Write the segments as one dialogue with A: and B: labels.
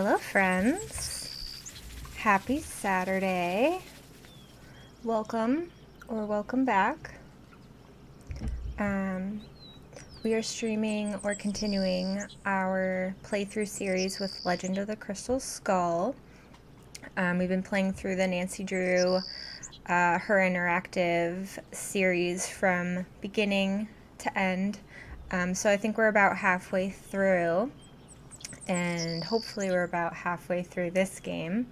A: Hello, friends. Happy Saturday. Welcome or welcome back. We are streaming or continuing our playthrough series with Legend of the Crystal Skull. We've been playing through the Nancy Drew, her interactive series from beginning to end. So I think we're about halfway through. And hopefully we're about halfway through this game.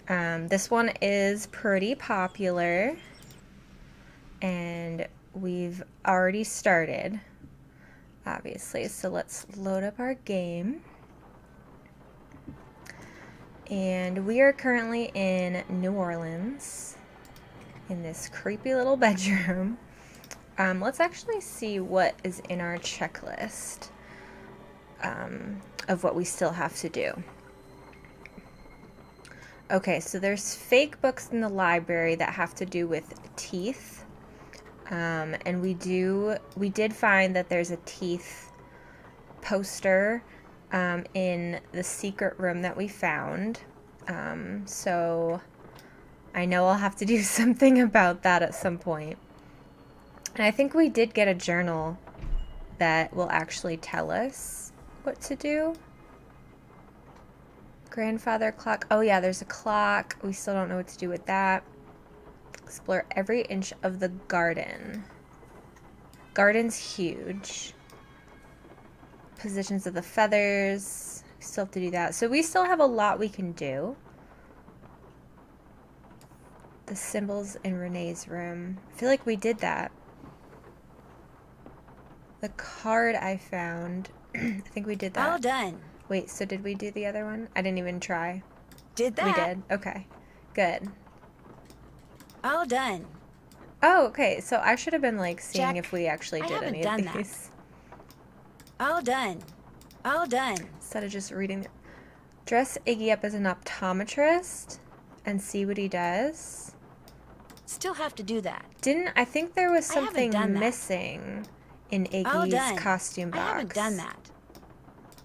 A: This one is pretty popular, and we've already started, obviously. So let's load up our game. And we are currently in New Orleans, in this creepy little bedroom. Let's actually see what is in our checklist. Of what we still have to do. Okay, so there's fake books in the library that have to do with teeth. And we did find that there's a teeth poster in the secret room that we found. So I know I'll have to do something about that at some point. And I think we did get a journal that will actually tell us what to do. Grandfather clock. Oh yeah, there's a clock. We still don't know what to do with that. Explore every inch of the garden. Garden's huge. Positions of the feathers. We still have to do that. So we still have a lot we can do. The symbols in Renee's room. I feel like we did that. The card I found. I think we did that.
B: All done.
A: Wait, so did we do the other one? I didn't even try.
B: Did that.
A: We did. Okay. Good.
B: All done.
A: Oh, okay. So I should have been like seeing
B: Check.
A: if we actually did any of these.
B: All done. All done.
A: Instead of just reading. Dress Iggy up as an optometrist and see what he does.
B: Still have to do that.
A: I think there was something missing in
B: All
A: Iggy's
B: done.
A: costume box.
B: I haven't done that.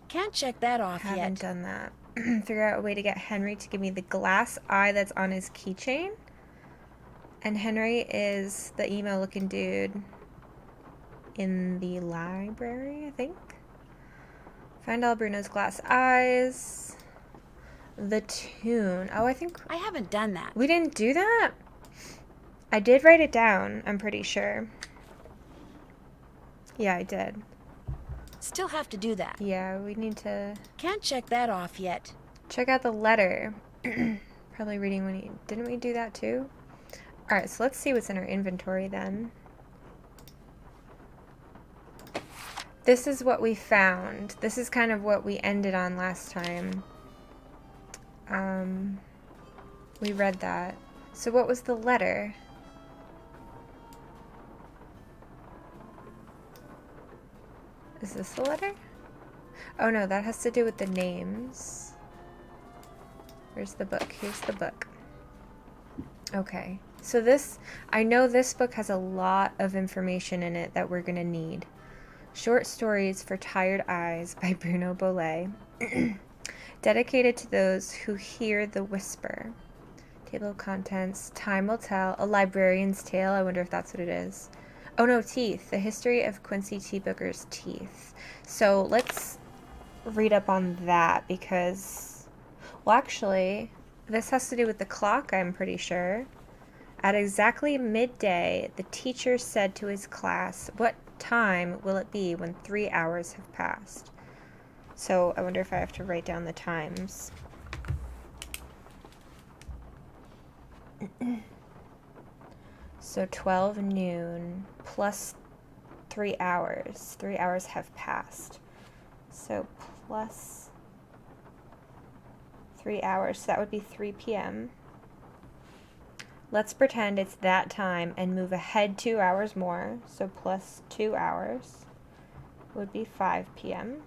B: Can't check that off yet.
A: Haven't done that. Figure out a way to get Henry to give me the glass eye that's on his keychain. And Henry is the emo looking dude in the library, I think. Find all Bruno's glass eyes. The tune. Oh, I think
B: I haven't done that.
A: we didn't do that? I did write it down, I'm pretty sure. Yeah, I did.
B: Still have to do that.
A: Yeah, we need to
B: Can't check that off yet.
A: check out the letter. Probably reading when he... Didn't we do that too? Alright, so let's see what's in our inventory then. This is what we found. This is kind of what we ended on last time. We read that. So what was the letter? Is this the letter? Oh no, that has to do with the names. Where's the book? Here's the book. Okay, so this, I know this book has a lot of information in it that we're gonna need. Short Stories for Tired Eyes by Moody Bolet. Dedicated to those who hear the whisper. Table of contents. Time will tell. A librarian's tale. I wonder if that's what it is. Oh no, teeth. The history of Quincy T. Booker's teeth. So let's read up on that because, well, actually, this has to do with the clock, I'm pretty sure. At exactly midday, the teacher said to his class, "What time will it be when 3 hours have passed?" So I wonder if I have to write down the times. So 12 noon plus 3 hours. 3 hours have passed. So plus 3 hours. So that would be 3 p.m. Let's pretend it's that time and move ahead 2 hours more. So plus 2 hours would be 5 p.m.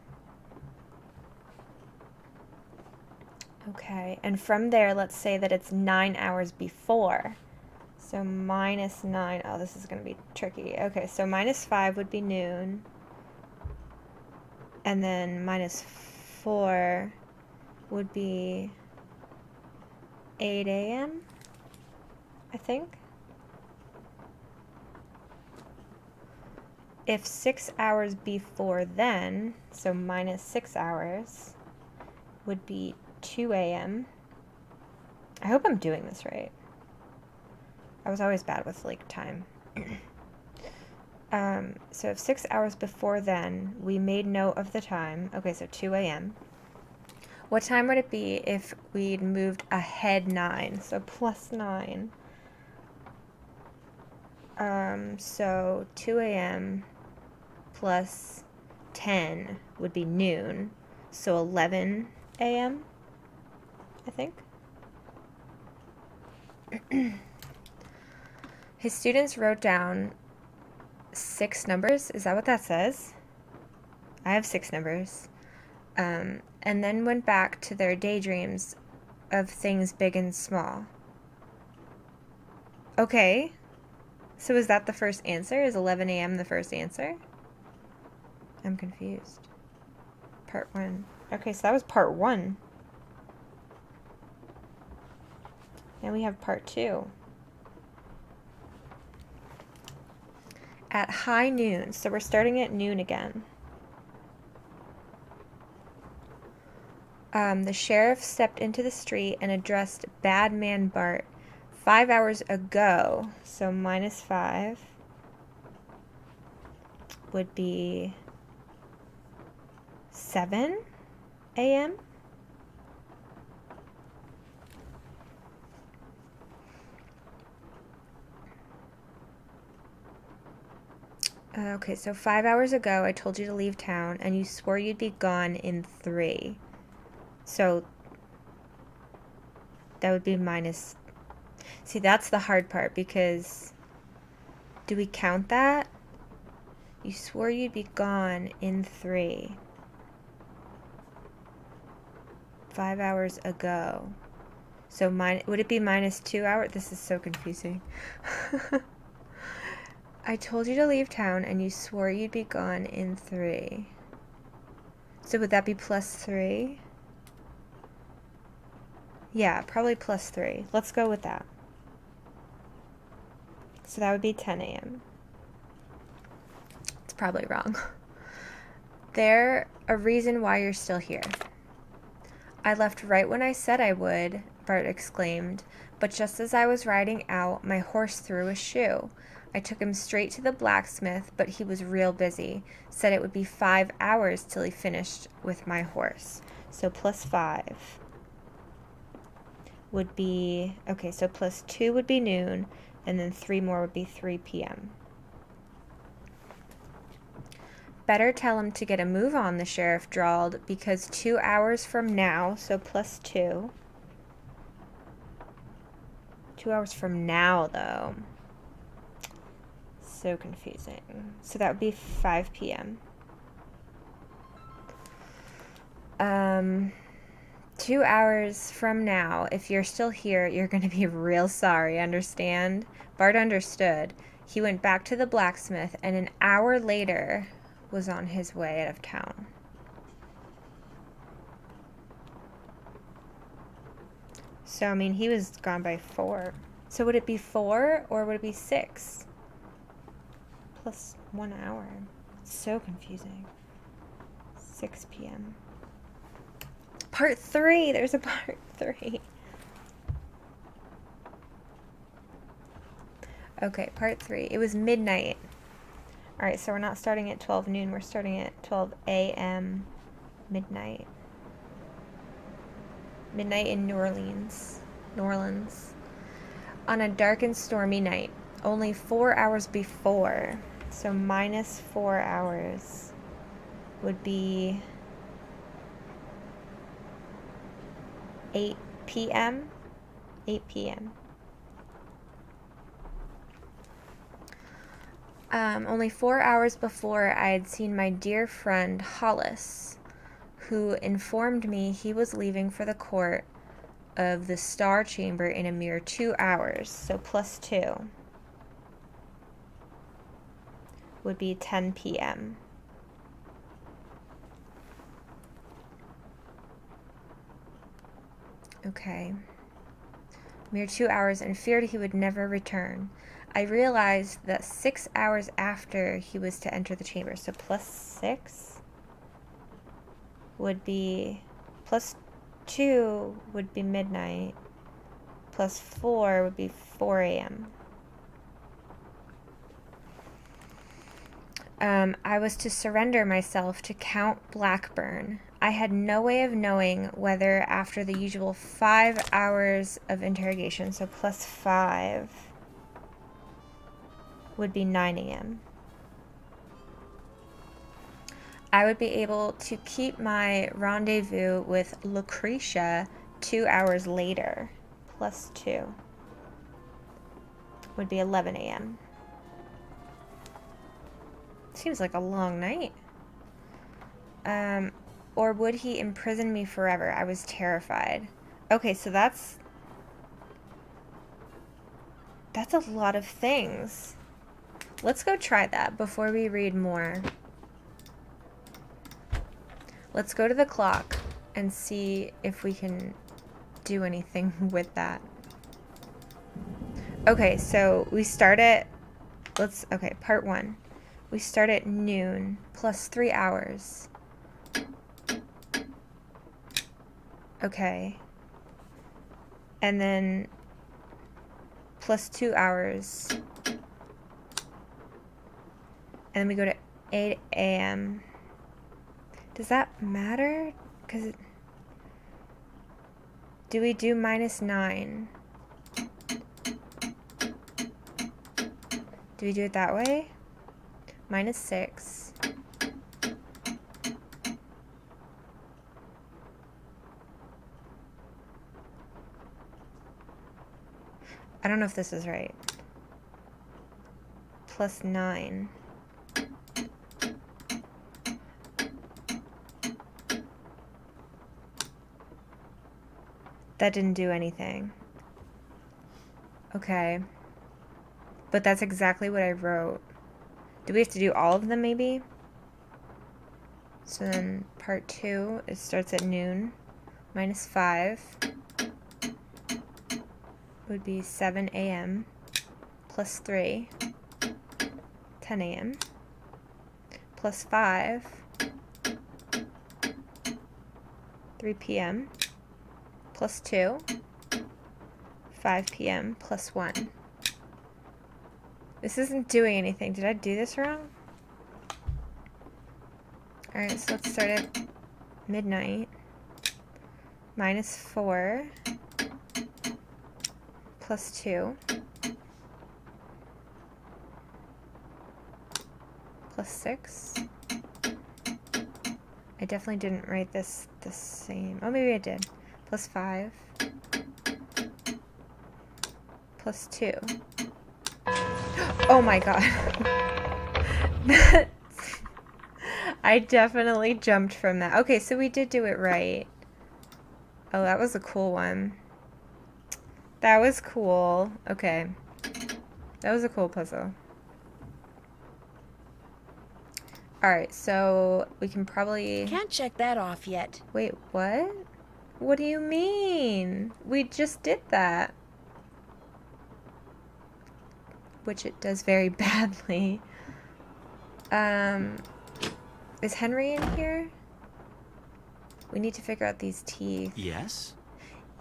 A: Okay, and from there, let's say that it's 9 hours before. So minus 9. Oh, this is going to be tricky. Okay, so minus 5 would be noon. And then minus 4 would be 8 a.m., I think. If 6 hours before then, so minus 6 hours, would be 2 a.m. I hope I'm doing this right. I was always bad with, like, time. So if 6 hours before then, we made note of the time. Okay, so 2 a.m. What time would it be if we'd moved ahead 9? So plus 9. So 2 a.m. plus 10 would be noon. So 11 a.m., I think. His students wrote down 6 numbers. Is that what that says? I have 6 numbers. And then went back to their daydreams of things big and small. Okay. So is that the first answer? Is 11 a.m. the first answer? I'm confused. Part 1. Okay, so that was part 1. Now we have part 2. At high noon. So we're starting at noon again. The sheriff stepped into the street and addressed Bad Man Bart 5 hours ago. So minus 5 would be 7 a.m. Okay, so 5 hours ago I told you to leave town and you swore you'd be gone in 3. So that would be minus... See, that's the hard part because do we count that? You swore you'd be gone in 3. 5 hours ago. So would it be minus 2 hours? This is so confusing. I told you to leave town and you swore you'd be gone in 3. So would that be plus 3? Yeah, probably plus 3. Let's go with that. So that would be 10 a.m. It's probably wrong. There a reason why you're still here. I left right when I said I would, Bart exclaimed, but just as I was riding out, my horse threw a shoe. I took him straight to the blacksmith, but he was real busy. Said it would be 5 hours till he finished with my horse. So plus 5 would be... Okay, so plus 2 would be noon, and then 3 more would be 3 p.m. Better tell him to get a move on, the sheriff drawled, because 2 hours from now, so plus 2. 2 hours from now, though. So confusing. So that would be 5 p.m. 2 hours from now, if you're still here, you're going to be real sorry, understand? Bart understood. He went back to the blacksmith, and an hour later was on his way out of town. So, I mean, he was gone by 4. So would it be 4 or would it be 6? Plus 1 hour. It's so confusing. 6 p.m. Part 3! There's a part 3. Okay, part 3. It was midnight. Alright, so we're not starting at 12 noon. We're starting at 12 a.m. midnight. Midnight in New Orleans. On a dark and stormy night. Only 4 hours before. So minus 4 hours would be 8 p.m. 8 p.m. Only 4 hours before, I had seen my dear friend Hollis, who informed me he was leaving for the court of the Star Chamber in a mere 2 hours, so plus 2 would be 10 p.m. Okay. Mere 2 hours, and feared he would never return. I realized that 6 hours after he was to enter the chamber. So plus 6 would be... Plus 2 would be midnight. Plus 4 would be 4 a.m. I was to surrender myself to Count Blackburn. I had no way of knowing whether after the usual 5 hours of interrogation, so plus 5 would be 9 a.m. I would be able to keep my rendezvous with Lucretia 2 hours later. Plus 2 would be 11 a.m. Seems like a long night. Or would he imprison me forever? I was terrified. Okay, so that's a lot of things. Let's go try that before we read more. Let's go to the clock and see if we can do anything with that. Okay, so we start at, okay, part 1. We start at noon, plus 3 hours. Okay. And then plus 2 hours. And then we go to 8 a.m. Does that matter? Because do we do minus 9? Do we do it that way? Minus 6. I don't know if this is right. Plus 9. That didn't do anything. Okay. But that's exactly what I wrote. Do we have to do all of them, maybe? So then part 2, it starts at noon. Minus 5 would be 7 a.m. Plus 3, 10 a.m. Plus 5, 3 p.m. Plus 2, 5 p.m. Plus 1. This isn't doing anything. Did I do this wrong? Alright, so let's start at midnight. Minus 4. Plus 2. Plus 6. I definitely didn't write this the same. Oh, maybe I did. Plus 5. Plus 2. Oh my god. I definitely jumped from that. Okay, so we did do it right. Oh, that was a cool one. That was cool. Okay. That was a cool puzzle. Alright, so we can probably...
B: Can't check that off yet.
A: Wait, what? What do you mean? We just did that. Which it does very badly. Is Henry in here? We need to figure out these teeth.
C: Yes?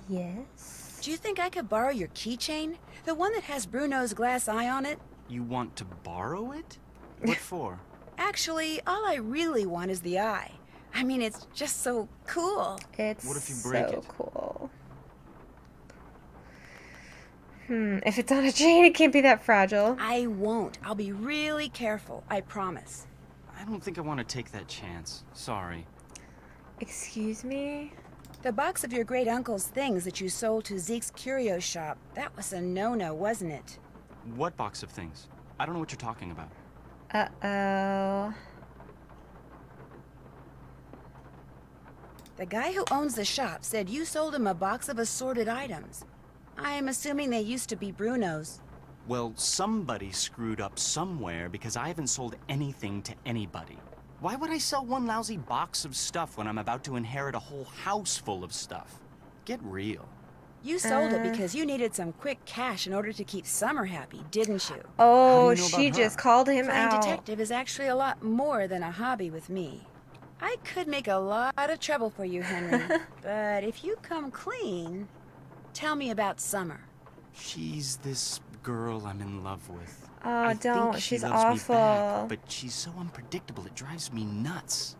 A: Yes.
B: Do you think I could borrow your keychain? The one that has Bruno's glass eye on it?
C: You want to borrow it? What for?
B: Actually, all I really want is the eye. I mean, it's just so cool.
A: It's
C: What if you break
A: so
C: it?
A: cool. If it's on a chain, it can't be that fragile.
B: I won't. I'll be really careful, I promise.
C: I don't think I want to take that chance. Sorry.
A: Excuse me?
B: The box of your great-uncle's things that you sold to Zeke's curio shop, that was a no-no, wasn't it?
C: What box of things? I don't know what you're talking about.
A: Uh-oh.
B: The guy who owns the shop said you sold him a box of assorted items. I'm assuming they used to be Bruno's.
C: Well, somebody screwed up somewhere because I haven't sold anything to anybody. Why would I sell one lousy box of stuff when I'm about to inherit a whole house full of stuff? Get real.
B: You sold it because you needed some quick cash in order to keep Summer happy, didn't you?
A: Oh,
C: How do you know
A: she
C: about
A: just
C: her?
A: called him
B: Playing
A: out.
B: detective is actually a lot more than a hobby with me. I could make a lot of trouble for you, Henry. But if you come clean, tell me about Summer.
C: She's this girl I'm in love with.
A: Oh,
C: I
A: don't.
C: think she
A: She's
C: loves
A: awful.
C: me back, but she's so unpredictable it drives me nuts.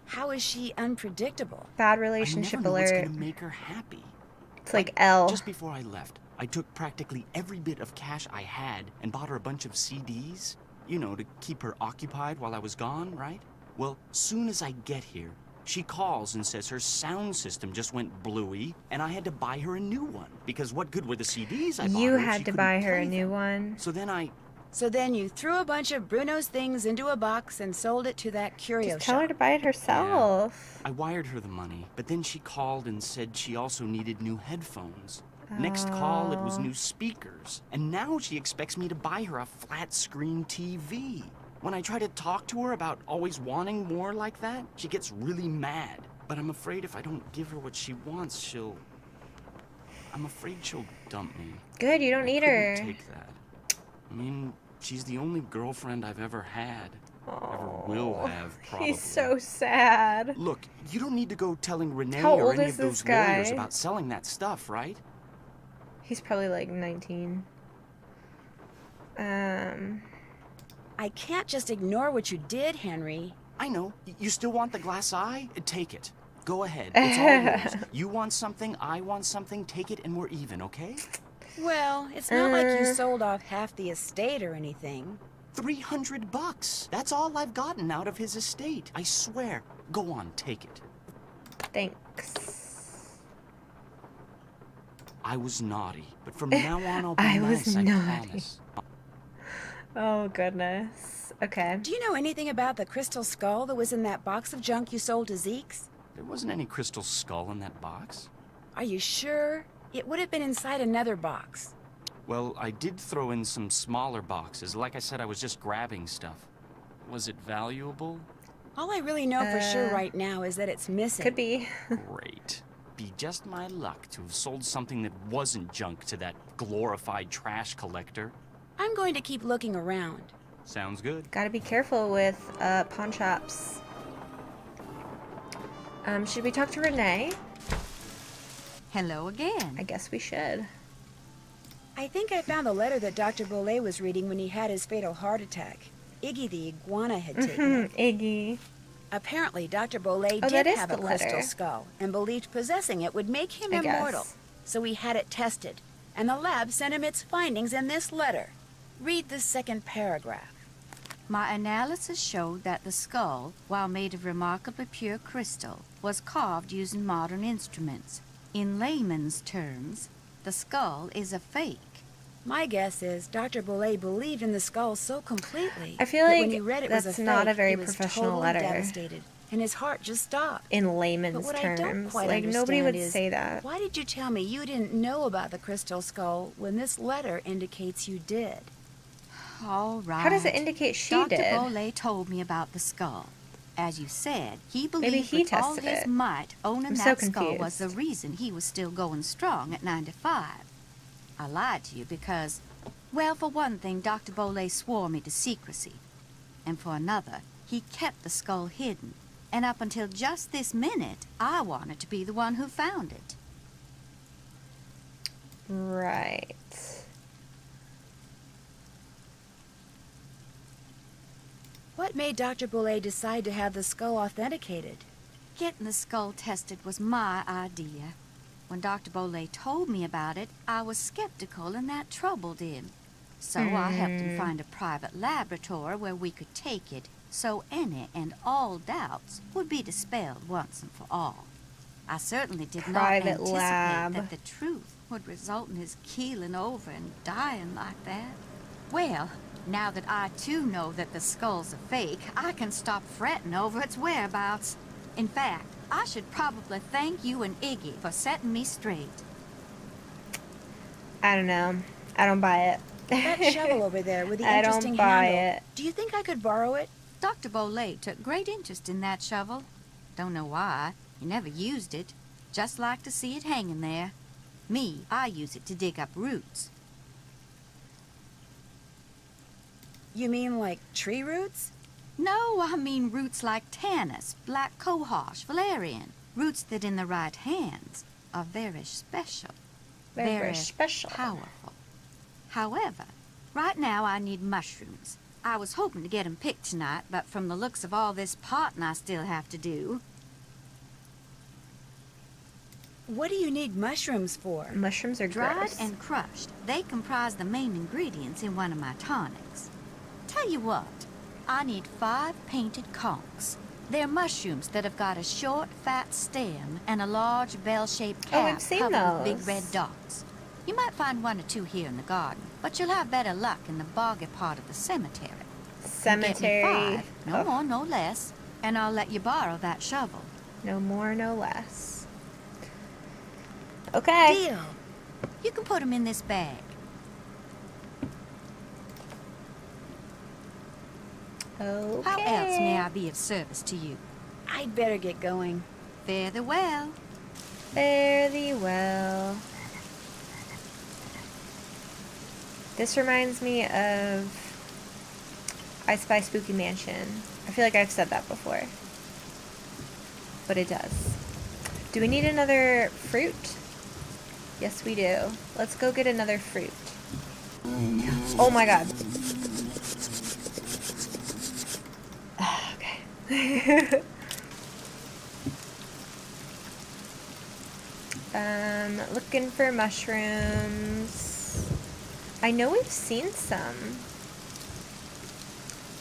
B: How is she unpredictable?
A: Bad
C: I
A: relationship
C: never know what's
A: alert.
C: gonna make her happy.
A: It's like L.
C: Just before I left, I took practically every bit of cash I had and bought her a bunch of CDs. You know, to keep her occupied while I was gone, right? Well, soon as I get here, she calls and says her sound system just went bluey, and I had to buy her a new one. Because what good were the CDs I bought
A: You
C: her if
A: had
C: she
A: to
C: couldn't
A: buy her a
C: play
A: new
C: them?
A: one.
B: So then you threw a bunch of Bruno's things into a box and sold it to that curio
A: Just tell her
B: shop.
A: to buy it herself.
C: I wired her the money, but then she called and said she also needed new headphones. Next call, it was new speakers. And now she expects me to buy her a flat-screen TV. When I try to talk to her about always wanting more like that, she gets really mad. But I'm afraid if I don't give her what she wants, I'm afraid she'll dump me.
A: Good, you don't need her.
C: I couldn't take that. I mean, she's the only girlfriend I've ever had. Ever will have, probably.
A: He's so sad.
C: Look, you don't need to go telling Renee
A: How
C: or
A: old
C: any
A: is
C: of those
A: this guy?
C: lawyers about selling that stuff, right?
A: He's probably like 19.
B: I can't just ignore what you did, Henry.
C: I know. You still want the glass eye? Take it. Go ahead. It's all yours. You want something, I want something, take it and we're even, okay?
B: Well, it's not like you sold off half the estate or anything.
C: $300. That's all I've gotten out of his estate. I swear. Go on, take it.
A: Thanks.
C: I was naughty, but from now on I'll be
A: I
C: nice,
A: was
C: I
A: naughty.
C: promise.
A: Oh, goodness. Okay.
B: Do you know anything about the crystal skull that was in that box of junk you sold to Zeke's?
C: There wasn't any crystal skull in that box.
B: Are you sure? It would have been inside another box.
C: Well, I did throw in some smaller boxes. Like I said, I was just grabbing stuff. Was it valuable?
B: All I really know for sure right now is that it's missing.
A: Could be.
C: Great. Be just my luck to have sold something that wasn't junk to that glorified trash collector.
B: I'm going to keep looking around.
C: Sounds good.
A: Gotta be careful with pawn shops. Should we talk to Renee?
D: Hello again.
A: I guess we should.
B: I think I found the letter that Dr. Bolet was reading when he had his fatal heart attack. Iggy the iguana had taken it.
A: Iggy.
B: Apparently, Dr. Bolet
A: Oh, that
B: did
A: is
B: have a
A: the
B: crystal
A: letter.
B: skull and believed possessing it would make him
A: I
B: immortal.
A: guess.
B: So he had it tested, and the lab sent him its findings in this letter. Read the second paragraph.
D: My analysis showed that the skull, while made of remarkably pure crystal, was carved using modern instruments. In layman's terms, the skull is a fake.
B: My guess is Dr. Bolet believed in the skull so completely
A: I feel
B: that
A: like
B: when he read it was
A: that's
B: a
A: not
B: fake,
A: a very
B: he was
A: professional
B: totally
A: letter.
B: devastated, and his heart just stopped.
A: In
B: But
A: layman's
B: what I don't
A: terms.
B: quite
A: Like, nobody
B: understand
A: would
B: is,
A: say that.
B: why did you tell me you didn't know about the crystal skull when this letter indicates you did?
D: All right.
A: How does it indicate she
D: Dr.
A: did?
D: Bolet told me about the skull. As you said, he
A: Maybe
D: believed
A: he
D: with all
A: tested
D: his
A: it.
D: might owning
A: I'm so
D: that skull was the
A: confused.
D: reason he was still going strong at 95. I lied to you because, well, for one thing, Dr. Bolet swore me to secrecy. And for another, he kept the skull hidden. And up until just this minute, I wanted to be the one who found it.
A: Right.
B: What made Dr. Bolet decide to have the skull authenticated?
D: Getting the skull tested was my idea. When Dr. Bolet told me about it, I was skeptical and that troubled him. So I helped him find a private laboratory where we could take it so any and all doubts would be dispelled once and for all. I certainly did not
A: Private
D: anticipate
A: lab.
D: that the truth would result in his keeling over and dying like that. Well, now that I too know that the skull's a fake, I can stop fretting over its whereabouts. In fact, I should probably thank you and Iggy for setting me straight.
A: I don't know. I don't buy it.
B: That shovel over there with the
A: I
B: interesting
A: don't buy
B: handle.
A: it.
B: Do you think I could borrow it?
D: Dr. Bolet took great interest in that shovel. Don't know why. He never used it. Just like to see it hanging there. Me, I use it to dig up roots.
B: You mean like tree roots?
D: No, I mean roots like tannus, black cohosh, valerian. Roots that in the right hands are very special.
A: Very special.
D: Powerful. However, right now I need mushrooms. I was hoping to get 'em picked tonight, but from the looks of all this potting I still have to do...
B: What do you need mushrooms for?
A: Mushrooms are
D: Dried
A: gross.
D: and crushed, they comprise the main ingredients in one of my tonics. Tell you what, I need 5 painted conchs. They're mushrooms that have got a short, fat stem and a large bell-shaped cap
A: I've seen
D: covered with
A: those.
D: big red dots. You might find 1 or 2 here in the garden, but you'll have better luck in the boggy part of the cemetery.
A: Cemetery.
D: Get me 5, no
A: Oh,
D: more, no less, and I'll let you borrow that shovel.
A: no more, no less. Okay.
B: Deal.
D: You can put 'em in this bag.
A: Okay.
D: How else may I be of service to you?
B: I'd better get going.
D: Fare thee well.
A: Fare thee well. This reminds me of I Spy Spooky Mansion. I feel like I've said that before. But it does. Do we need another fruit? Yes, we do. Let's go get another fruit. Oh my god. Okay. Looking for mushrooms. I know we've seen some.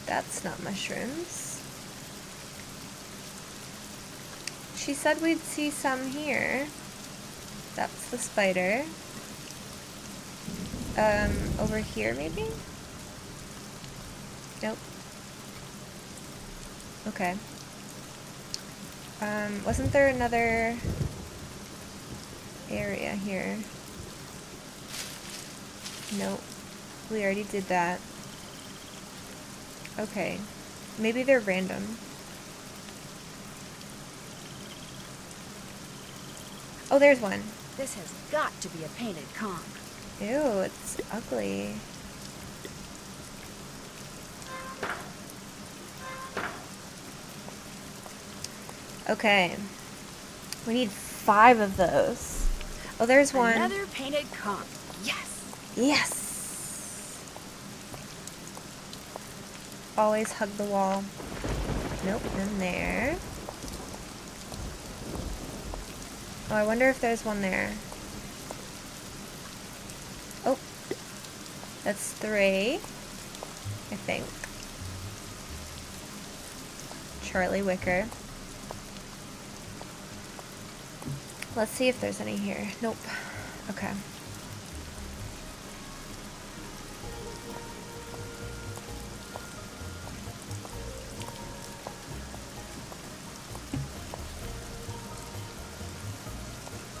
A: That's not mushrooms. She said we'd see some here. That's the spider. Over here maybe? Nope. Okay. Wasn't there another area here? Nope. We already did that. Okay. Maybe they're random. Oh, there's one.
B: This has got to be a painted conch.
A: Ew, it's ugly. Okay. We need 5 of those. Oh, there's one.
B: Another painted conch. Yes.
A: Yes! Always hug the wall. Nope, none there. Oh, I wonder if there's one there. Oh. That's 3. I think. Charlie Wicker. Let's see if there's any here. Nope. Okay.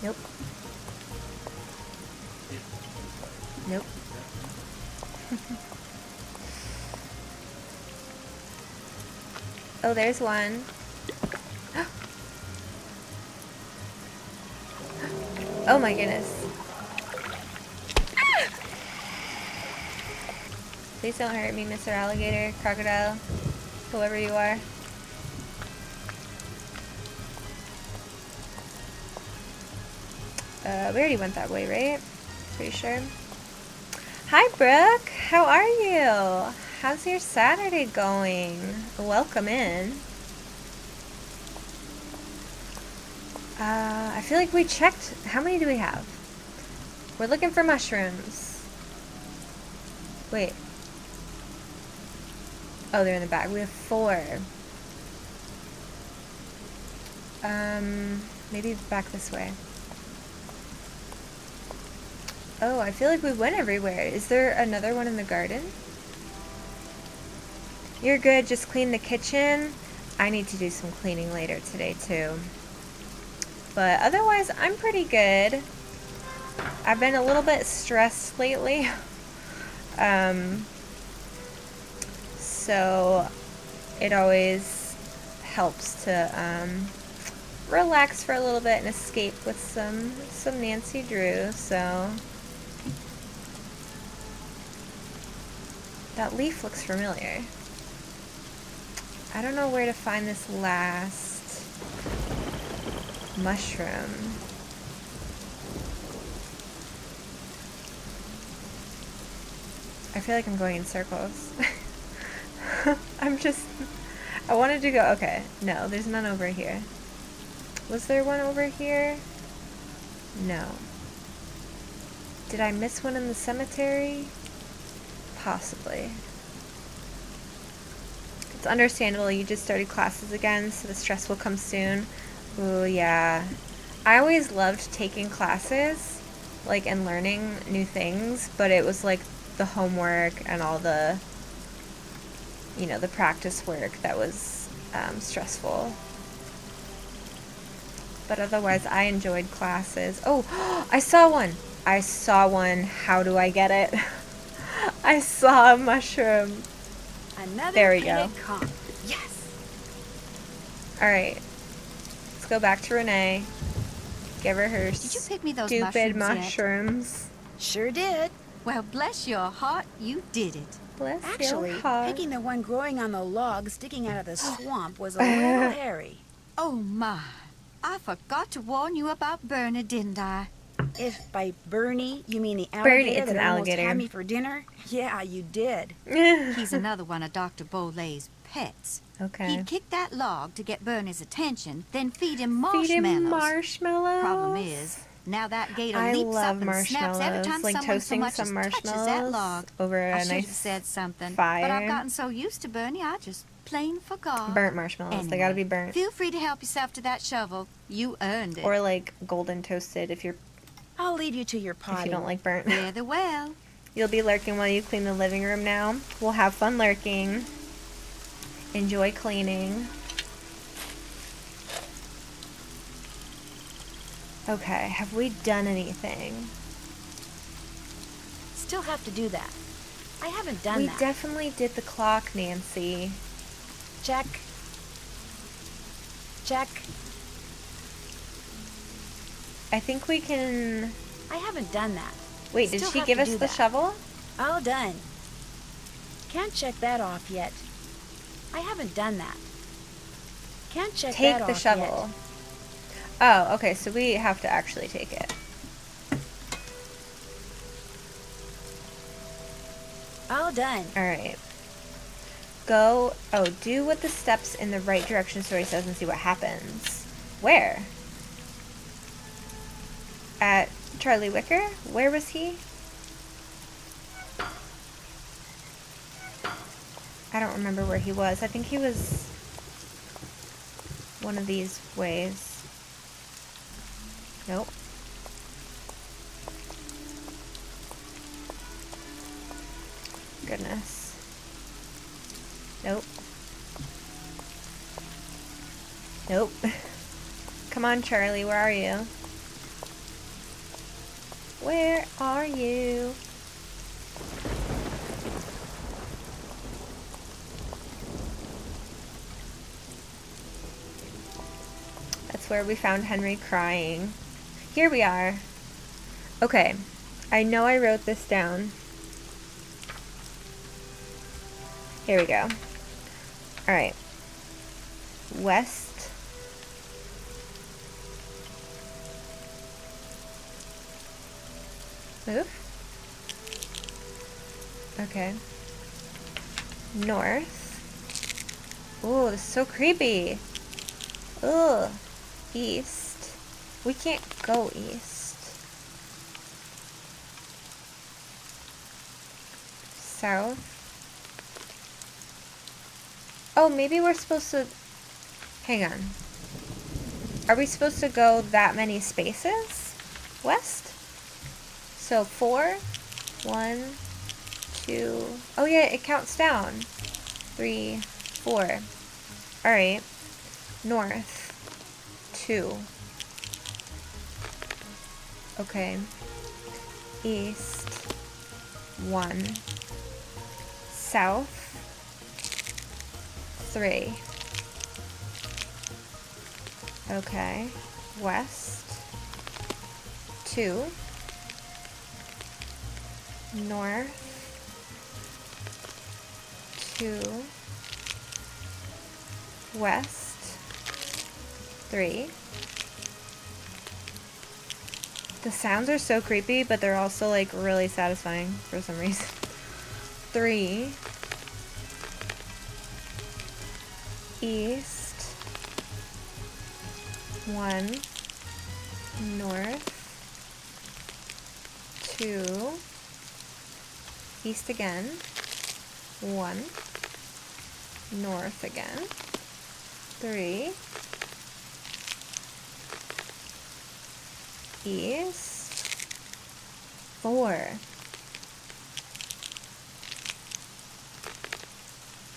A: Nope. Nope. Oh, there's one. Oh my goodness. Please don't hurt me, Mr. Alligator, Crocodile, whoever you are. We already went that way, right? Pretty sure. Hi, Brooke. How are you? How's your Saturday going? Welcome in. I feel like we checked. How many do we have? We're looking for mushrooms. Wait. Oh, they're in the bag. We have 4. Maybe back this way. Oh, I feel like we went everywhere. Is there another one in the garden? You're good. Just clean the kitchen. I need to do some cleaning later today, too. But otherwise, I'm pretty good. I've been a little bit stressed lately. So it always helps to relax for a little bit and escape with some Nancy Drew, so that leaf looks familiar. I don't know where to find this last mushroom. I feel like I'm going in circles. I wanted to go, okay, no, there's none over here. Was there one over here? No. Did I miss one in the cemetery? Possibly. It's understandable, you just started classes again, so the stress will come soon. Ooh, yeah. I always loved taking classes, like, and learning new things, but it was like the homework and all the, you know, the practice work that was stressful. But otherwise, I enjoyed classes. Oh, I saw one. I saw one. How do I get it? I saw a mushroom.
B: Another
A: there we go.
B: painted conch. Yes.
A: All right. Let's go back to Renee. Give her her
D: Did you pick me those
A: stupid
D: mushrooms yet?
B: Sure did.
D: Well, bless your heart, you did it.
A: Bless
B: Actually,
A: your heart.
B: picking the one growing on the log sticking out of the swamp was a little hairy.
D: Oh, my. I forgot to warn you about Bernie, didn't I?
B: If by Bernie you mean the
A: Bernie,
B: alligator
A: it's an
B: that almost
A: alligator.
B: had me for dinner, yeah, you did.
D: He's another one of Dr. Bolet's pets.
A: Okay.
D: He'd kick that log to get Bernie's attention, then feed him
A: Feed
D: marshmallows.
A: him marshmallows.
D: Problem is, now that gator
A: I
D: leaps
A: love
D: up and snaps every time
A: like
D: someone so
A: toasting
D: much
A: some
D: as touches that
A: marshmallows
D: log.
A: over
D: I
A: a
D: should have
A: nice
D: said something,
A: fire.
D: but I've gotten so used to Bernie, I just plain forgot.
A: burnt marshmallows. They gotta be burnt.
D: Feel free to help yourself to that shovel. You earned it.
A: Or like golden toasted if you
B: I'll leave you to your potty.
A: don't like burnt.
D: Fare thee well.
A: You'll be lurking while you clean the living room now. We'll have fun lurking. Enjoy cleaning. Okay, have we done anything?
B: Still have to do that. I haven't done
A: We
B: that.
A: definitely did the clock, Nancy.
B: Check. Check.
A: I think we can...
B: I haven't done that.
A: Wait, did
B: Still
A: she
B: have
A: give
B: to
A: us
B: do
A: the
B: that.
A: shovel?
B: All done. Can't check that off yet. I haven't done that. Can't check
A: Take
B: that
A: the
B: off
A: shovel. Oh, okay, so we have to actually take it.
B: yet. All done.
A: Alright. Go... Oh, do what the steps in the right direction story says and see what happens. Where? At Charlie Wicker? Where was he? I don't remember where he was. I think he was one of these ways. Nope. Goodness. Nope. Nope. Come on, Charlie, where are you? Where are you? That's where we found Henry crying. Here we are. Okay. I know I wrote this down. Here we go. Alright. West. Move. Okay. North. Oh, this is so creepy. Ugh. East. We can't go east. South. Oh, maybe we're supposed to... Hang on. Are we supposed to go that many spaces? West? So 4, 1, 2... Oh yeah, it counts down. 3, 4. Alright. North. 2. Okay. East. 1. South. 3. Okay. West. 2. North. 2. West. 3. The sounds are so creepy, but they're also like really satisfying for some reason. 3. East. 1. North. 2. East again. 1. North again. 3. East. 4.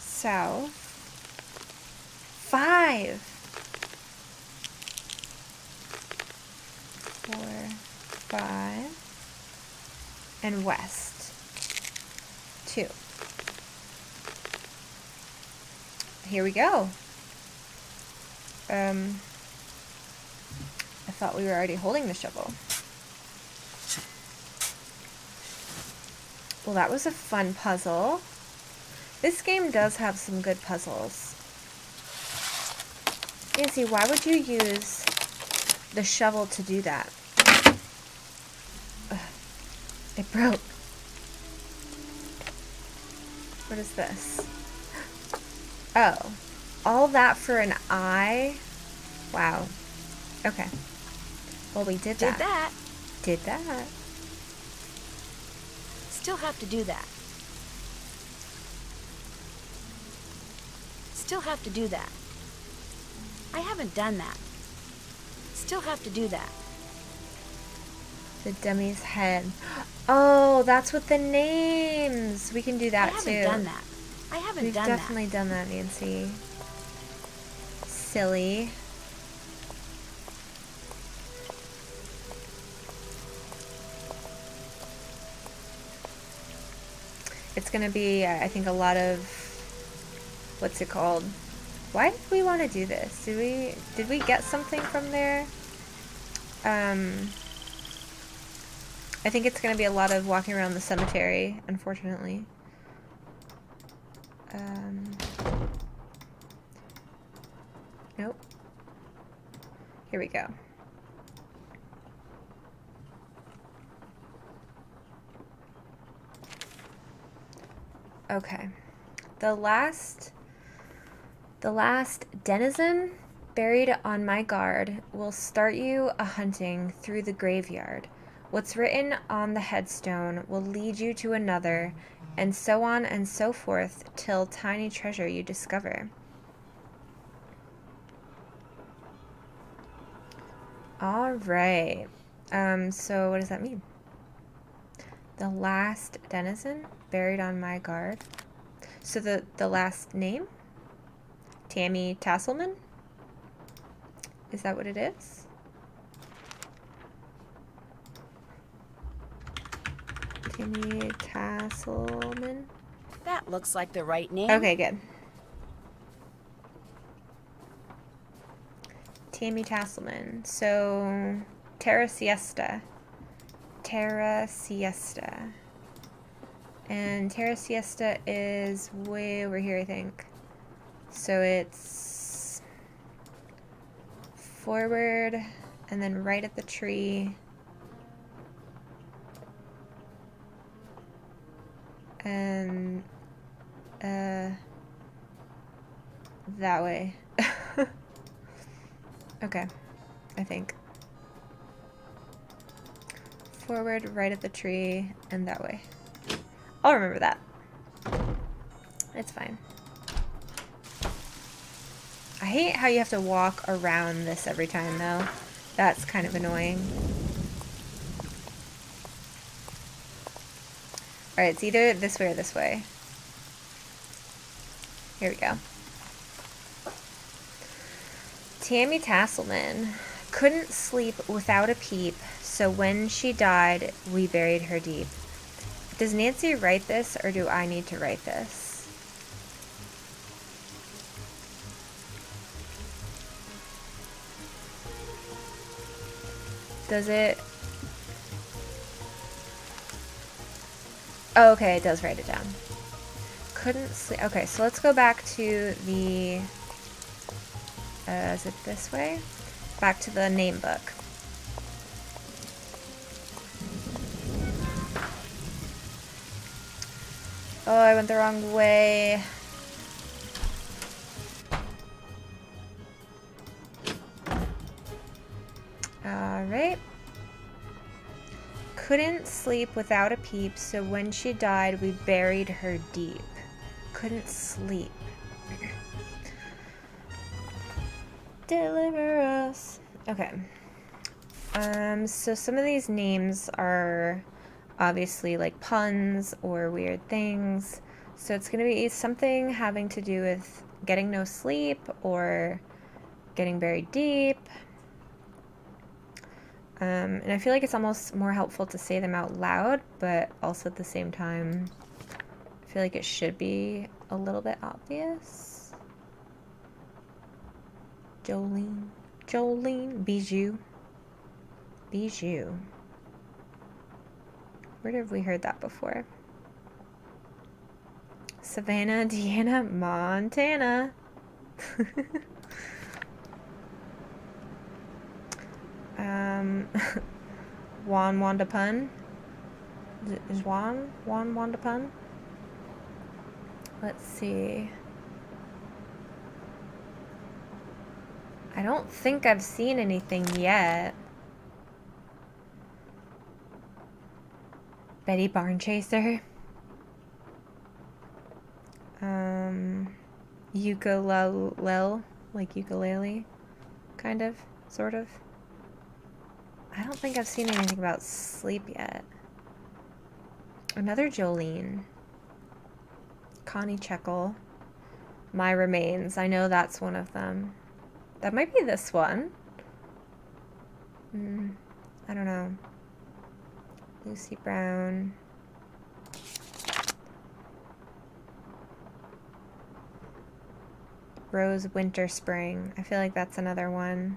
A: South. 5. 4, 5. And west. 2. Here we go. I thought we were already holding the shovel. Well, that was a fun puzzle. This game does have some good puzzles. Nancy, why would you use the shovel to do that? Ugh, it broke. What is this? Oh, all that for an eye? Wow. Okay. Well, we did that.
B: Did that.
A: Did that.
B: Still have to do that. Still have to do that. I haven't done that. Still have to do that.
A: The dummy's head. Oh, that's with the names. We can do that too.
B: I haven't done that. I haven't
A: We've
B: done that.
A: definitely done that, Nancy. Silly. It's gonna be, I think, a lot of, what's it called? Why did we want to do this? Did we get something from there? I think it's gonna be a lot of walking around the cemetery, unfortunately. Nope. Here we go. Okay. The last denizen buried on my guard will start you a hunting through the graveyard. What's written on the headstone will lead you to another, and so on and so forth till tiny treasure you discover. All right. So what does that mean? The last denizen buried on my guard. So the last name? Tammy Tasselman? Is that what it is? Tammy Tasselman?
B: That looks like the right name.
A: Okay, good. Tammy Tasselman. So, Terra Siesta. Terra Siesta. And Terra Siesta is way over here, I think. So it's forward and then right at the tree. And that way. Okay, I think. Forward, right at the tree, and that way. I'll remember that. It's fine. I hate how you have to walk around this every time, though. That's kind of annoying. Alright, it's either this way or this way. Here we go. Tammy Tasselman couldn't sleep without a peep, so when she died, we buried her deep. Does Nancy write this, or do I need to write this? Does it? Oh, okay, it does write it down. Couldn't sleep. Okay, so let's go back to the... is it this way? Back to the name book. Oh, I went the wrong way. Alright. Couldn't sleep without a peep, so when she died, we buried her deep. Couldn't sleep. Deliver us. Okay. So some of these names are obviously like puns or weird things. So it's going to be something having to do with getting no sleep or getting buried deep. And I feel like it's almost more helpful to say them out loud, but also at the same time, I feel like it should be a little bit obvious. Jolene. Jolene. Bijou. Bijou. Where have we heard that before? Savannah, Deanna, Montana. Juan Wanda Pun. Is Juan Wanda Pun? Let's see. I don't think I've seen anything yet. Betty Barnchaser. Ukulele, like ukulele, kind of, sort of. I don't think I've seen anything about sleep yet. Another Jolene. Connie Checkle. My Remains. I know that's one of them. That might be this one. I don't know. Lucy Brown. Rose Winter Spring. I feel like that's another one.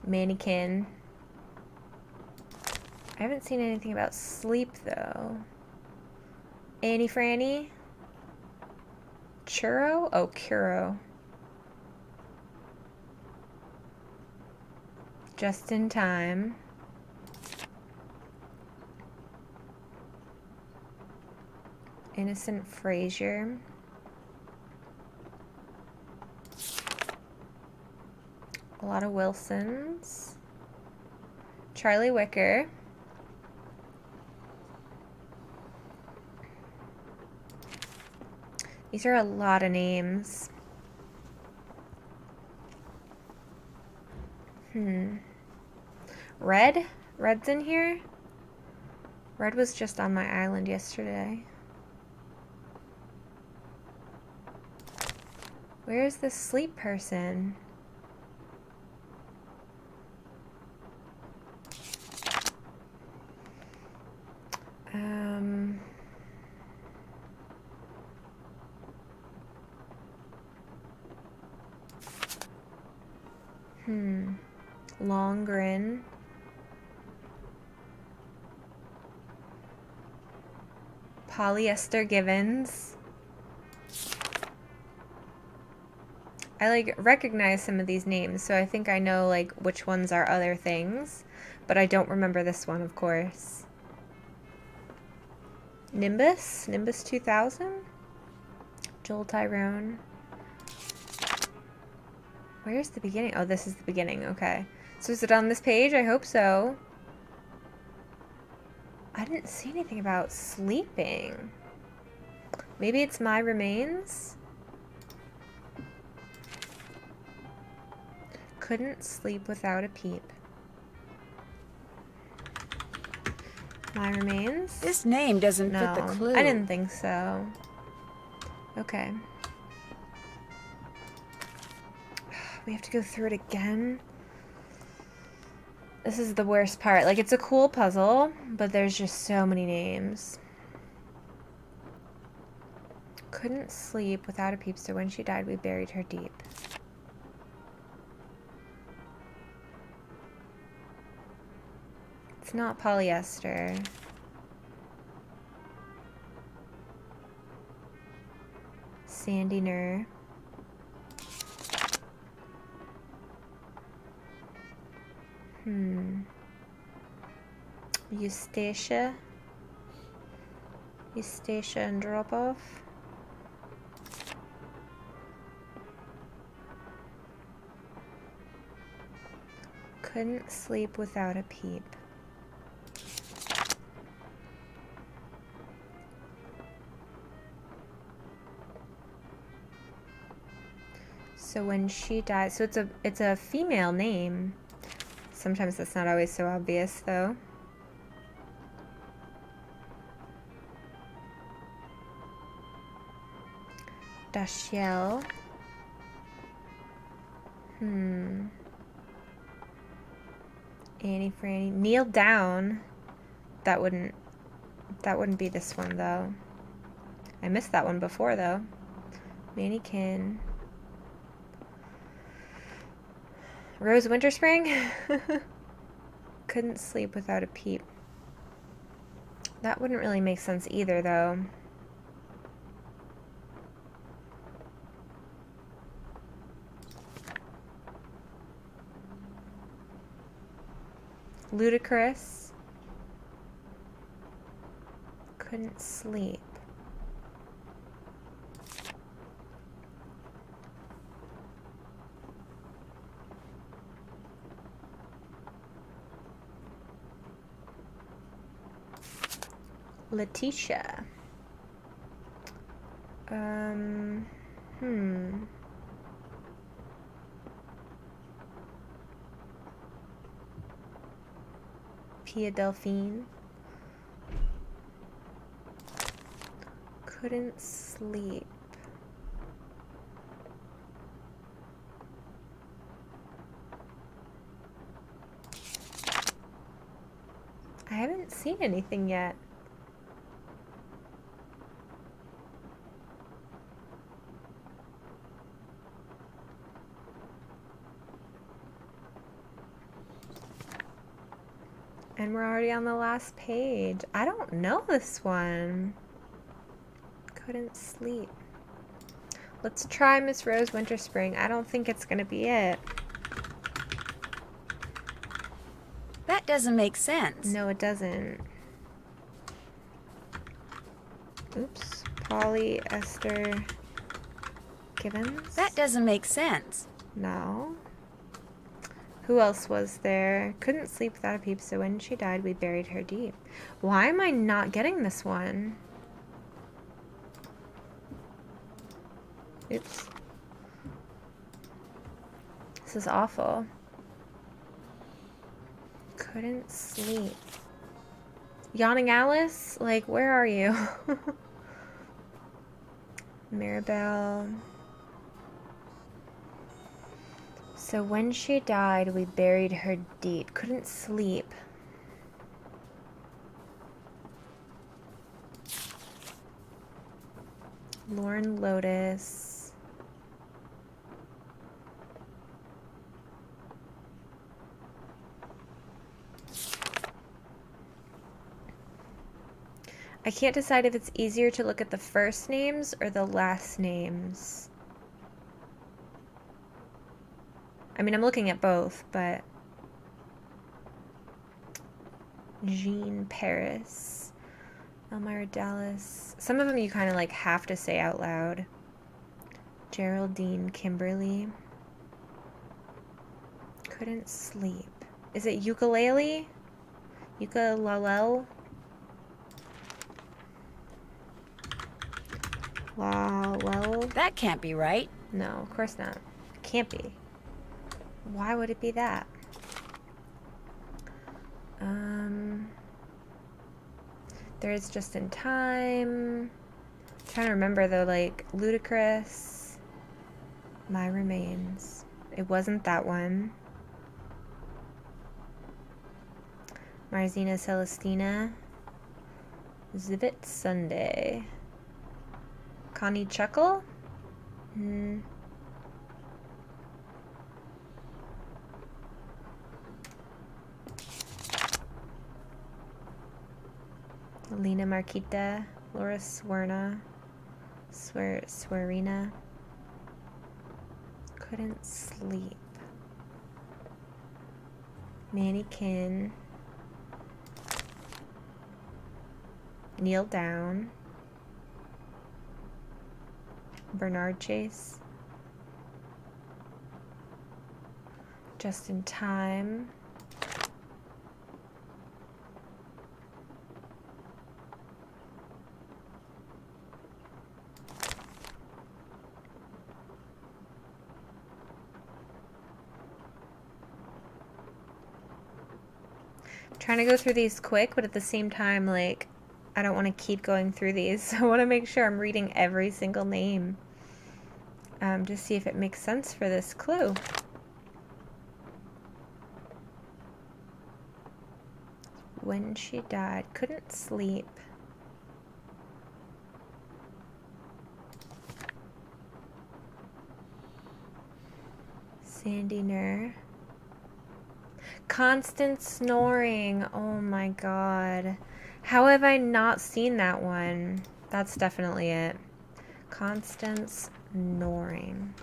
A: Mannequin. I haven't seen anything about sleep though. Annie Franny. Churro? Oh, Curo. Just in Time. Innocent Frazier. A lot of Wilsons. Charlie Wicker. These are a lot of names. Red? Red's in here? Red was just on my island yesterday. Where's the sleep person? Longren. Polyester Givens. I like recognize some of these names, so I think I know like which ones are other things, but I don't remember this one, of course. Nimbus? Nimbus 2000? Joel Tyrone. Where's the beginning? Oh, this is the beginning. Okay. So is it on this page? I hope so. I didn't see anything about sleeping. Maybe it's My Remains? Couldn't sleep without a peep. My Remains?
B: This name doesn't fit the clue.
A: I didn't think so. Okay. We have to go through it again. This is the worst part. Like, it's a cool puzzle, but there's just so many names. Couldn't sleep without a peep, so when she died, we buried her deep. It's not polyester. Sandiner. Eustacia. Eustacia and drop-off. Couldn't sleep without a peep. So when she died, so it's a female name. Sometimes that's not always so obvious though. Dashiell. Annie Franny. Kneel down. That wouldn't be this one though. I missed that one before though. Mannequin. Rose Winterspring? Couldn't sleep without a peep. That wouldn't really make sense either though. Ludicrous. Couldn't sleep. Letitia. Pia Delphine. Couldn't sleep. I haven't seen anything yet. And we're already on the last page. I don't know this one. Couldn't sleep. Let's try Miss Rose Winterspring. I don't think it's gonna be it.
B: That doesn't make sense.
A: No, it doesn't. Oops. Polyester Gibbons?
B: That doesn't make sense.
A: No. Who else was there? Couldn't sleep without a peep, so when she died, we buried her deep. Why am I not getting this one? Oops. This is awful. Couldn't sleep. Yawning Alice? Like, where are you? Mirabelle. So when she died, we buried her deep. Couldn't sleep. Lauren Lotus. I can't decide if it's easier to look at the first names or the last names. I mean, I'm looking at both, but... Jean Paris. Elmira Dallas. Some of them you kind of like have to say out loud. Geraldine Kimberly. Couldn't sleep. Is it ukulele? Ukulele? Well.
B: That can't be right.
A: No, of course not. Can't be. Why would it be that? There's Just in Time. I'm trying to remember though, like Ludicrous. My Remains. It wasn't that one. Marzina Celestina. Zivit Sunday. Connie Chuckle? Lena Marquita, Laura Swerna, Swerina. Couldn't sleep. Mannequin. Kneel down. Bernard Chase. Just in time. Trying to go through these quick, but at the same time, like, I don't want to keep going through these. I want to make sure I'm reading every single name to see if it makes sense for this clue. When she died, couldn't sleep. Sandy Nur. Constant snoring. Oh my god. How have I not seen that one? That's definitely it. Constant snoring.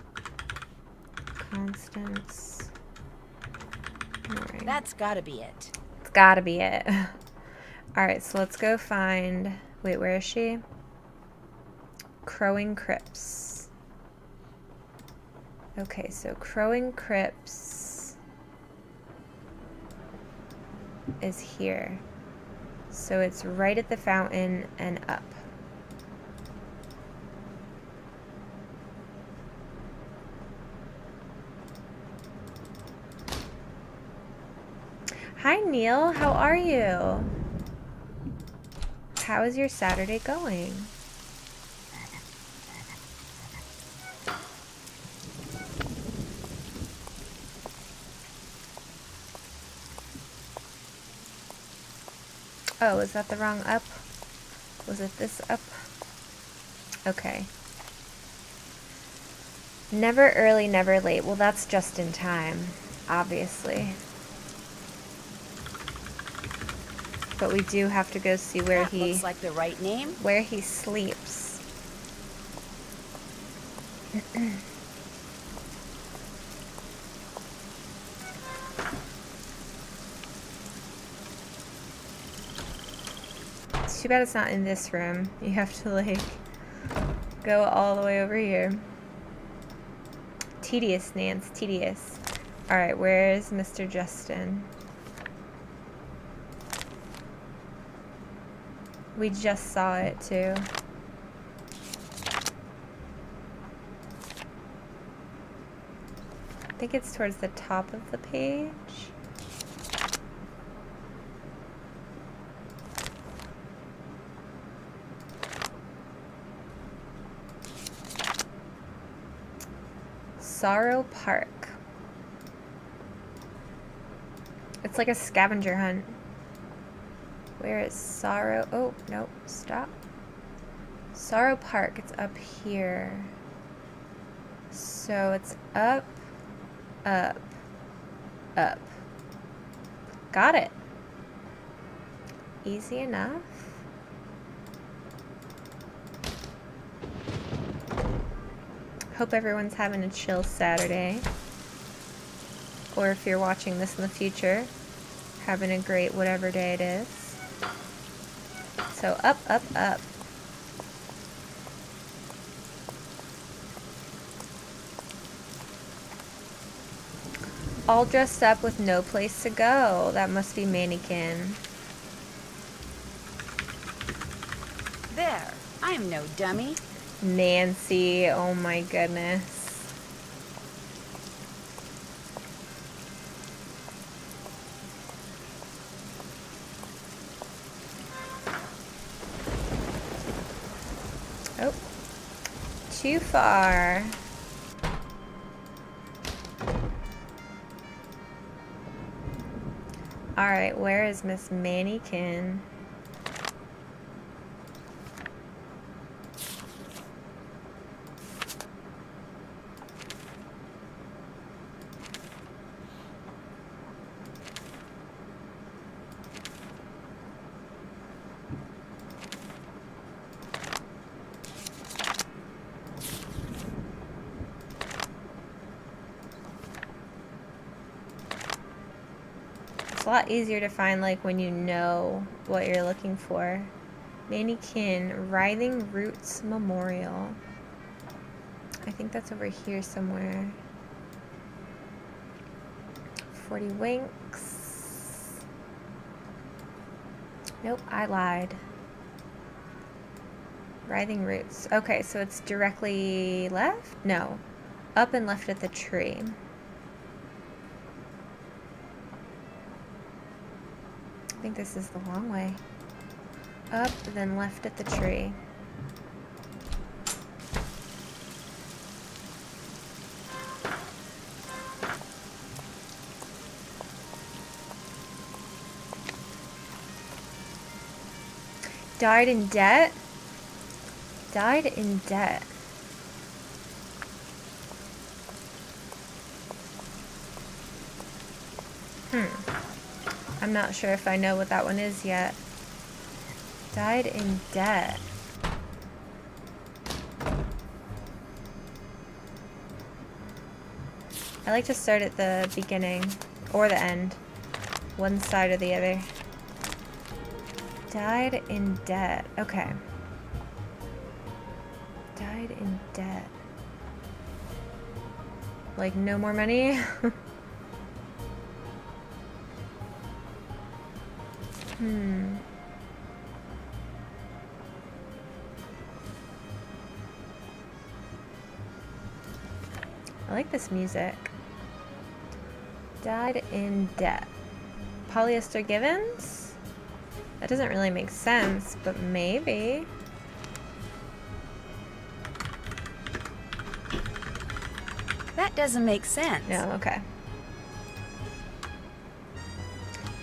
A: Constant snoring.
B: That's gotta be it.
A: It's gotta be it. Alright, so let's go find... Wait, where is she? Crowing Crypts. Okay, so Crowing Crypts is here. So it's right at the fountain and up. Hi Neil, how are you? How is your Saturday going? Oh, is that the wrong up? Was it this up? Okay. Never early, never late. Well, that's just in time, obviously. But we do have to go see where
B: That looks like the right name.
A: Where he sleeps. It's too bad it's not in this room. You have to, like, go all the way over here. Tedious, Nance, tedious. Alright, where is Mr. Justin? We just saw it, too. I think it's towards the top of the page. Sorrow Park. It's like a scavenger hunt. Where is Sorrow? Oh, no, stop. Sorrow Park, it's up here. So it's up, up, up. Got it. Easy enough. Hope everyone's having a chill Saturday. Or if you're watching this in the future, having a great whatever day it is. So up, up, up. All dressed up with no place to go. That must be Mannequin.
B: There. I'm no dummy.
A: Nancy, oh my goodness. Oh, too far. Alright, where is Miss Mannequin? a lot easier to find, like, when you know what you're looking for. Mannequin, Writhing Roots Memorial. I think that's over here somewhere. 40 winks. Nope, I lied. Writhing Roots. Okay, so it's directly left? No. Up and left at the tree. I think this is the long way. Up, then left at the tree. Died in debt? Died in debt. I'm not sure if I know what that one is yet. Died in debt. I like to start at the beginning or the end. One side or the other. Died in debt. Okay. Died in debt. Like, no more money? I like this music. Died in debt. Polyester Givens? That doesn't really make sense, but maybe.
B: That doesn't make sense.
A: No, okay.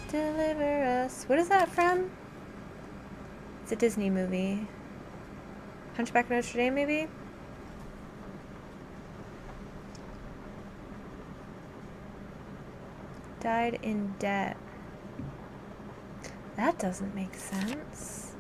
A: Deliver us. What is that from? It's a Disney movie. Hunchback of Notre Dame, maybe? Died in debt. That doesn't make sense.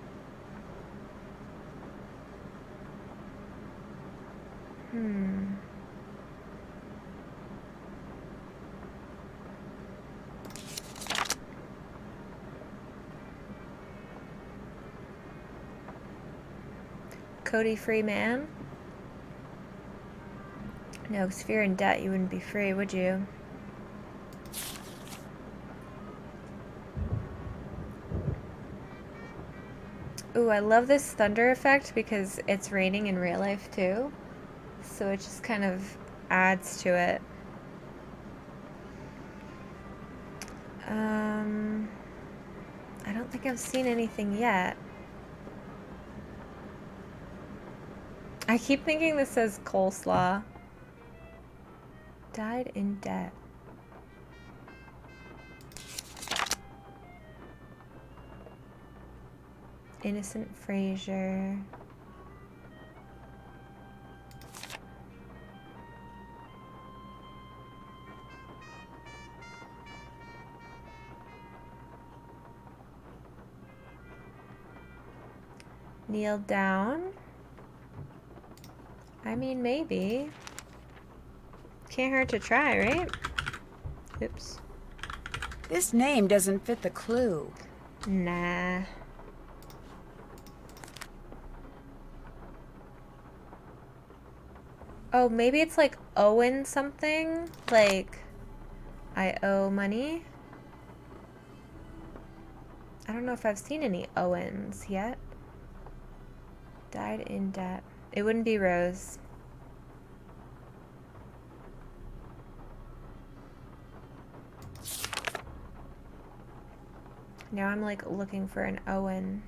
A: Cody free man? No, because if you're in debt, you wouldn't be free, would you? Ooh, I love this thunder effect because it's raining in real life too. So it just kind of adds to it. I don't think I've seen anything yet. I keep thinking this says coleslaw. Died in debt. Innocent Fraser. Kneel down. I mean, maybe. Can't hurt to try, right? Oops.
B: This name doesn't fit the clue.
A: Nah. Oh, maybe it's like Owen something? Like, I owe money? I don't know if I've seen any Owens yet. Died in debt. It wouldn't be Rose. Now I'm like looking for an Owen.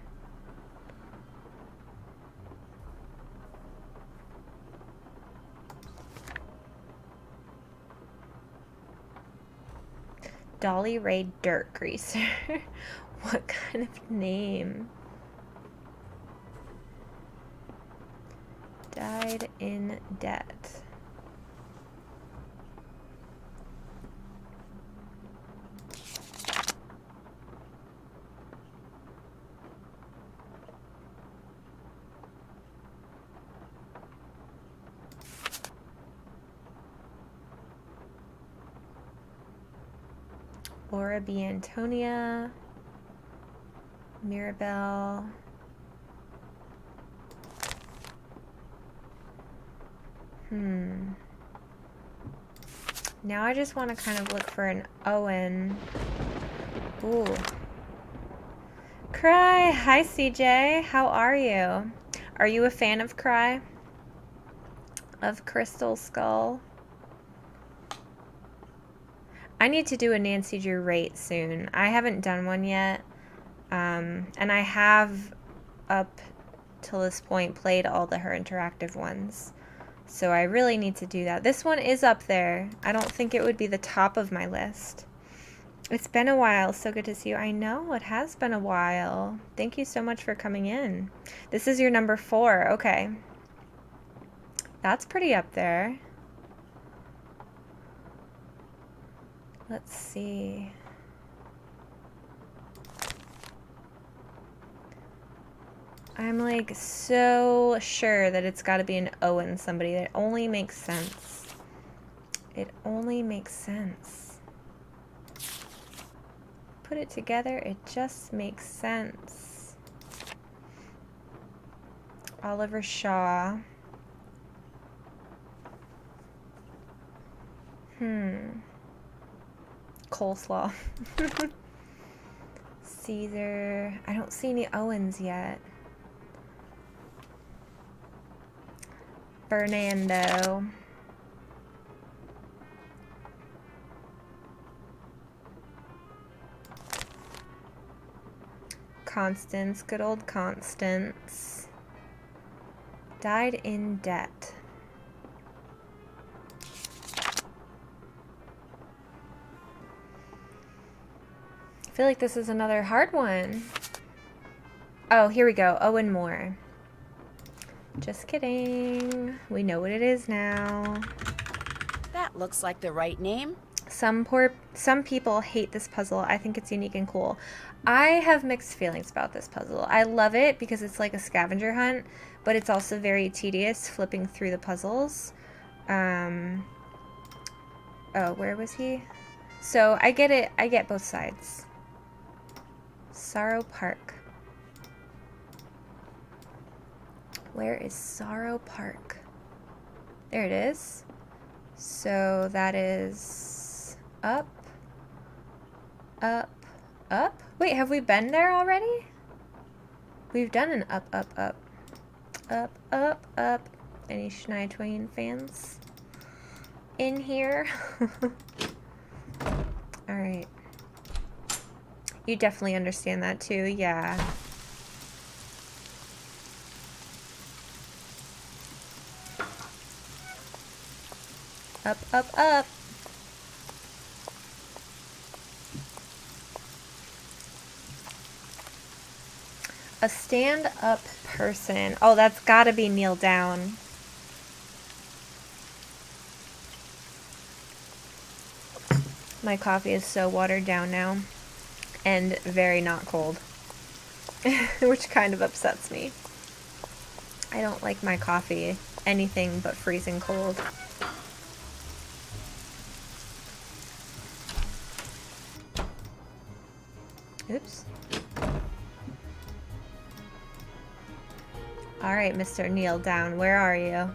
A: Dolly Ray Dirt Greaser. What kind of name? Died in debt. Laura B. Antonia. Mirabelle. Now I just want to kind of look for an Owen. Ooh. Cry! Hi, CJ. How are you? Are you a fan of Cry? Of Crystal Skull? I need to do a Nancy Drew rate soon. I haven't done one yet. And I have, up till this point, played all her interactive ones. So I really need to do that. This one is up there. I don't think it would be the top of my list. It's been a while. So good to see you. I know, it has been a while. Thank you so much for coming in. This is your number 4. Okay. That's pretty up there. Let's see. I'm like so sure that it's got to be an Owen somebody. That only makes sense. It only makes sense. Put it together, it just makes sense. Oliver Shaw. Coleslaw. Caesar. I don't see any Owens yet. Fernando. Constance. Good old Constance. Died in debt. I feel like this is another hard one. Oh, here we go. Owen Moore. Just kidding. We know what it is now.
B: That looks like the right name.
A: Some people hate this puzzle. I think it's unique and cool. I have mixed feelings about this puzzle. I love it because it's like a scavenger hunt, but it's also very tedious flipping through the puzzles. Oh, where was he? So I get it. I get both sides. Sorrow Park. Where is Sorrow Park? There it is. So that is up, up, up. Wait, have we been there already? We've done an up, up, up. Up, up, up. Any Shania Twain fans in here? Alright. You definitely understand that too, yeah. Up, up, up. A stand-up person. Oh, that's gotta be kneel down. My coffee is so watered down now. And very not cold. Which kind of upsets me. I don't like my coffee anything but freezing cold. Oops. Alright, Mr. Kneel Down, where are you?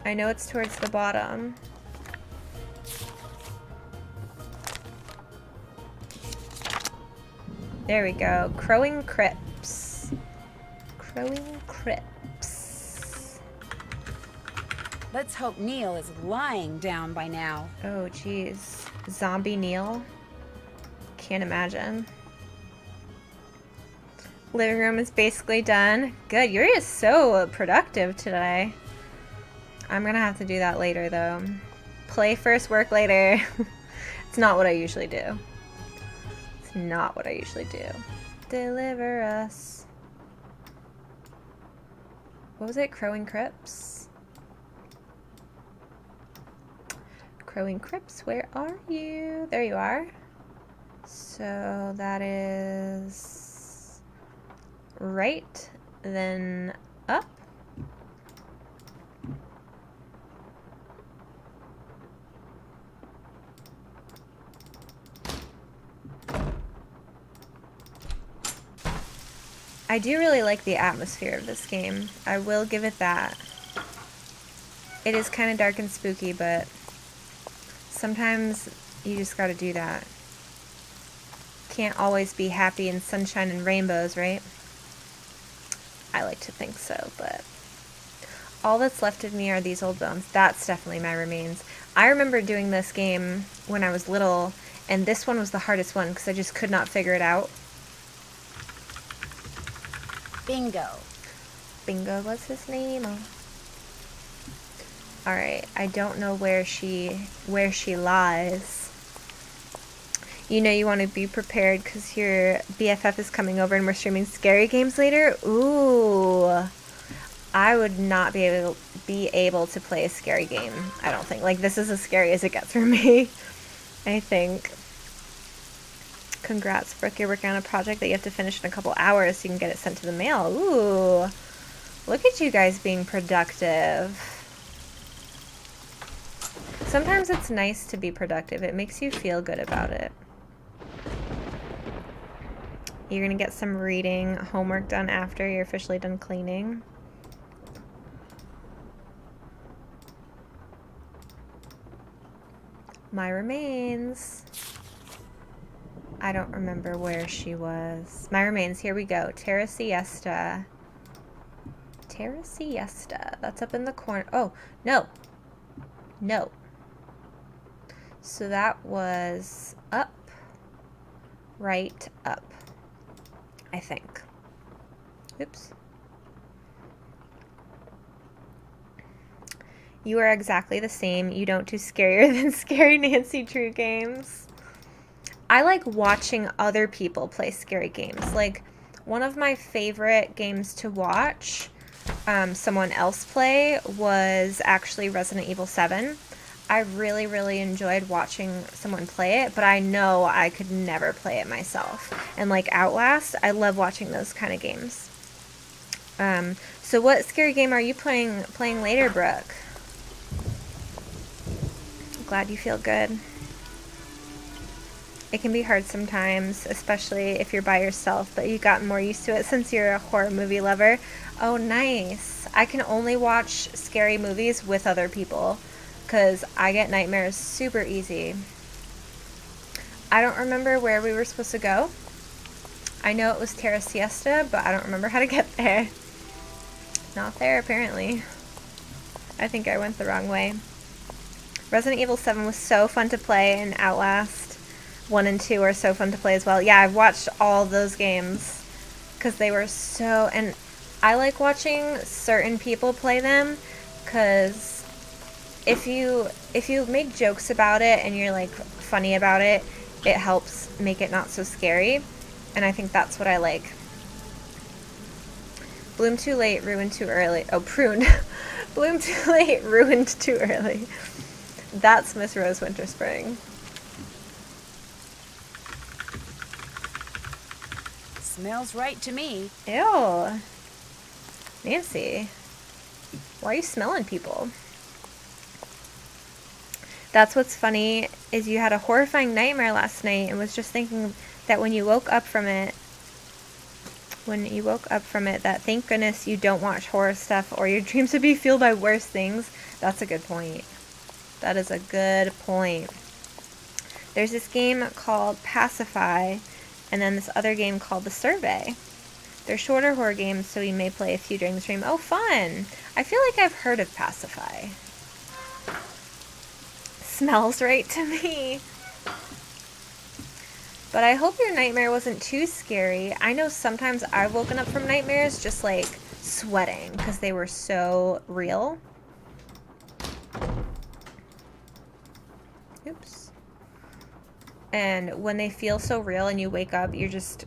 A: I know it's towards the bottom. There we go. Crowing Crypts. Crowing Crypts.
B: Let's hope Neil is lying down by now.
A: Oh, jeez. Zombie Neil? Can't imagine. Living room is basically done. Good. You're just so productive today. I'm gonna have to do that later, though. Play first, work later. It's not what I usually do. It's not what I usually do. Deliver us. What was it? Crowing Crypts? Crowing Crypts, where are you? There you are. So that is right, then up. I do really like the atmosphere of this game. I will give it that. It is kind of dark and spooky, but sometimes you just gotta do that. Can't always be happy and sunshine and rainbows, right? I like to think so, but all that's left of me are these old bones. That's definitely my remains. I remember doing this game when I was little, and this one was the hardest one because I just could not figure it out.
B: Bingo.
A: Bingo was his name. Alright, I don't know where she lies. You know you want to be prepared because your BFF is coming over and we're streaming scary games later. Ooh. I would not be able to play a scary game, I don't think. Like, this is as scary as it gets for me, I think. Congrats, Brooke. You're working on a project that you have to finish in a couple hours so you can get it sent to the mail. Ooh. Look at you guys being productive. Sometimes it's nice to be productive. It makes you feel good about it. You're going to get some reading homework done after you're officially done cleaning. My remains. I don't remember where she was. My remains. Here we go. Terra Siesta. Terra Siesta. That's up in the corner. Oh, no. No. So that was up. Right up. I think. Oops. You are exactly the same. You don't do scarier than Scary Nancy Drew games. I like watching other people play scary games. Like, one of my favorite games to watch someone else play was actually Resident Evil 7. I really, really enjoyed watching someone play it, but I know I could never play it myself. And like Outlast, I love watching those kind of games. So what scary game are you playing later, Brooke? Glad you feel good. It can be hard sometimes, especially if you're by yourself, but you've gotten more used to it since you're a horror movie lover. Oh, nice. I can only watch scary movies with other people because I get nightmares super easy. I don't remember where we were supposed to go. I know it was Terra Siesta, but I don't remember how to get there. Not there, apparently. I think I went the wrong way. Resident Evil 7 was so fun to play, and Outlast 1 and 2 are so fun to play as well. Yeah, I've watched all those games because they were so... And I like watching certain people play them because if you make jokes about it and you're like funny about it, it helps make it not so scary. And I think that's what I like. Bloom too late, ruined too early. Oh, pruned. Bloom too late, ruined too early. That's Miss Rose Winterspring.
B: Smells right to me.
A: Ew. Nancy. Why are you smelling people? That's what's funny, is you had a horrifying nightmare last night and was just thinking that when you woke up from it, that thank goodness you don't watch horror stuff or your dreams would be fueled by worse things. That's a good point. That is a good point. There's this game called Pacify, and then this other game called The Survey. They're shorter horror games, so we may play a few during the stream. Oh, fun! I feel like I've heard of Pacify. Smells right to me. But I hope your nightmare wasn't too scary. I know sometimes I've woken up from nightmares just like sweating because they were so real. Oops. And when they feel so real and you wake up, you're just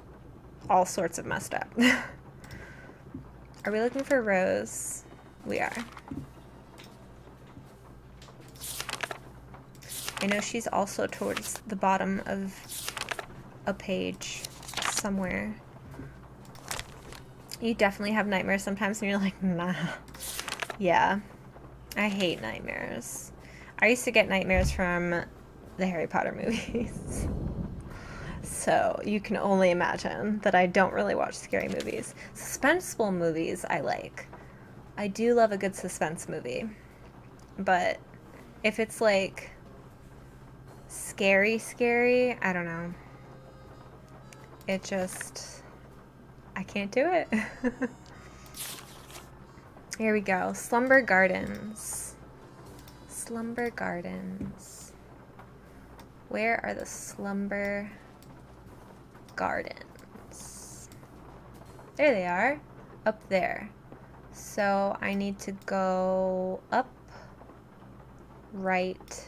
A: all sorts of messed up. Are we looking for Rose? We are. I know she's also towards the bottom of a page somewhere. You definitely have nightmares sometimes and you're like, nah. Yeah. I hate nightmares. I used to get nightmares from the Harry Potter movies. So you can only imagine that I don't really watch scary movies. Suspenseful movies I like. I do love a good suspense movie. But if it's like scary, I don't know. It just, I can't do it. Here we go. Slumber Gardens. Slumber Gardens. Where are the Slumber Gardens? There they are. Up there. So I need to go up, right,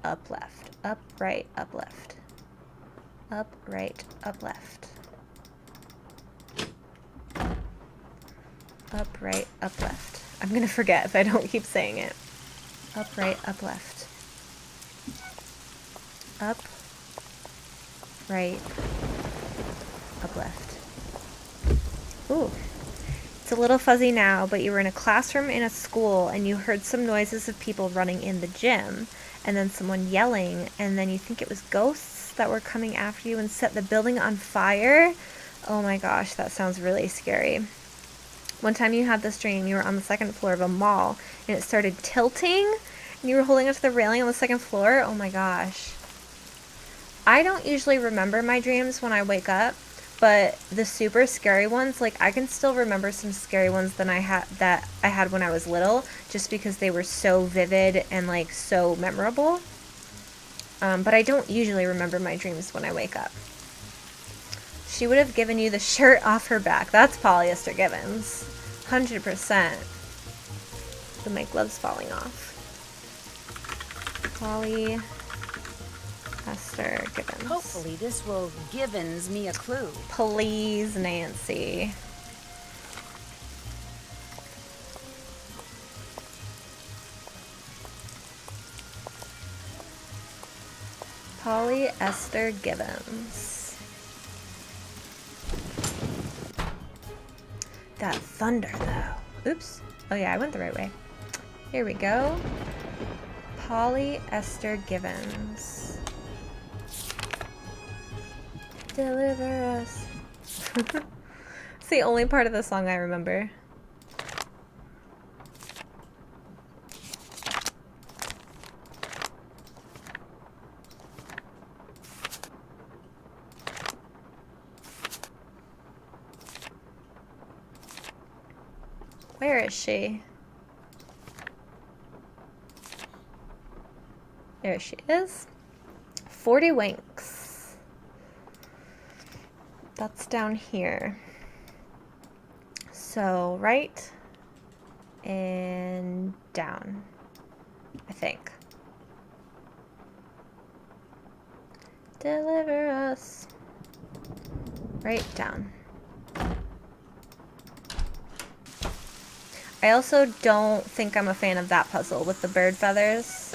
A: up, left. Up, right, up, left. Up, right, up, left. Up, right, up, left. I'm gonna forget if I don't keep saying it. Up, right, up, left. Up, right, up, left. Ooh. It's a little fuzzy now, but you were in a classroom in a school and you heard some noises of people running in the gym and then someone yelling, and then you think it was ghosts that were coming after you and set the building on fire. Oh my gosh, that sounds really scary. One time you had this dream, you were on the second floor of a mall and it started tilting and you were holding onto the railing on the second floor. Oh my gosh. I don't usually remember my dreams when I wake up, but the super scary ones, like I can still remember some scary ones that I had when I was little, just because they were so vivid and like so memorable. But I don't usually remember my dreams when I wake up. She would have given you the shirt off her back. That's polyester Gibbons. 100%. With my gloves falling off. Polyester Gibbons.
B: Hopefully this will Gibbons me a clue.
A: Please, Nancy. Polyester Gibbons. That thunder, though. Oops. Oh, yeah, I went the right way. Here we go. Polyester Gibbons. Deliver us. It's the only part of the song I remember. Where is she? There she is. 40 winks. That's down here. So right and down, I think. Deliver us. Right down. I also don't think I'm a fan of that puzzle with the bird feathers.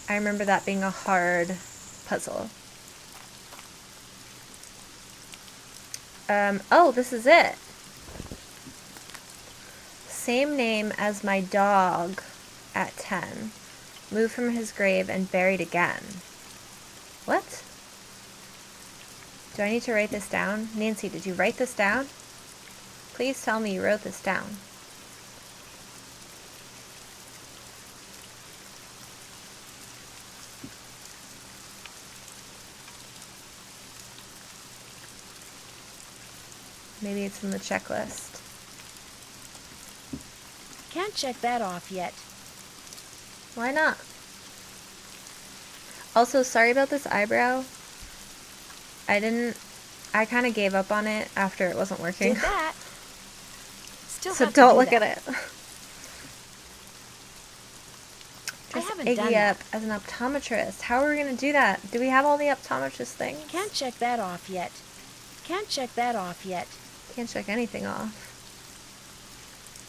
A: I remember that being a hard puzzle. Oh, this is it. Same name as my dog at 10. Moved from his grave and buried again. What? Do I need to write this down? Nancy, did you write this down? Please tell me you wrote this down. Maybe it's in the checklist.
B: Can't check that off yet.
A: Why not? Also, sorry about this eyebrow. I kind of gave up on it after it wasn't working.
B: Did that. Still
A: So
B: have
A: don't
B: to do
A: look
B: that.
A: at it.
B: I
A: Dress
B: haven't done
A: Iggy
B: that.
A: up as an optometrist. How are we going to do that? Do we have all the optometrist things?
B: Can't check that off yet. Can't check that off yet.
A: Can't check anything off.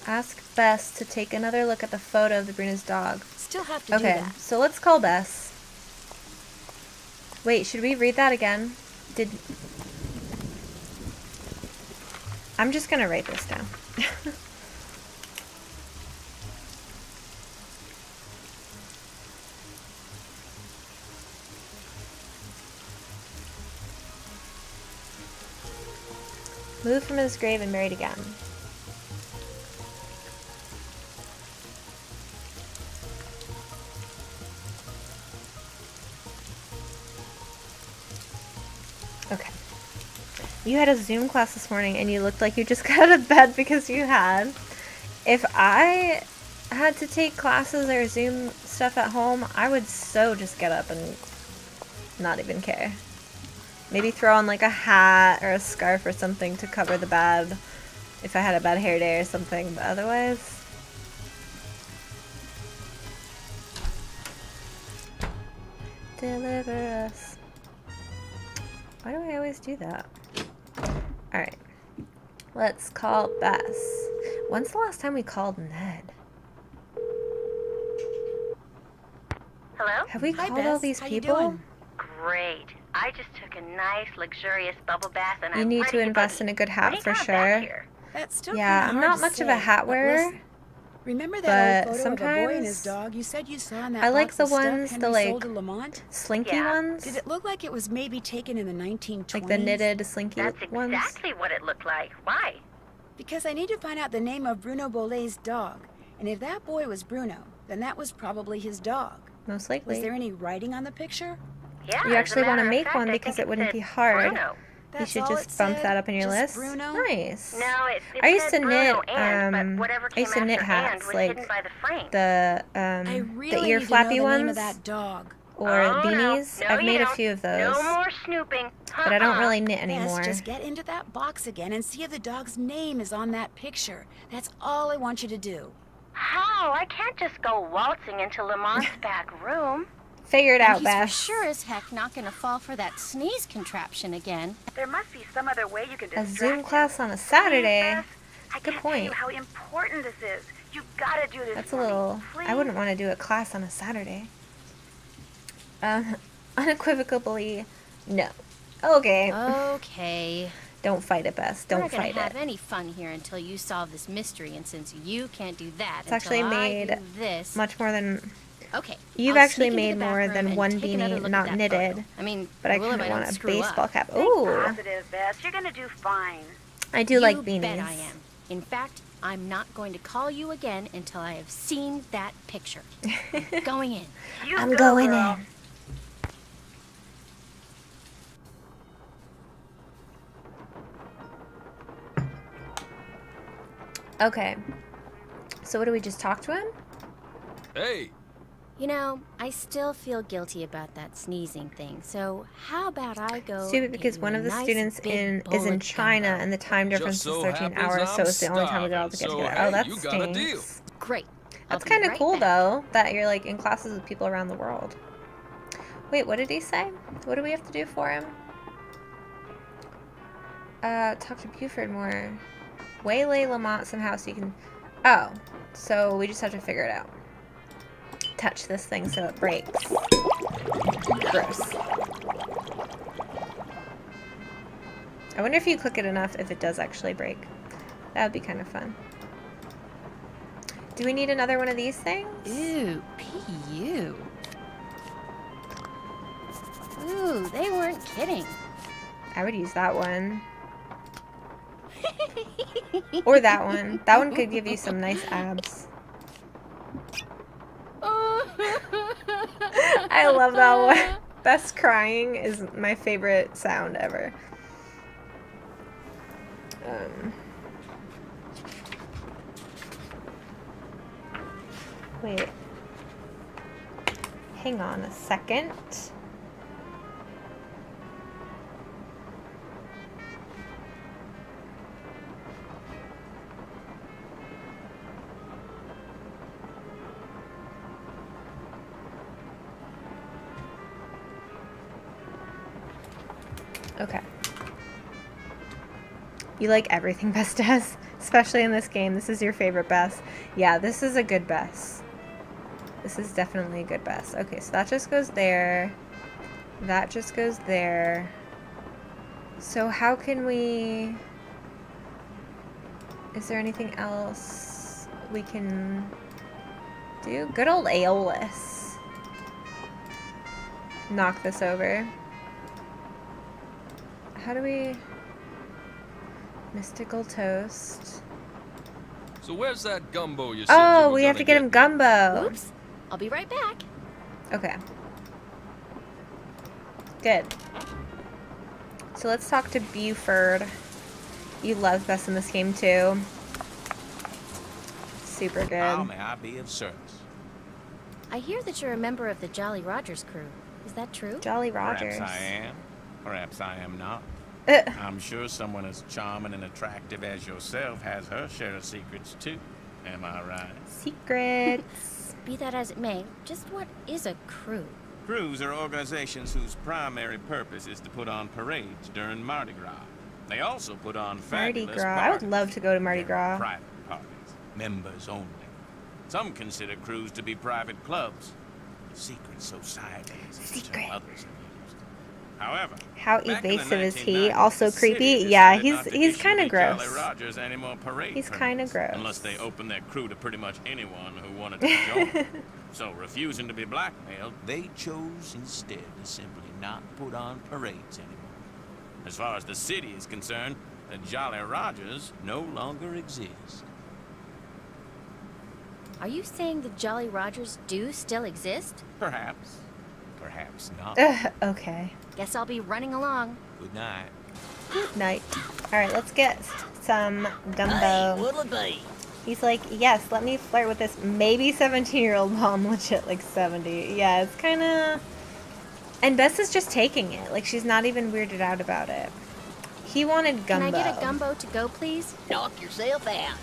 A: Ask Bess to take another look at the photo of the Bruno's dog.
B: Still have to do
A: Okay,
B: that.
A: so let's call Bess. Wait, should we read that again? I'm just gonna write this down. Moved from his grave and buried again. Okay. You had a Zoom class this morning and you looked like you just got out of bed because you had. If I had to take classes or Zoom stuff at home, I would so just get up and not even care. Maybe throw on like a hat or a scarf or something to cover the bad if I had a bad hair day or something, but otherwise... Deliver us. Why do I always do that? Alright. Let's call Bess. When's the last time we called Ned?
E: Hello?
A: Have we
B: Hi,
A: called
B: Bess.
A: all these
B: How you
A: people?
B: doing?
E: Great. I just took a nice, luxurious bubble bath and
A: You
E: I'm
A: need
E: ready
A: to invest
E: boogie.
A: in a good
E: When
A: hat
E: you
A: for
E: got back
A: sure.
E: here?
B: That's still
A: Yeah,
B: kinda
A: I'm
B: hard
A: not
B: to
A: much of a
B: say,
A: hat
B: but
A: wearer,
B: listen, remember that
A: but
B: old photo of a boy and his
A: sometimes
B: dog you said you saw in that
A: I like
B: box
A: the
B: of stuff
A: ones,
B: Henry
A: the
B: sold
A: like
B: to Lamont?
A: slinky
E: Yeah.
A: ones.
B: Did it look like it was maybe taken in the 1920s?
A: Like the knitted slinky
E: That's
A: ones.
E: exactly what it looked like. Why?
B: Because I need to find out the name of Bruno Bolet's dog. And if that boy was Bruno, then that was probably his dog.
A: Most
B: Was
A: likely.
B: there any writing on the picture?
E: Yeah,
A: You
E: as a
A: actually want to
E: matter of
A: make
E: fact,
A: one
E: I
A: because
E: think
A: it wouldn't
E: said
A: be hard.
E: Bruno.
A: You
B: That's
A: should
B: all
A: just
B: it
A: bump
B: said?
A: that up in your
B: Just
A: list.
B: Bruno?
A: Nice.
E: No, it
A: I used
E: said
A: to
E: Bruno
A: knit,
E: and, but whatever
A: I
E: came
A: used to knit
E: after and
A: hats,
E: was
A: like
E: hidden by the frame.
B: I
A: the
B: really
A: ear
B: need
A: flappy
B: to know the name
A: ones
B: of that dog.
A: or
E: Oh,
A: beanies.
E: No,
A: I've
E: you
A: made a
E: don't.
A: few of those,
E: No more snooping.
A: but I don't really knit
B: Bess,
A: anymore.
B: just get into that box again and see if the dog's name is on that picture. That's all I want you to do.
E: How? I can't just go waltzing into Lamont's back room.
A: Figure it
F: And
A: out,
F: he's for
A: Bess.
F: sure as heck not gonna fall for that sneeze contraption again.
E: There must be some other way you can
A: A
E: distract
A: Zoom
E: him.
A: class on a
E: Please,
A: Saturday.
E: Beth, I
A: Good
E: can't tell you
A: point.
E: how important this is. You've got to do this
A: That's a
E: for
A: little...
E: me. Please?
A: I wouldn't want to do a class on a Saturday. Unequivocally, no. Okay.
F: Okay.
A: Don't fight it, Bess.
F: We're
A: Don't
F: not gonna
A: fight
F: have
A: it.
F: any fun here until you solve this mystery, and since you can't do that
A: It's actually
F: until I
A: made
F: do this...
A: much more than...
F: Okay.
A: You've
F: I'll
A: actually
F: sneak into
A: made
F: the back
A: more
F: room
A: than
F: and
A: one
F: take another
A: beanie,
F: look
A: not
F: at that
A: knitted.
F: photo. I mean,
A: But I
F: will
A: kind
F: if
A: of
F: I don't
A: want a
F: screw
A: baseball
F: up.
A: cap.
E: Think
A: Ooh.
E: positive, Beth. You're going to do fine.
A: I do like
F: You
A: beanies.
F: bet I am. In fact, I'm not going to call you again until I have seen that picture. I'm going in.
E: You
A: I'm
E: go,
A: going
E: girl.
A: in. Okay. So what do we just talk to him?
G: Hey,
F: You know, I still feel guilty about that sneezing thing, so how about I go
A: Stupid
F: get
A: because
F: you
A: one
F: a
A: of the
F: nice
A: students
F: big
A: is
F: bowl
A: in
F: of
A: China
F: Gumbo?
A: and the time difference
G: just
A: is
G: so
A: 13
G: happens
A: hours, so
G: I'm
A: it's the only time we get all to get
G: starving,
A: together.
G: so,
A: Oh, that
G: hey, you got a deal.
A: stinks.
F: Great.
A: That's
F: I'll be
A: kind of
F: right
A: cool
F: back.
A: though, that you're like in classes with people around the world. Wait, what did he say? What do we have to do for him? Talk to Buford more. Waylay Lamont somehow so you can... Oh, so we just have to figure it out. Touch this thing so it breaks. Gross. I wonder if you click it enough if it does actually break. That would be kind of fun. Do we need another one of these things?
F: Ooh, P.U. Ooh, they weren't kidding.
A: I would use that one. Or that one. That one could give you some nice abs. I love that one. Best crying is my favorite sound ever. Wait. Hang on a second. Okay. You like everything Bess does, especially in this game. This is your favorite Bess. Yeah, this is a good Bess. This is definitely a good Bess. Okay, so that just goes there. That just goes there. So how can we... Is there anything else we can do? Good old Aeolus. Knock this over. How do we... Mystical toast.
G: So where's that gumbo you said you
A: Oh,
G: were
A: we have to
G: gonna
A: get him gumbo.
F: Oops. I'll be right back.
A: Okay. Good. So let's talk to Buford. You love Bess in this game too. Super good.
H: How may I be of service?
F: I hear that you're a member of the Jolly Rogers crew. Is that true?
A: Jolly Rogers.
H: Perhaps I am. Perhaps I am not. I'm sure someone as charming and attractive as yourself has her share of secrets too. Am I right?
A: Secrets.
F: Be that as it may, just what is a crew?
H: Crews are organizations whose primary purpose is to put on parades during Mardi Gras. They also put on
A: Mardi
H: fabulous
A: Gras. I would
H: parties.
A: love to go to Mardi
H: They're
A: Gras.
H: Private parties, members only. Some consider crews to be private clubs, secret societies.
A: Secret.
H: Others have used. However,
A: How
H: back in the
A: evasive is he?
H: 1990s,
A: Also
H: the city
A: creepy? Yeah,
H: decided not to
A: he's
H: issue
A: kind of
H: the Jolly
A: gross.
H: Rogers any more parade
A: He's kind of
H: permits,
A: gross.
H: unless they opened their crew to pretty much anyone who wanted to join. So, refusing to be blackmailed, they chose instead to simply not put on parades anymore. As far as the city is concerned, the Jolly Rogers no longer exist.
F: Are you saying the Jolly Rogers do still exist?
H: Perhaps. Perhaps not.
A: Okay.
F: Guess I'll be running along.
H: Good night.
A: Good night. Alright, let's get some gumbo.
I: Hey, what'll it be?
A: He's like, yes, let me flirt with this maybe 17-year-old mom, legit like 70. Yeah, it's kind of... And Bess is just taking it. Like, she's not even weirded out about it. He wanted gumbo.
F: Can I get a gumbo to go, please?
I: Knock yourself out.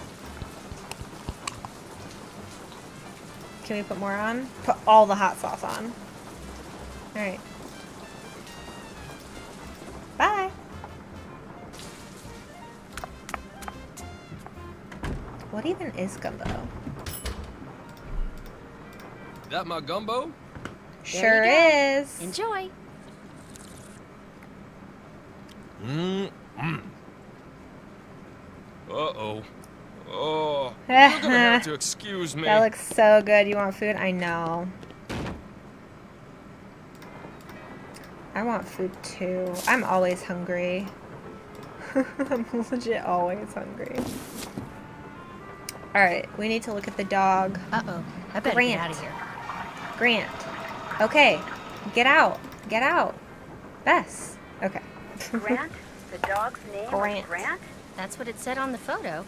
A: Can we put more on? Put all the hot sauce on. Alright. Bye. What even is gumbo?
G: That my gumbo?
A: Sure
F: you
A: is.
F: Enjoy.
G: Uh-oh. Oh, you're gonna have to excuse me.
A: That looks so good. You want food? I know. I want food too. I'm always hungry. I'm legit always hungry. Alright, we need to look at the dog.
F: Uh-oh. I better
A: Grant.
F: get out of here.
A: Grant. Okay. Get out. Get out. Bess. Okay.
E: Grant? The dog's name was
A: Grant.
E: Grant?
F: That's what it said on the photo.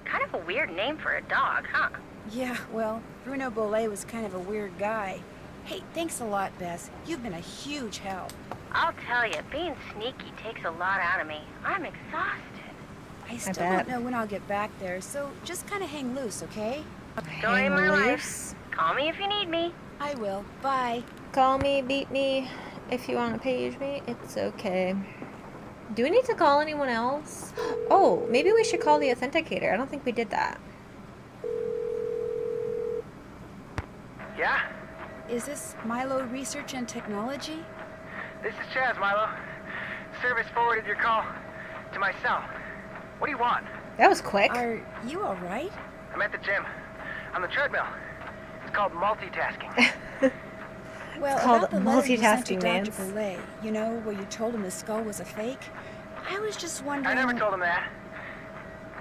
E: Kind of a weird name for a dog, huh?
B: Yeah, well, Bruno Bolet was kind of a weird guy. Hey, thanks a lot, Bess. You've been a huge help.
E: I'll tell you, being sneaky takes a lot out of me. I'm exhausted.
B: I still
A: bet.
B: don't know when I'll get back there, so just kind of hang loose, okay?
E: Story of
A: Hang
E: my life.
A: loose.
E: Call me if you need me.
B: I will. Bye.
A: Call me, beat me. If you want to page me, it's okay. Do we need to call anyone else? Oh, maybe we should call the authenticator. I don't think we did that.
J: Yeah?
B: Is this Milo Research and Technology?
J: This is Chaz, Milo. Service forwarded your call to my cell. What do you want?
A: That was quick.
B: Are you all right?
J: I'm at the gym. On the treadmill. It's called multitasking.
B: Well,
A: called
B: about the letter you sent to
A: multitasking,
B: Dr.
A: Nance.
B: Bolet, you know, where you told him the skull was a fake? I was just wondering...
J: I never told him that.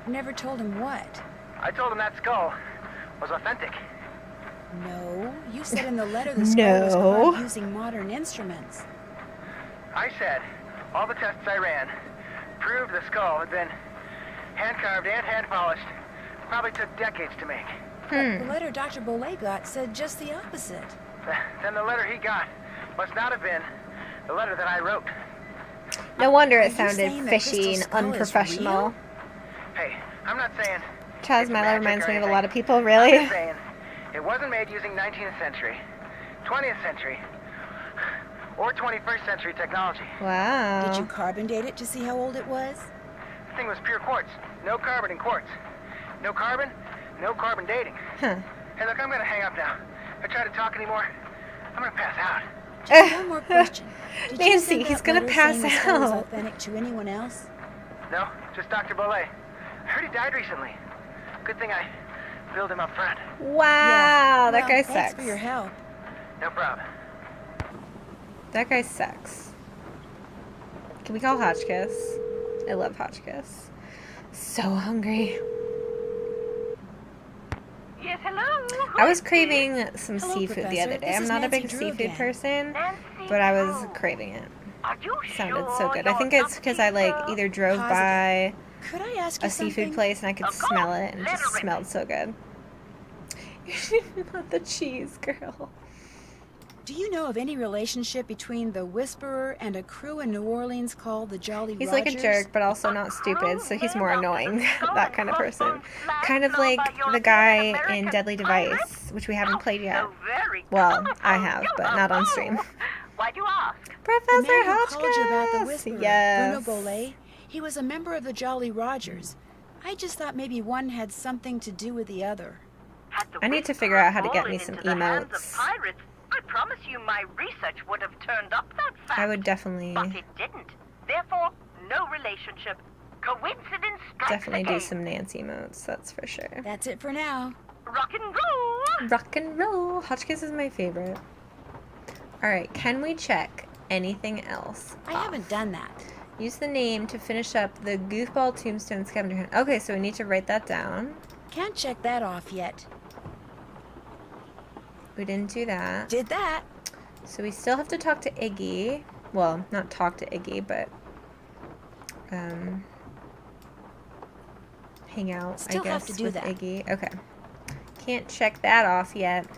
B: Never told him what?
J: I told him that skull was authentic.
B: No, you said in the letter the skull was
A: No.
B: carved using modern instruments.
J: I said all the tests I ran proved the skull had been hand-carved and hand-polished. Probably took decades to make.
B: But the letter Dr. Bolet got said just the opposite.
J: Then the letter he got must not have been the letter that I wrote.
A: No wonder
B: Are
A: it
B: you
A: sounded
B: saying that
A: fishy
B: Crystal
A: and
B: Skull is
A: unprofessional.
B: real?
J: Hey, I'm not saying
A: Chaz
J: it's
A: Milo
J: magic
A: reminds
J: or
A: me of a
J: anything.
A: lot of people,
J: I'm
A: really.
J: just saying it wasn't made using 19th century, 20th century, or 21st century technology.
A: Wow.
B: Did you carbon date it to see how old it was?
J: The thing was pure quartz. No carbon in quartz. No carbon dating.
A: Huh.
J: Hey, look, I'm gonna hang up now. If I try to talk anymore, I'm gonna pass out.
B: Just one more question. Did you
A: Nancy,
B: send
A: he's
B: that
A: gonna
B: letter
A: pass
B: saying the skull was
A: out.
B: authentic to anyone else?
J: No, just Dr. Bolet. I heard he died recently. Good thing I filled him up front.
A: Wow, that
B: Well,
A: guy
B: thanks
A: sucks.
B: for your help.
J: No problem.
A: That guy sucks. Can we call Hotchkiss? I love Hotchkiss. So hungry.
E: Yes, hello.
A: I was craving some
B: Hello,
A: seafood the
B: Professor.
A: other day.
B: This
A: I'm
B: is
A: not a
B: Nancy
A: big
B: Drew
A: seafood
B: again.
A: person,
E: Nancy
A: but I was
E: Drew.
A: craving it.
E: Are you
A: Sounded so
E: sure
A: good. I think
E: you're
A: it's because I like
E: not
A: either drove
B: Positive.
A: by
B: Could I ask
A: a
B: you
A: seafood
B: something?
A: place and I could
E: Of
A: smell
E: course.
A: it and it just
E: Let her rip.
A: smelled so good. Not the cheese, girl.
B: Do you know of any relationship between the Whisperer and a crew in New Orleans called the Jolly
A: He's
B: Rogers?
A: like a jerk, but also not stupid, so he's more annoying. That kind of person. Kind of like the guy in Deadly Device, which we haven't played yet. Well, I have, but not on stream.
E: Why'd you ask?
B: The
A: Professor
B: man who called you about the
A: Hotchkiss!
B: Whisperer,
A: Yes.
B: Bruno Bolet, he was a member of the Jolly Rogers. I just thought maybe one had something to do with the other.
A: I need to figure out how to get me some emotes.
E: I promise you my research would have turned up that fact.
A: I would definitely,
E: But it didn't. Therefore, no relationship. Coincidence strikes
A: definitely do
E: again.
A: some Nancy emotes, that's for sure.
B: That's it for now.
E: Rock and roll.
A: Rock and roll! Hotchkiss is my favorite. Alright, can we check anything else?
B: I haven't done that.
A: Use the name to finish up the Goofball Tombstone Scavenger Hunt. Okay, so we need to write that down.
B: Can't check that off yet.
A: We didn't do that.
B: Did that.
A: So we still have to talk to Iggy. Well, not talk to Iggy, but hang out,
B: Still
A: I guess,
B: have to do
A: with
B: that.
A: Iggy. Okay. Can't check that off yet.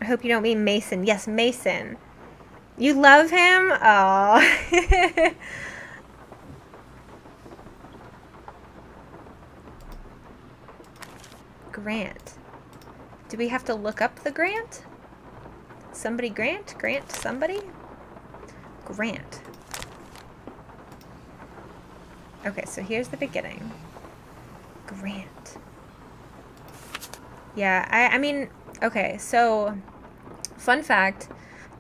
A: I hope you don't mean Mason. Yes, Mason. You love him? Oh. Grant. Do we have to look up the Grant? Somebody Grant? Grant somebody? Grant. Okay, so here's the beginning. Grant. Yeah, I mean, okay, so fun fact,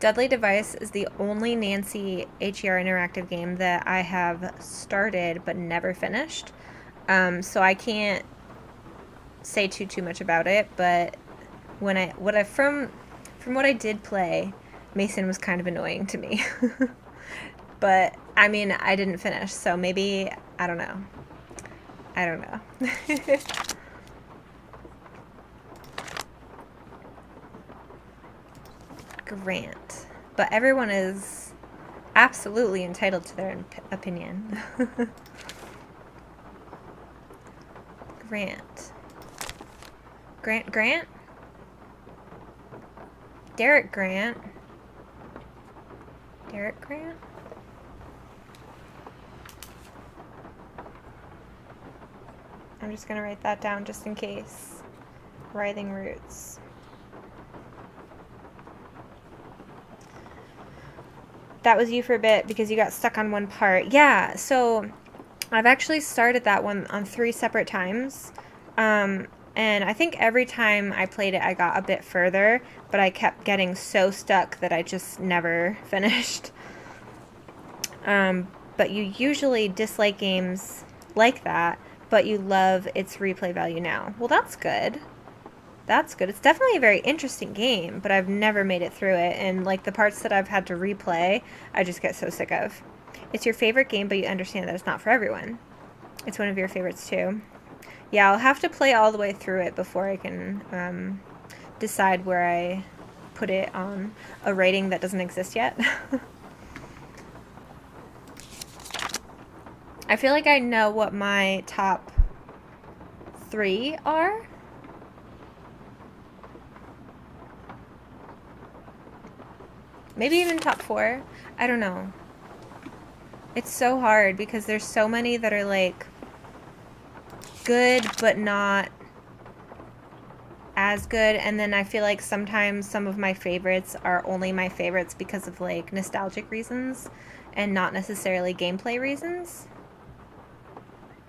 A: Deadly Device is the only Nancy HER interactive game that I have started but never finished. So I can't say too much about it, but from what I did play, Mason was kind of annoying to me. But I mean, I didn't finish, so maybe I don't know. I don't know. Grant. But everyone is absolutely entitled to their opinion. Grant. Grant? Derek Grant. Derek Grant? I'm just gonna write that down just in case. Writhing Roots. That was you for a bit because you got stuck on one part. Yeah, so I've actually started that one on 3 separate times. And I think every time I played it, I got a bit further, but I kept getting so stuck that I just never finished. But you usually dislike games like that, but you love its replay value now. Well, that's good. That's good. It's definitely a very interesting game, but I've never made it through it, and like the parts that I've had to replay, I just get so sick of. It's your favorite game, but you understand that it's not for everyone. It's one of your favorites too. Yeah, I'll have to play all the way through it before I can decide where I put it on a rating that doesn't exist yet. I feel like I know what my top 3 are. Maybe even top 4. I don't know. It's so hard because there's so many that are like good but not as good, and then I feel like sometimes some of my favorites are only my favorites because of like nostalgic reasons and not necessarily gameplay reasons.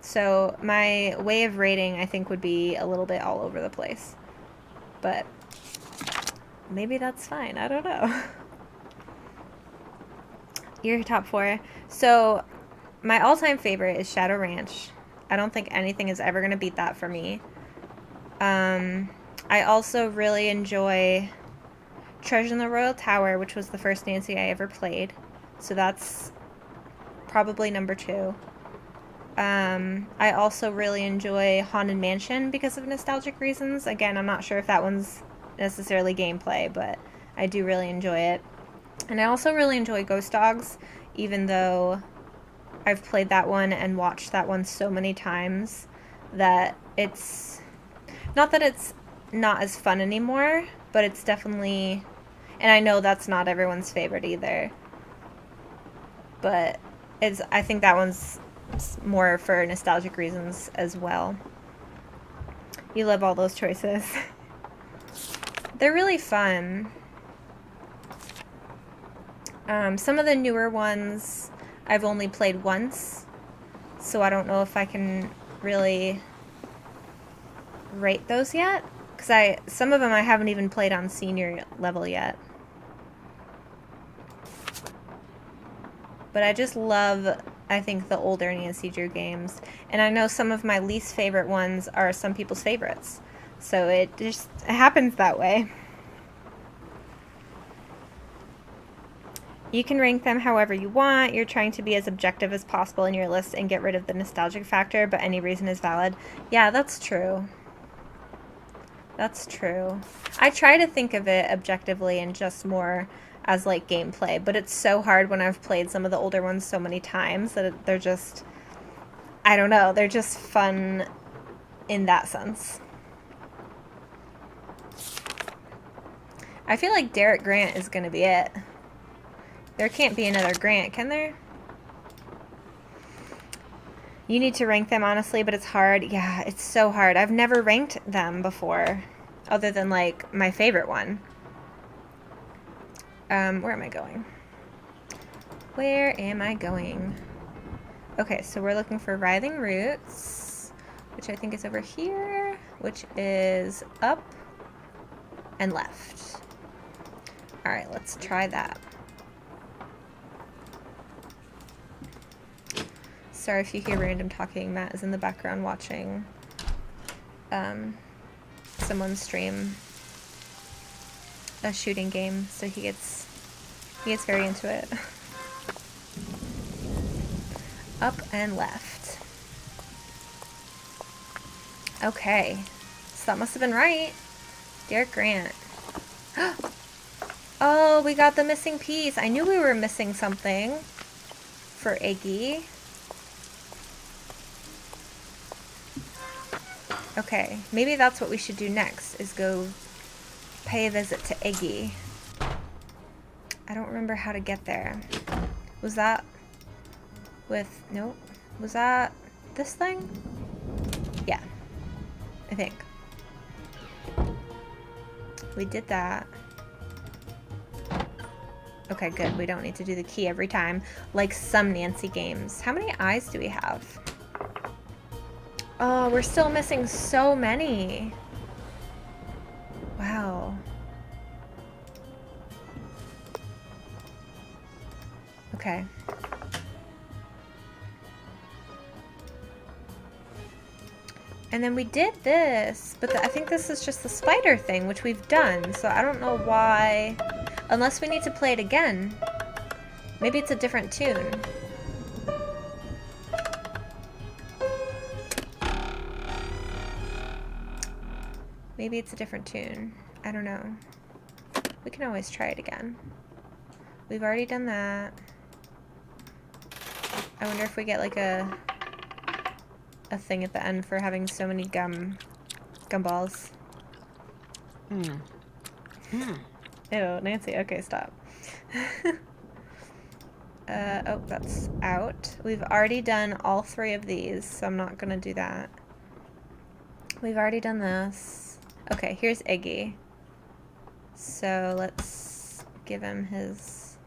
A: So my way of rating, I think, would be a little bit all over the place, but maybe that's fine. I don't know. Your top 4. So my all-time favorite is Shadow Ranch. I don't think anything is ever going to beat that for me. I also really enjoy Treasure in the Royal Tower, which was the first Nancy I ever played. So that's probably number 2. I also really enjoy Haunted Mansion because of nostalgic reasons. Again, I'm not sure if that one's necessarily gameplay, but I do really enjoy it. And I also really enjoy Ghost Dogs, even though I've played that one and watched that one so many times that it's not that it's not as fun anymore, but it's definitely, and I know that's not everyone's favorite either, but I think that one's more for nostalgic reasons as well. You love all those choices. They're really fun. Some of the newer ones I've only played once, so I don't know if I can really rate those yet, because some of them I haven't even played on senior level yet. But I just love, I think, the older Nancy Drew games, and I know some of my least favorite ones are some people's favorites, so it happens that way. You can rank them however you want. You're trying to be as objective as possible in your list and get rid of the nostalgic factor, but any reason is valid. Yeah, that's true. That's true. I try to think of it objectively and just more as like gameplay, but it's so hard when I've played some of the older ones so many times that they're just, I don't know, they're just fun in that sense. I feel like Derek Grant is going to be it. There can't be another Grant, can there? You need to rank them, honestly, but it's hard. Yeah, it's so hard. I've never ranked them before, other than, like, my favorite one. Where am I going? Where am I going? Okay, so we're looking for Writhing Roots, which I think is over here, which is up and left. Alright, let's try that. Sorry if you hear random talking. Matt is in the background watching someone stream a shooting game, so he gets very into it. Up and left. Okay, so that must have been right. Derek Grant. Oh, we got the missing piece. I knew we were missing something for Iggy. Okay, maybe that's what we should do next, is go pay a visit to Iggy. I don't remember how to get there. Was that with, nope. Was that this thing? Yeah, I think. We did that. Okay, good. We don't need to do the key every time, like some Nancy games. How many eyes do we have? Oh, we're still missing so many. Wow. Okay. And then we did this, but I think this is just the spider thing, which we've done, so I don't know why, unless we need to play it again. Maybe it's a different tune. Maybe it's a different tune. I don't know. We can always try it again. We've already done that. I wonder if we get like a thing at the end for having so many gumballs. Ew, Nancy. Okay, stop. Oh, that's out. We've already done all 3 of these, so I'm not gonna do that. We've already done this. Okay, here's Iggy. So let's give him his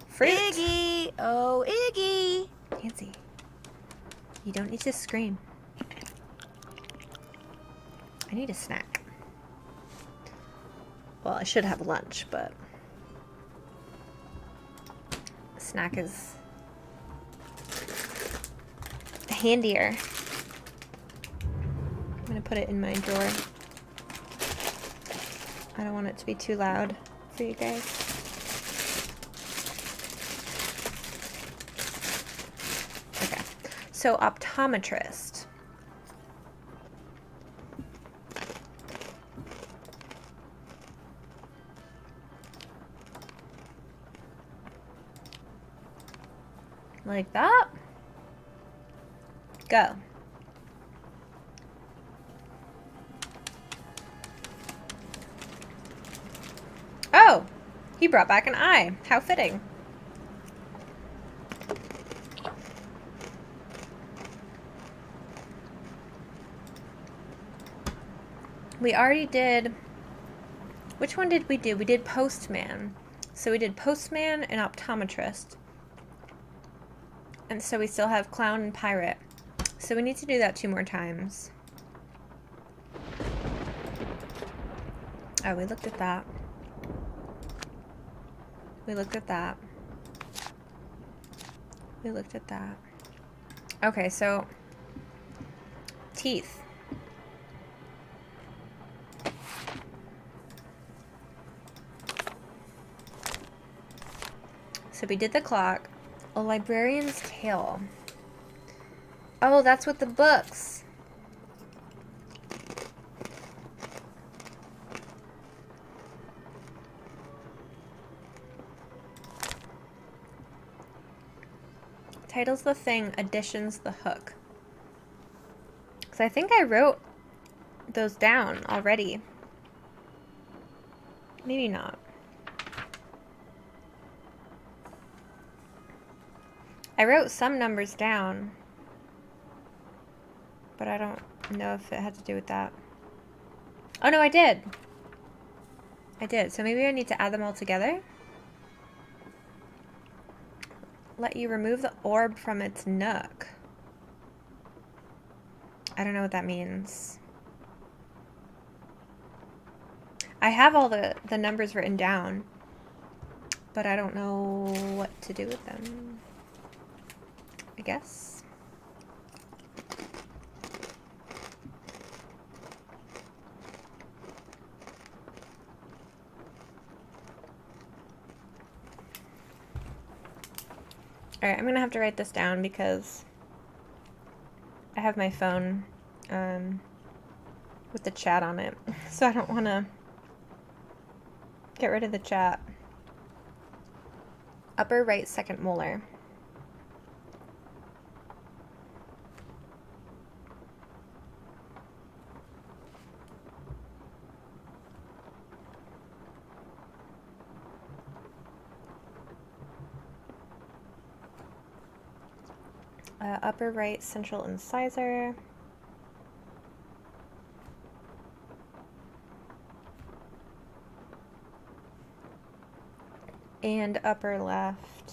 A: fruit.
B: Iggy! Oh, Iggy!
A: Nancy, you don't need to scream. I need a snack. Well, I should have lunch, but a snack is handier. I'm gonna put it in my drawer. I don't want it to be too loud for you guys. Okay. So, optometrist. Like that. Go. Oh, he brought back an eye. How fitting. We already did... Which one did we do? We did postman. So we did postman and optometrist. And so we still have clown and pirate. So we need to do that 2 more times. Oh, we looked at that. We looked at that. We looked at that. Okay, so teeth. So we did the clock. A librarian's tale. Oh, that's what the books. Title's the thing, addition's the hook. Because I think I wrote those down already. Maybe not. I wrote some numbers down, but I don't know if it had to do with that. Oh no, I did. I did. So maybe I need to add them all together. Let you remove the orb from its nook. I don't know what that means. I have all the numbers written down, but I don't know what to do with them. I guess. Alright, I'm gonna have to write this down because I have my phone with the chat on it, so I don't want to get rid of the chat. Upper right second molar. Upper right central incisor. And upper left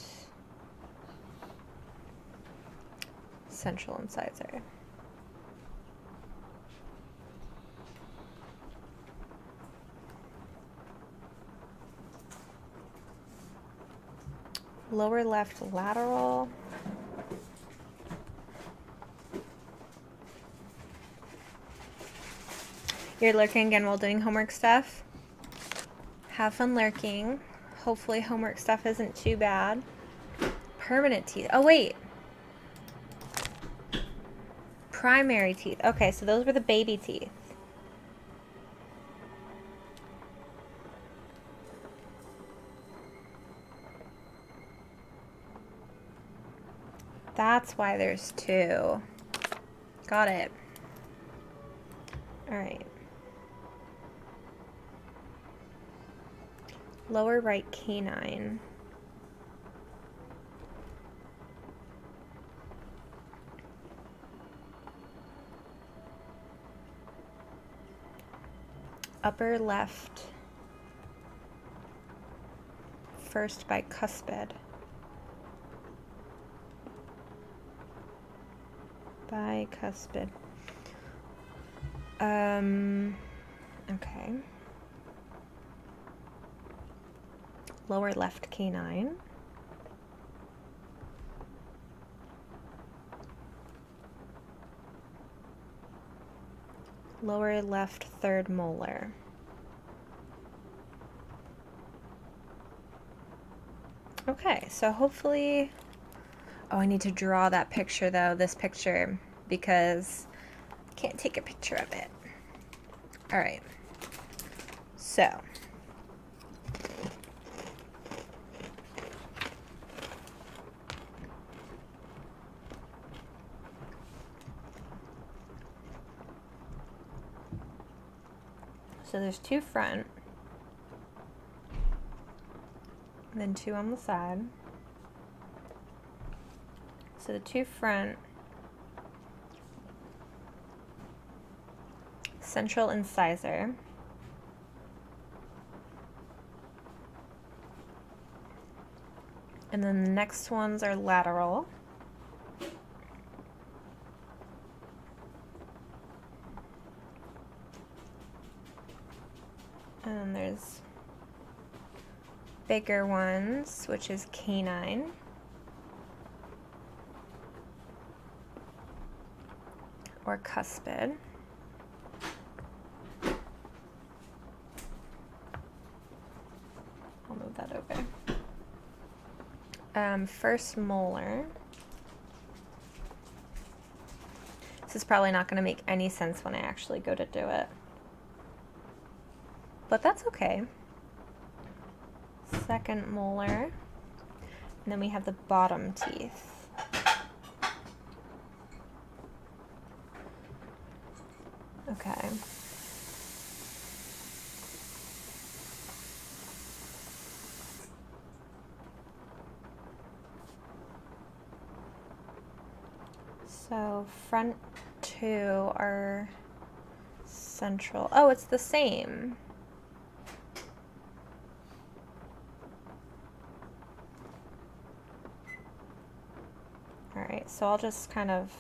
A: central incisor. Lower left lateral. You're lurking again while doing homework stuff. Have fun lurking. Hopefully homework stuff isn't too bad. Permanent teeth. Oh, wait. Primary teeth. Okay, so those were the baby teeth. That's why there's 2. Got it. All right. Lower right canine. Upper left first bicuspid. Bicuspid. Okay. Lower left canine. Lower left third molar. Okay, so hopefully... Oh, I need to draw that picture, though, this picture, because I can't take a picture of it. Alright. So... So there's two front, then two on the side. So the two front, central incisor, and then the next ones are lateral. And then there's bigger ones, which is canine. Or cuspid. I'll move that over. First molar. This is probably not going to make any sense when I actually go to do it. But that's okay. Second molar. And then we have the bottom teeth. Okay. So front two are central. Oh, it's the same. All right, so I'll just kind of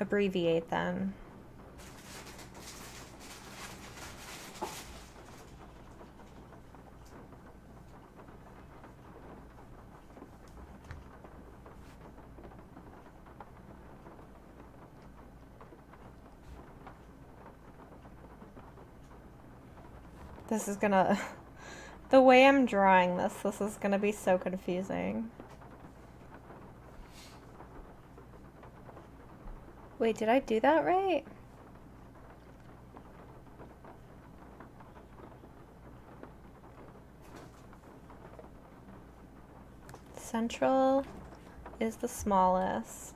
A: abbreviate them. This is gonna, the way I'm drawing this is gonna be so confusing. Wait, did I do that right? Central is the smallest.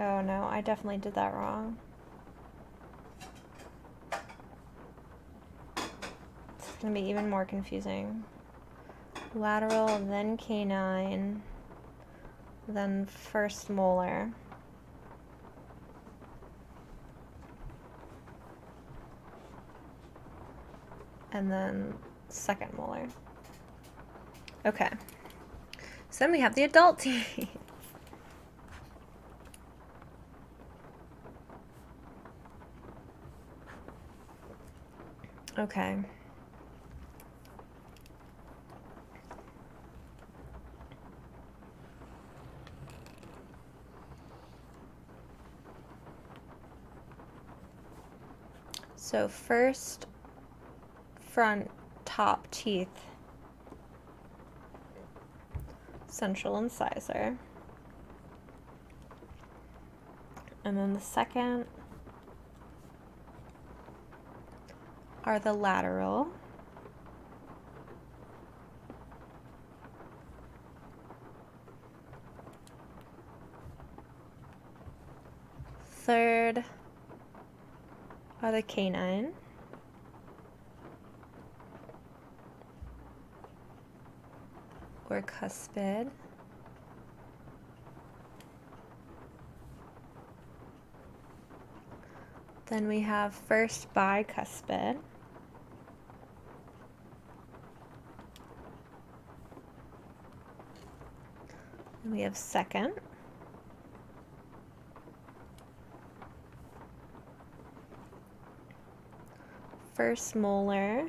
A: Oh no, I definitely did that wrong. It's gonna be even more confusing. Lateral, then canine, then first molar. And then second molar. Okay. So then we have the adult teeth. Okay. So first front top teeth, central incisor, and then the second are the lateral, third are the canine, or cuspid, then we have first bicuspid, and we have second, first molar,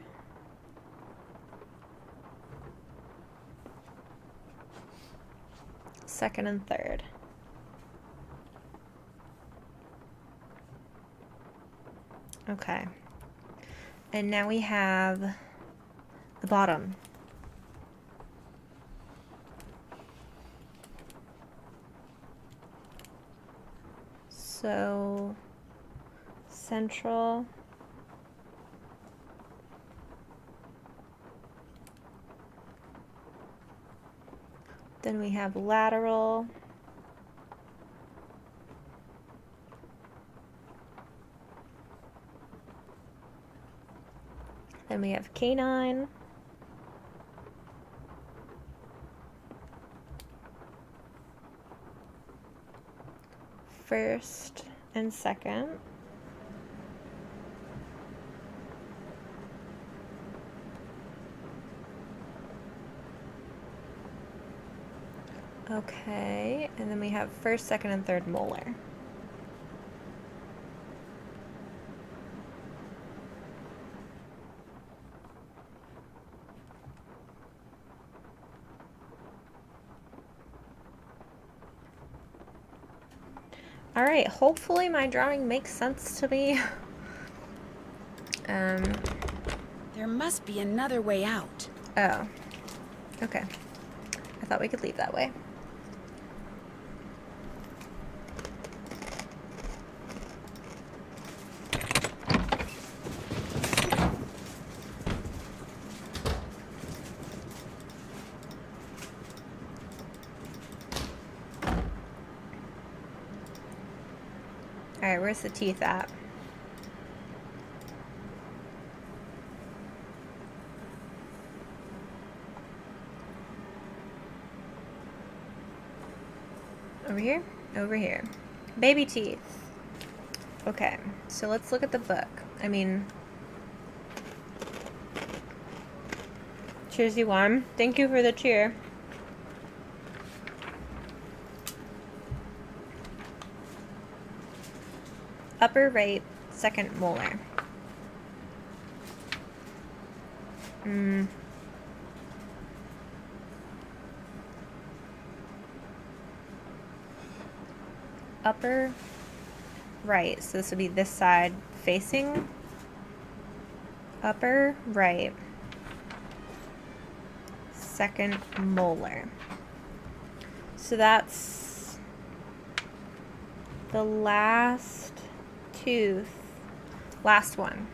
A: second and third. Okay. And now we have the bottom. So, central. Then we have lateral. Then we have canine. First and second. Okay, and then we have first, second, and third molar. Alright, hopefully my drawing makes sense to me.
B: There must be another way out.
A: Oh. Okay. I thought we could leave that way. Alright, where's the teeth at? Over here? Over here. Baby teeth. Okay, so let's look at the book. I mean... Cheers, you won. Thank you for the cheer. Upper right, second molar. Upper right, so this would be this side facing. Upper right, second molar. So that's the last tooth, last one.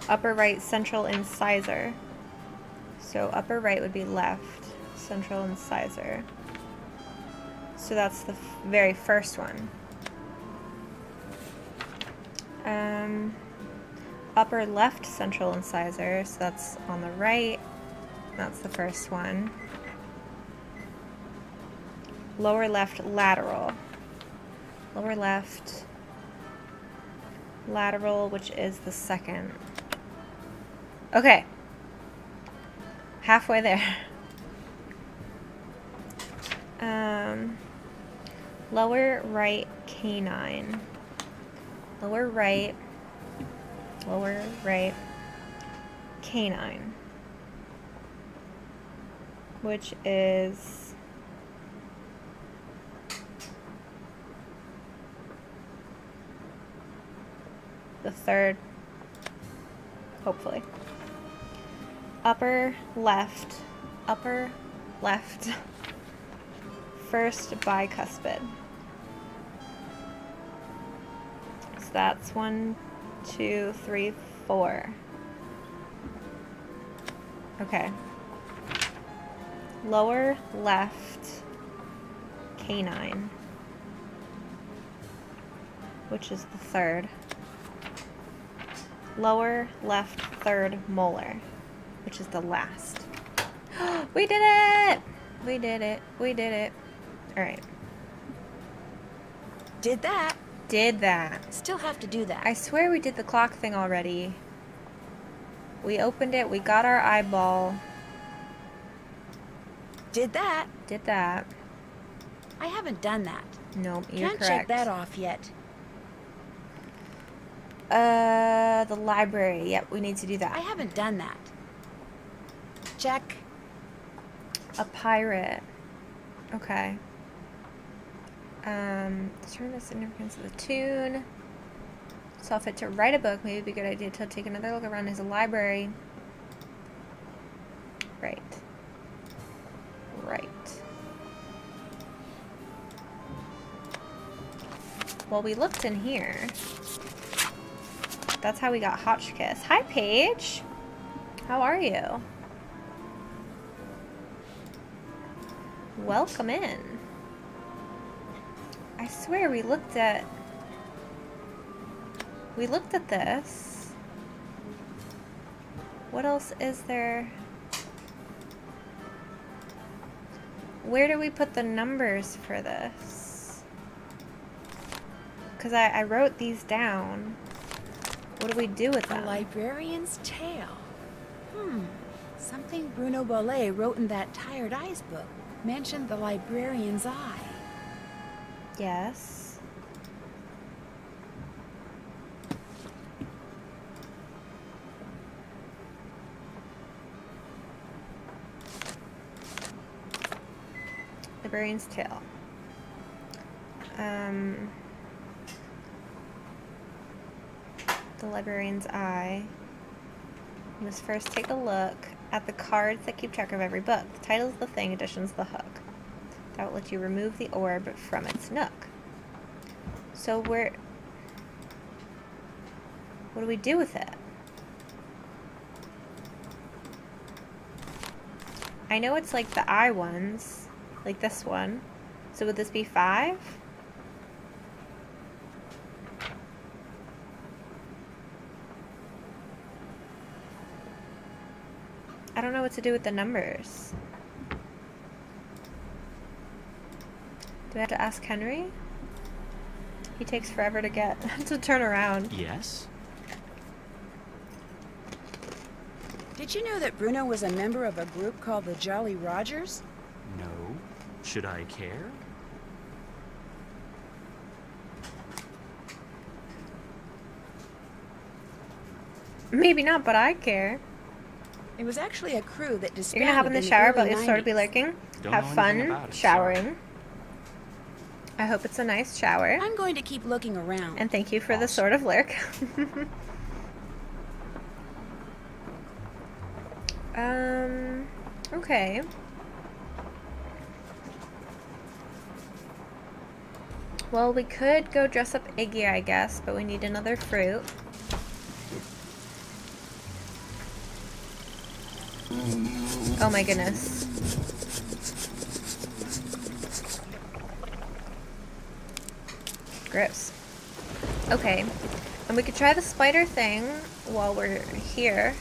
A: Upper right, central incisor. So upper right would be left, central incisor. So that's the very first one. Upper left central incisor, so that's on the right. That's the first one. Lower left lateral. Lower left lateral, which is the second. Okay. Halfway there. Lower right canine. Lower right canine, which is the third, hopefully. Upper left, first bicuspid. So that's 1, 2, 3, 4. Okay. Lower left canine, which is the third. Lower left third molar, which is the last. We did it! We did it. We did it. Alright.
B: Did that.
A: Did that.
B: Still have to do that.
A: I swear we did the clock thing already. We opened it. We got our eyeball.
B: Did that.
A: Did that.
B: I haven't done that.
A: Nope, you're
B: Can't
A: correct.
B: check that off yet.
A: The library. Yep, we need to do that.
B: I haven't done that. Check.
A: A pirate. Okay. Determine the significance of the tune. Saw fit to write a book. Maybe it'd be a good idea to take another look around his library. Right. Right. Well, we looked in here. That's how we got Hotchkiss. Hi, Paige. How are you? Welcome in. I swear we looked at this. What else is there? Where do we put the numbers for this? Because I wrote these down. What do we do with them?
B: The Librarian's Tale. Something Bruno Bolet wrote in that Tired Eyes book mentioned the Librarian's Eye.
A: Yes. Librarian's Tale. The Librarian's Eye. You must first take a look at the cards that keep track of every book. The title's the thing, addition's the hook. That will let you remove the orb from its nook. So what do we do with it? I know it's like the eye ones, like this one. So would this be 5? I don't know what to do with the numbers. Do I have to ask Henry? He takes forever to get to turn around.
C: Yes?
B: Did you know that Bruno was a member of a group called the Jolly Rogers?
C: No. Should I care?
A: Maybe not, but I care.
B: It was actually a crew that disbanded.
A: You're gonna hop in the shower, but you'll sort of be lurking. Have fun showering. I hope it's a nice shower.
B: I'm going to keep looking around.
A: And thank you for the sort of lurk. Okay. Well, we could go dress up Iggy, I guess, but we need another fruit. Oh my goodness. Gross. Okay. And we could try the spider thing while we're here.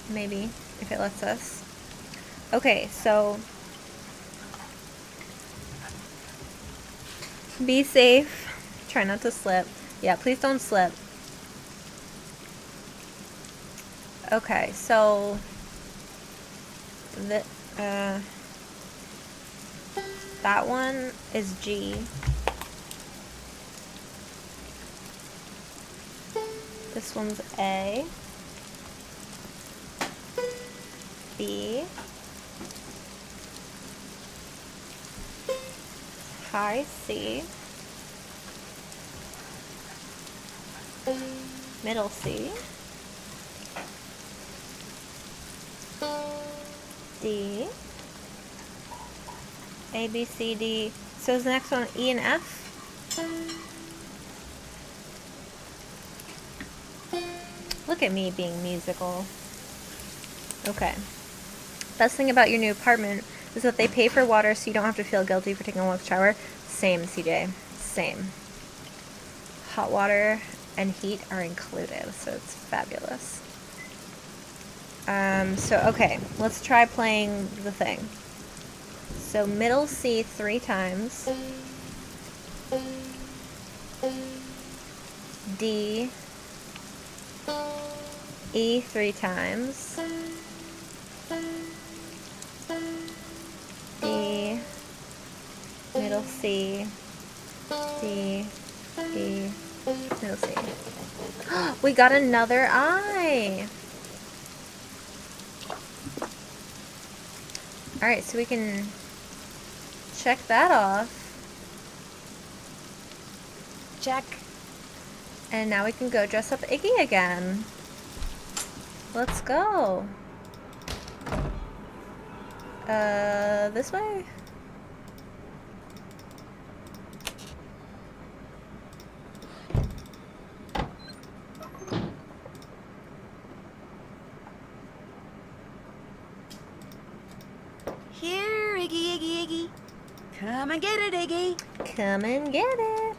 A: Maybe, if it lets us. Okay, so be safe. Try not to slip. Yeah, please don't slip. Okay, so that one is G. This one's A. B. High C. Middle C. D. A, B, C, D. So is the next one E and F? Look at me being musical. Okay. Best thing about your new apartment is that they pay for water so you don't have to feel guilty for taking a long shower. Same, CJ. Same. Hot water and heat are included, so it's fabulous. So, okay. Let's try playing the thing. So, middle C 3 times. D. E 3 times. D. Middle C. D. E. Middle C. We got another I. Alright, so we can check that off.
B: Check.
A: And now we can go dress up Iggy again. Let's go. This way?
B: Here, Iggy, Iggy, Iggy. Come and get it, Iggy.
A: Come and get it.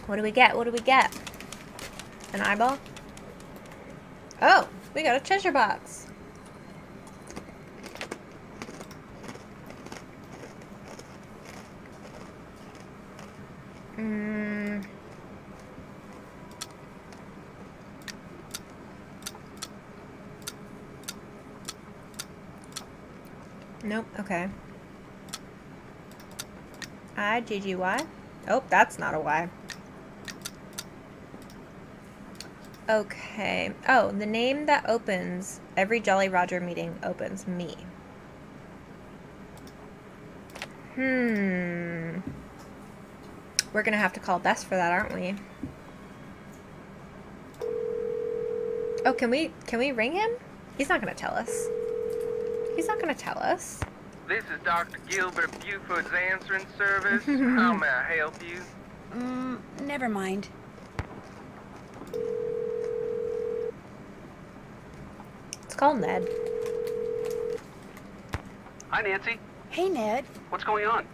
A: What do we get? What do we get? An eyeball? Oh, we got a treasure box. Nope, okay. I-G-G-Y? Oh, that's not a Y. Okay. Oh, the name that opens every Jolly Roger meeting opens me. We're gonna have to call Bess for that, aren't we? Oh, can we ring him? He's not gonna tell us. He's not gonna tell us.
J: This is Dr. Gilbert Buford's answering service. How may I help you?
B: Never mind.
A: Let's call Ned.
J: Hi, Nancy.
B: Hey, Ned.
J: What's going on?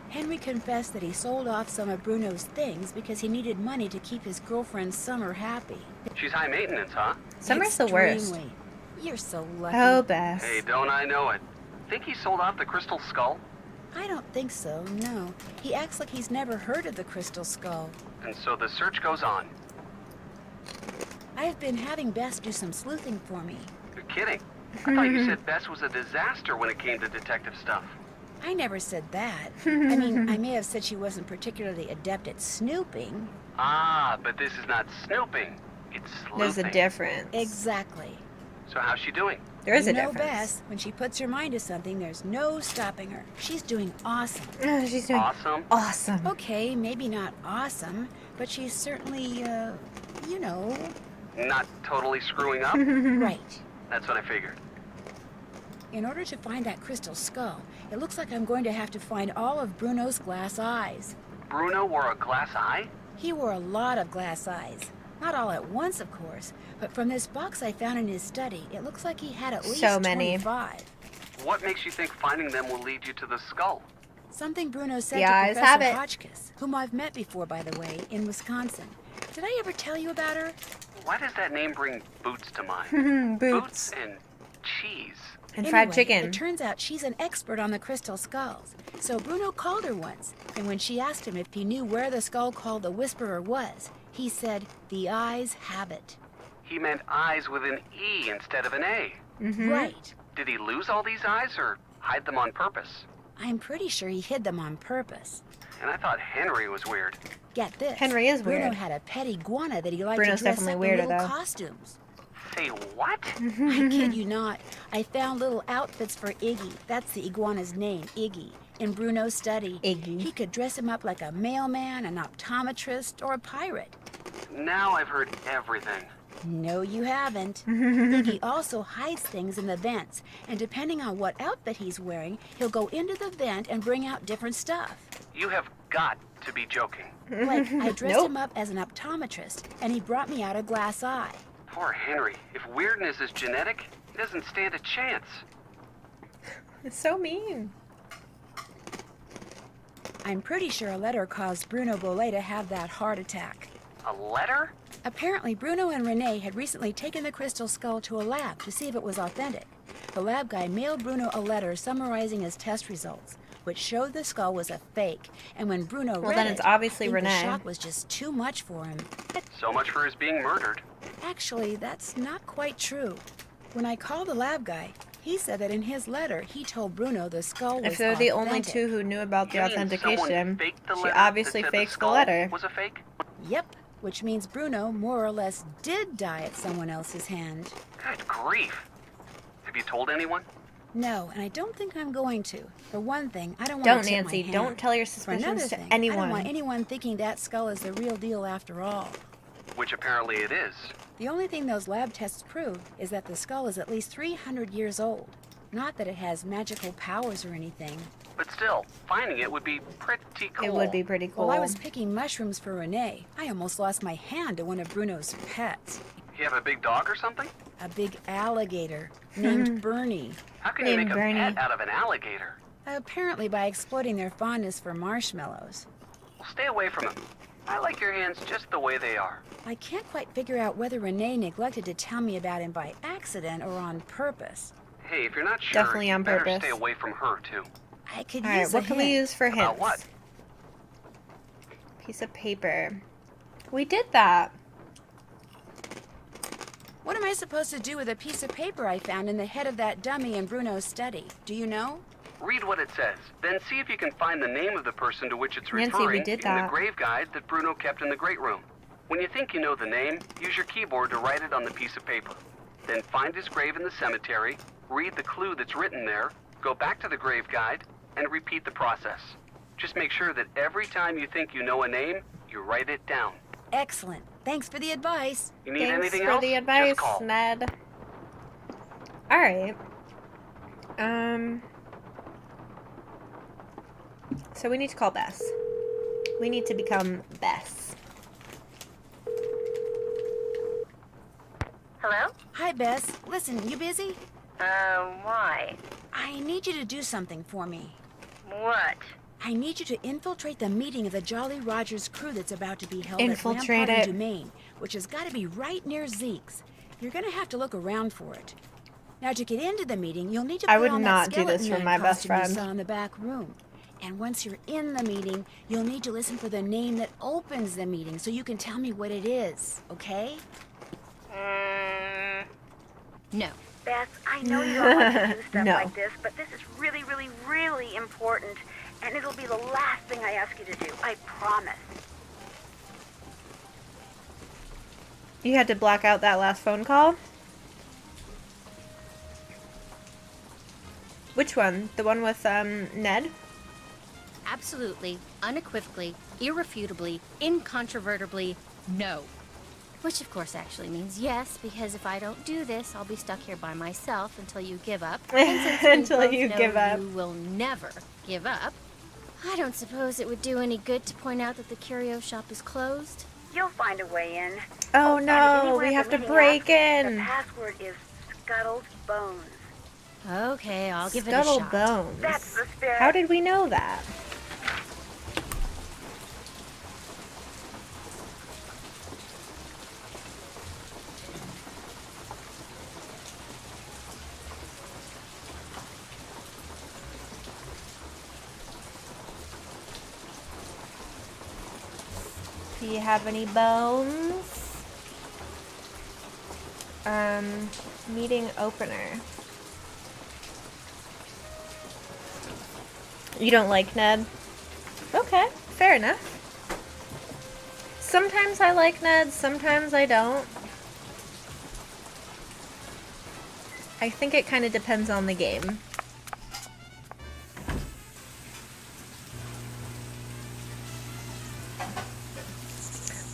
B: Henry confessed that he sold off some of Bruno's things because he needed money to keep his girlfriend Summer happy.
J: She's high maintenance, huh?
A: Summer's the worst.
B: Extremely. You're so lucky.
A: Oh, Bess.
J: Hey, don't I know it. Think he sold off the crystal skull?
B: I don't think so, no. He acts like he's never heard of the crystal skull.
J: And so the search goes on.
B: I've been having Bess do some sleuthing for me.
J: You're kidding. I thought you said Bess was a disaster when it came to detective stuff.
B: I never said that. I mean, I may have said she wasn't particularly adept at snooping.
J: Ah, but this is not snooping. It's sleuthing.
A: There's a difference.
B: Exactly.
J: So how's she doing?
A: There is a
B: You know
A: difference.
B: Bess, when she puts her mind to something, there's no stopping her. She's doing awesome.
A: She's doing
J: Awesome.
A: awesome.
B: Okay, maybe not awesome, but she's certainly, you know...
J: Not totally screwing up?
B: Right.
J: That's what I figured.
B: In order to find that crystal skull, it looks like I'm going to have to find all of Bruno's glass eyes.
J: Bruno wore a glass eye?
B: He wore a lot of glass eyes. Not all at once, of course, but from this box I found in his study, it looks like he had at least
A: So many.
B: 25.
J: What makes you think finding them will lead you to the skull?
B: Something Bruno said
A: The
B: to
A: eyes
B: Professor
A: have it.
B: Hotchkiss, whom I've met before, by the way, in Wisconsin. Did I ever tell you about her?
J: Why does that name bring boots to mind?
A: Boots.
J: and cheese.
A: And fried
B: Anyway,
A: chicken.
B: It turns out she's an expert on the crystal skulls. So Bruno called her once, and when she asked him if he knew where the skull called the Whisperer was, he said, "The eyes have it."
J: He meant eyes with an E instead of an A.
B: Right.
J: Did he lose all these eyes or hide them on purpose?
B: I'm pretty sure he hid them on purpose.
J: And I thought Henry was weird.
B: Get this.
A: Henry is
B: Bruno
A: weird.
B: had a pet iguana that he liked
A: Bruno's
B: to dress
A: definitely
B: up
A: weirder,
B: in little
A: though.
B: costumes.
J: Say what?
B: I kid you not. I found little outfits for Iggy. That's the iguana's name, Iggy. In Bruno's study.
A: Iggy.
B: He could dress him up like a mailman, an optometrist, or a pirate.
J: Now I've heard everything.
B: No, you haven't. Iggy also hides things in the vents, and depending on what outfit he's wearing, he'll go into the vent and bring out different stuff.
J: You have got to be joking.
B: Like, I dressed
A: Nope.
B: him up as an optometrist, and he brought me out a glass eye.
J: Poor Henry. If weirdness is genetic, he doesn't stand a chance.
A: It's so mean.
B: I'm pretty sure a letter caused Bruno Bolet to have that heart attack.
J: A letter?
B: Apparently, Bruno and Renee had recently taken the crystal skull to a lab to see if it was authentic. The lab guy mailed Bruno a letter summarizing his test results, which showed the skull was a fake. And when Bruno read
A: then it's
B: it,
A: obviously
B: I think
A: Renee.
B: the shock was just too much for him.
J: So much for his being murdered.
B: Actually, that's not quite true. When I called the lab guy, He said that in his letter, he told Bruno the skull was
A: If they're the only
B: authentic.
A: two who knew about the
J: You mean someone
A: authentication,
J: faked the
A: she
J: letter
A: obviously
J: that said
A: faked the
J: skull
A: letter.
J: was a fake?
B: Yep, which means Bruno more or less did die at someone else's hand.
J: Good grief. Have you told anyone?
B: No, and I don't think I'm going to. For one thing, I don't want
A: Don't,
B: to tip
A: Nancy.
B: my hand.
A: Don't tell your
B: For another
A: suspicions to
B: thing,
A: anyone.
B: I don't want anyone thinking that skull is the real deal after all.
J: Which apparently it is.
B: The only thing those lab tests prove is that the skull is at least 300 years old. Not that it has magical powers or anything.
J: But still, finding it would be pretty cool.
A: It would be pretty cool.
B: While I was picking mushrooms for Renee, I almost lost my hand to one of Bruno's pets.
J: You have a big dog or something?
B: A big alligator named Bernie.
J: How can you
A: Named
J: make
A: Bernie.
J: a pet out of an alligator?
B: Apparently by exploiting their fondness for marshmallows.
J: Well, stay away from them. I like your hands just the way they are.
B: I can't quite figure out whether Renee neglected to tell me about him by accident or on purpose.
J: Hey, if you're not sure,
A: Definitely on
J: you better
A: purpose.
J: stay away from her, too.
B: I could
A: Alright,
B: use
A: what
B: a
A: can we
B: hint.
A: use for hints?
J: About what?
A: Piece of paper. We did that.
B: What am I supposed to do with a piece of paper I found in the head of that dummy in Bruno's study? Do you know?
J: Read what it says, then see if you can find the name of the person to which it's
A: Nancy, we
J: referring
A: did
J: in
A: that.
J: the grave guide that Bruno kept in the great room. When you think you know the name, use your keyboard to write it on the piece of paper. Then find his grave in the cemetery, read the clue that's written there, go back to the grave guide, and repeat the process. Just make sure that every time you think you know a name, you write it down.
B: Excellent. Thanks for the advice.
J: You need
A: Thanks
J: anything
A: for
J: else?
A: the advice,
J: Just call.
A: Ned. Alright. So we need to call Bess. We need to become Bess.
E: Hello?
B: Hi, Bess. Listen, you busy?
E: Why?
B: I need you to do something for me.
E: What?
B: I need you to infiltrate the meeting of the Jolly Rogers crew that's about to be held
A: Infiltrate
B: at Rampart
A: it.
B: and Domain, which has got to be right near Zeke's. You're going to have to look around for it. Now, to get into the meeting, you'll need to
A: I
B: put
A: would
B: on
A: not
B: that
A: do this
B: skeleton
A: for
B: man
A: my best
B: costume you
A: friend.
B: saw in the back room. And once you're in the meeting, you'll need to listen for the name that opens the meeting so you can tell me what it is, okay?
F: No.
E: Beth, I know you don't want to do stuff
A: No.
E: like this, but this is really, really, really important, and it'll be the last thing I ask you to do. I promise.
A: You had to black out that last phone call? Which one? The one with, Ned?
F: Absolutely, unequivocally, irrefutably, incontrovertibly, no. Which, of course, actually means yes, because if I don't do this, I'll be stuck here by myself until you give up. And since we
A: Until
F: both
A: you
F: know
A: give up.
F: You will never give up. I don't suppose it would do any good to point out that the curio shop is closed.
E: You'll find a way in.
A: Oh
E: and
A: no,
E: anyone
A: we
E: at
A: have
E: the
A: to
E: meeting
A: break
E: asks,
A: in.
E: The password is Scuttled Bones.
F: Okay, I'll give it a
A: Scuttle
F: shot.
A: bones.
E: That's the spirit.
A: How did we know that? Do you have any bones? Meeting opener. You don't like Ned? Okay, fair enough. Sometimes I like Ned, sometimes I don't. I think it kind of depends on the game.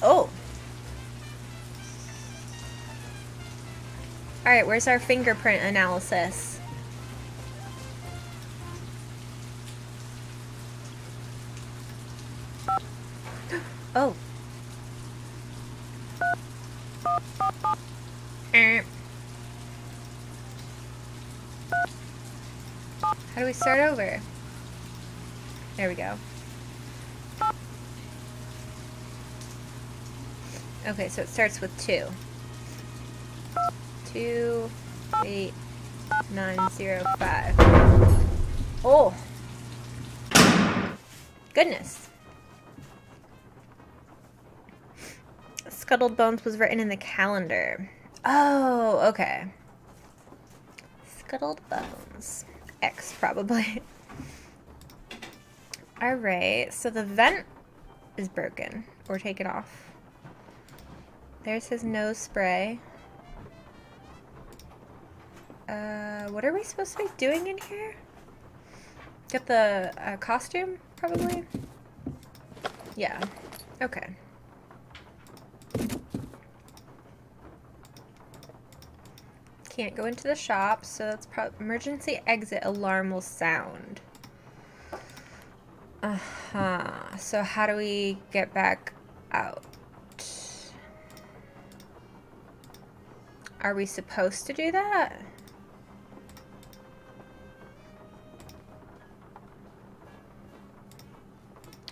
A: Oh! Alright, where's our fingerprint analysis? Oh. How do we start over? There we go. Okay, so it starts with 2. 2, 8, 9, 0, 5. Oh! Goodness. Scuttled Bones was written in the calendar. Oh, okay. Scuttled bones. X, probably. Alright, so the vent is broken. Or taken off. There's his nose spray. What are we supposed to be doing in here? Get the costume, probably? Yeah. Okay. Can't go into the shop, so that's probably emergency exit alarm will sound. So how do we get back out? Are we supposed to do that?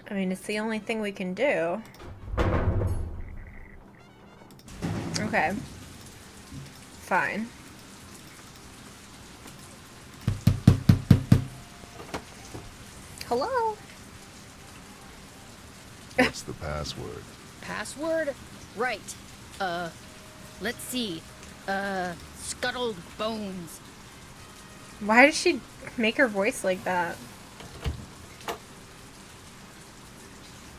A: I mean, it's the only thing we can do. Okay. Fine. Hello?
K: What's the password?
F: Password? Right. Let's see. Scuttled bones.
A: Why did she make her voice like that?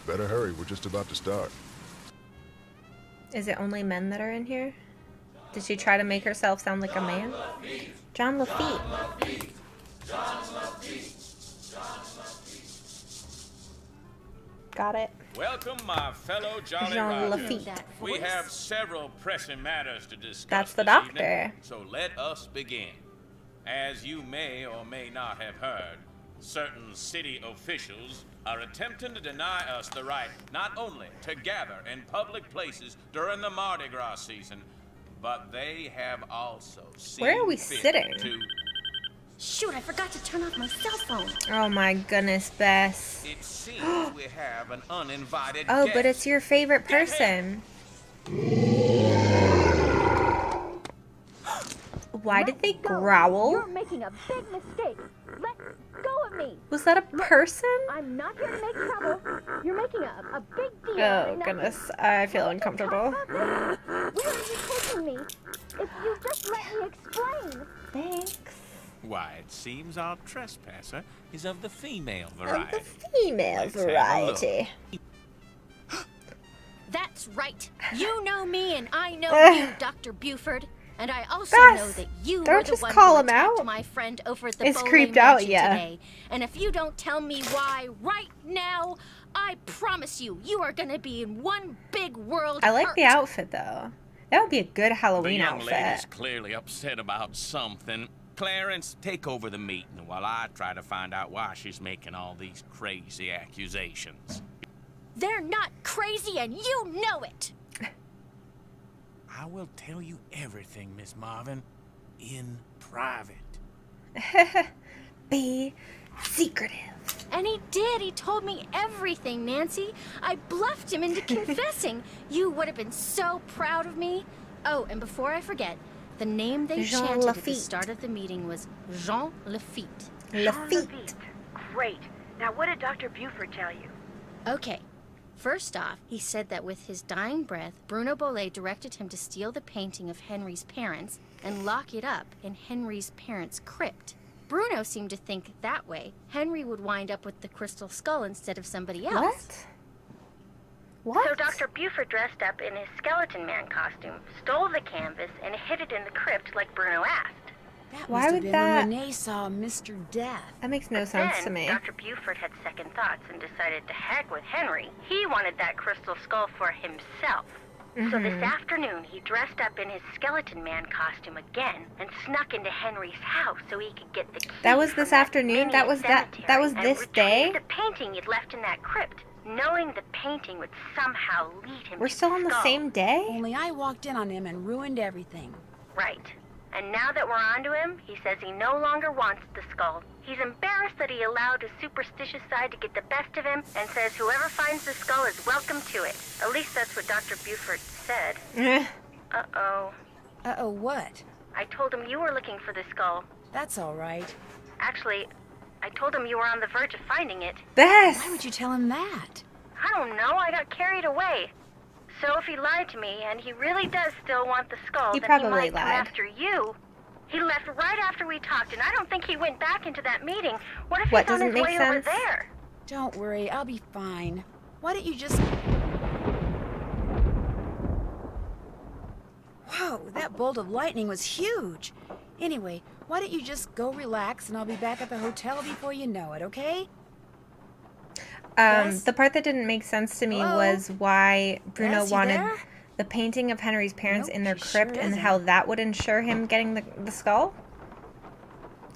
K: Better hurry, we're just about to start.
A: Is it only men that are in here? Did she try to make herself sound like a man? John Lafitte. Got it.
H: Welcome, my fellow Jolly
A: Jean
H: Rogers.
A: Lafitte.
H: We have several pressing matters to discuss.
A: That's the
H: this
A: doctor.
H: evening, so let us begin. As you may or may not have heard, certain city officials are attempting to deny us the right not only to gather in public places during the Mardi Gras season, but they have also seen
A: Where are we
H: fit
A: sitting?
H: to...
F: Shoot, I forgot to turn off my cell phone.
A: Oh my goodness, Bess.
H: It seems we have an uninvited
A: Oh,
H: guest.
A: but it's your favorite person. Why did they growl?
E: You're making a big mistake. Let go of me.
A: Was that a person?
E: I'm not here to make trouble. You're making a big deal.
A: Oh goodness, I feel uncomfortable.
E: Where are you taking me? If you just let me explain.
A: Thanks.
H: Why, it seems our trespasser is of the female variety.
A: Of the female
H: Let's have a
A: variety.
F: That's right. You know me and I know you, Dr. Buford. And I also
A: Bess,
F: know that you
A: don't
F: were the
A: just
F: one
A: call
F: who
A: him
F: attacked
A: out.
F: my friend over at the
A: It's
F: Bolet
A: creeped out,
F: mansion
A: yeah.
F: today. And if you don't tell me why right now, I promise you, you are gonna be in one big world
A: I like
F: hurt.
A: the outfit though. That would be a good
H: The
A: Halloween
H: young lady's
A: outfit.
H: clearly upset about something. Clarence, take over the meeting while I try to find out why she's making all these crazy accusations.
F: They're not crazy and you know it.
H: I will tell you everything, Miss Marvin, in private.
A: Be secretive.
F: And he did. He told me everything, Nancy. I bluffed him into confessing. You would have been so proud of me. Oh, and before I forget, the name they
A: Jean
F: chanted at the
A: Lafitte.
F: start of the meeting was Jean Lafitte.
A: Lafitte.
E: Great. Now what did Dr. Buford tell you?
F: Okay. First off, he said that with his dying breath, Bruno Bolet directed him to steal the painting of Henry's parents and lock it up in Henry's parents' crypt. Bruno seemed to think that way Henry would wind up with the crystal skull instead of somebody else.
A: What?
E: So Dr. Buford dressed up in his skeleton man costume, stole the canvas, and hid it in the crypt like Bruno asked.
B: That
A: Why
B: must have
A: would
B: been
A: that-
B: when Renee saw Mr. Death.
A: That makes no
E: Then
A: sense to me.
E: Dr. Buford had second thoughts and decided to heck with Henry. He wanted that crystal skull for himself. So this afternoon, he dressed up in his skeleton man costume again and snuck into Henry's house so he could get the key.
A: That was
E: from
A: this afternoon?
E: mini
A: That was
E: cemetery and
A: this day?
E: retrieve the painting he'd left in that crypt, knowing the painting would somehow lead him
A: We're
E: to
A: still on the
E: skull.
A: same day?
B: Only I walked in on him and ruined everything.
E: Right. And now that we're onto him, he says he no longer wants the skull. He's embarrassed that he allowed his superstitious side to get the best of him and says whoever finds the skull is welcome to it. At least that's what Dr. Buford said. Uh-oh.
B: Uh-oh, what?
E: I told him you were looking for the skull.
B: That's all right.
E: Actually, I told him you were on the verge of finding it.
A: Bess!
B: Why would you tell him that?
E: I don't know, I got carried away. So if he lied to me, and he really does still want the skull,
A: He
E: then
A: probably
E: he might come
A: lied.
E: after you. He left right after we talked, and I don't think he went back into that meeting. What if
A: What
E: he's on
A: doesn't
E: his
A: make
E: way over
A: sense?
E: there?
B: Don't worry, I'll be fine. Why don't you just... Whoa, that bolt of lightning was huge. Anyway, why don't you just go relax and I'll be back at the hotel before you know it, okay? Yes?
A: The part that didn't make sense to me
B: Hello?
A: was why Bruno
B: Yes, you
A: wanted
B: there?
A: the painting of Henry's parents
B: Nope,
A: in their
B: she
A: crypt
B: sure
A: and
B: isn't.
A: how that would ensure him getting the skull.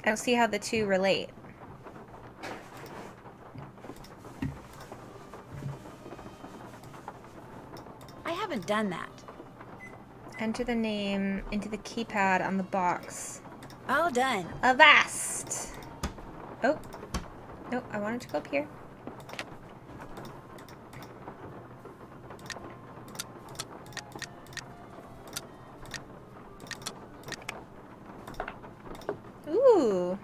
A: I don't see how the two relate.
B: I haven't done that.
A: Enter the name into the keypad on the box.
B: All done.
A: Avast! Oh. Nope, I wanted to go up here. Ooh.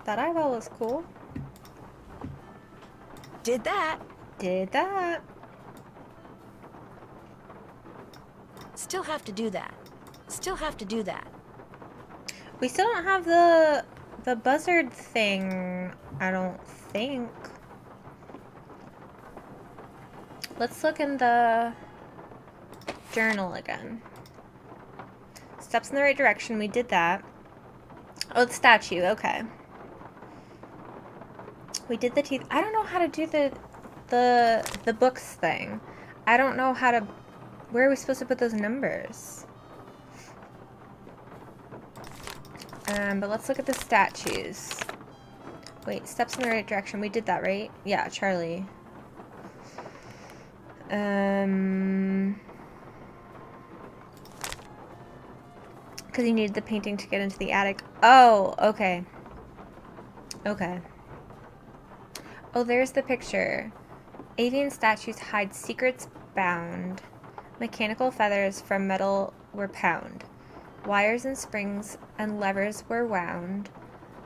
A: That eyeball was cool.
B: Did that.
A: Did that.
B: Still have to do that. Still have to do that.
A: We still don't have the buzzard thing, I don't think. Let's look in the journal again. Steps in the right direction, we did that. Oh, the statue, okay. We did the teeth. I don't know how to do the books thing. I don't know how to... Where are we supposed to put those numbers? But let's look at the statues. Wait, steps in the right direction. We did that, right? Yeah, Charlie. Because you needed the painting to get into the attic. Oh, okay. Okay. Oh, there's the picture. Avian statues hide secrets bound. Mechanical feathers from metal were pound. Wires and springs and levers were wound.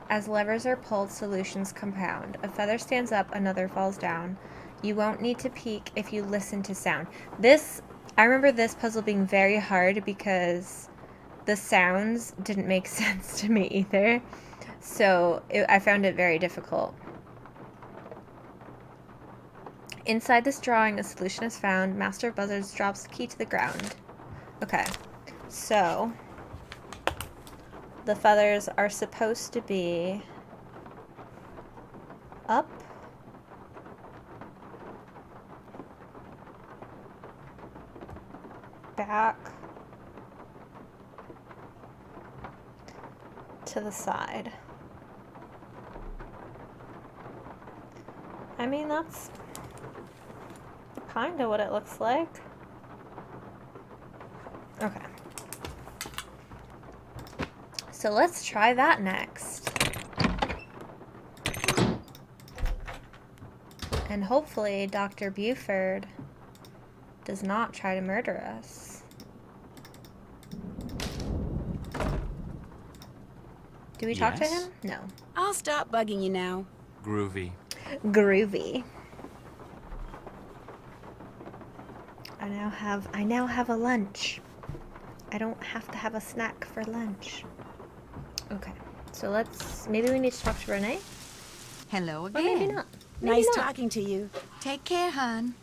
A: As levers are pulled, solutions compound. A feather stands up, another falls down. You won't need to peek if you listen to sound. I remember this puzzle being very hard because the sounds didn't make sense to me either. So I found it very difficult. Inside this drawing, a solution is found. Master of Buzzards drops the key to the ground. Okay, so the feathers are supposed to be up, back, to the side. I mean, that's kind of what it looks like. Okay. So let's try that next. And hopefully Dr. Buford does not try to murder us. Do we talk to him? No.
B: I'll stop bugging you now.
C: Groovy.
A: Groovy. I now have a lunch. I don't have to have a snack for lunch. Okay, so maybe we need to talk to Renee?
D: Hello
A: Or
D: again.
A: maybe not. Maybe
B: Nice
A: not.
B: talking to you.
D: Take care, hon.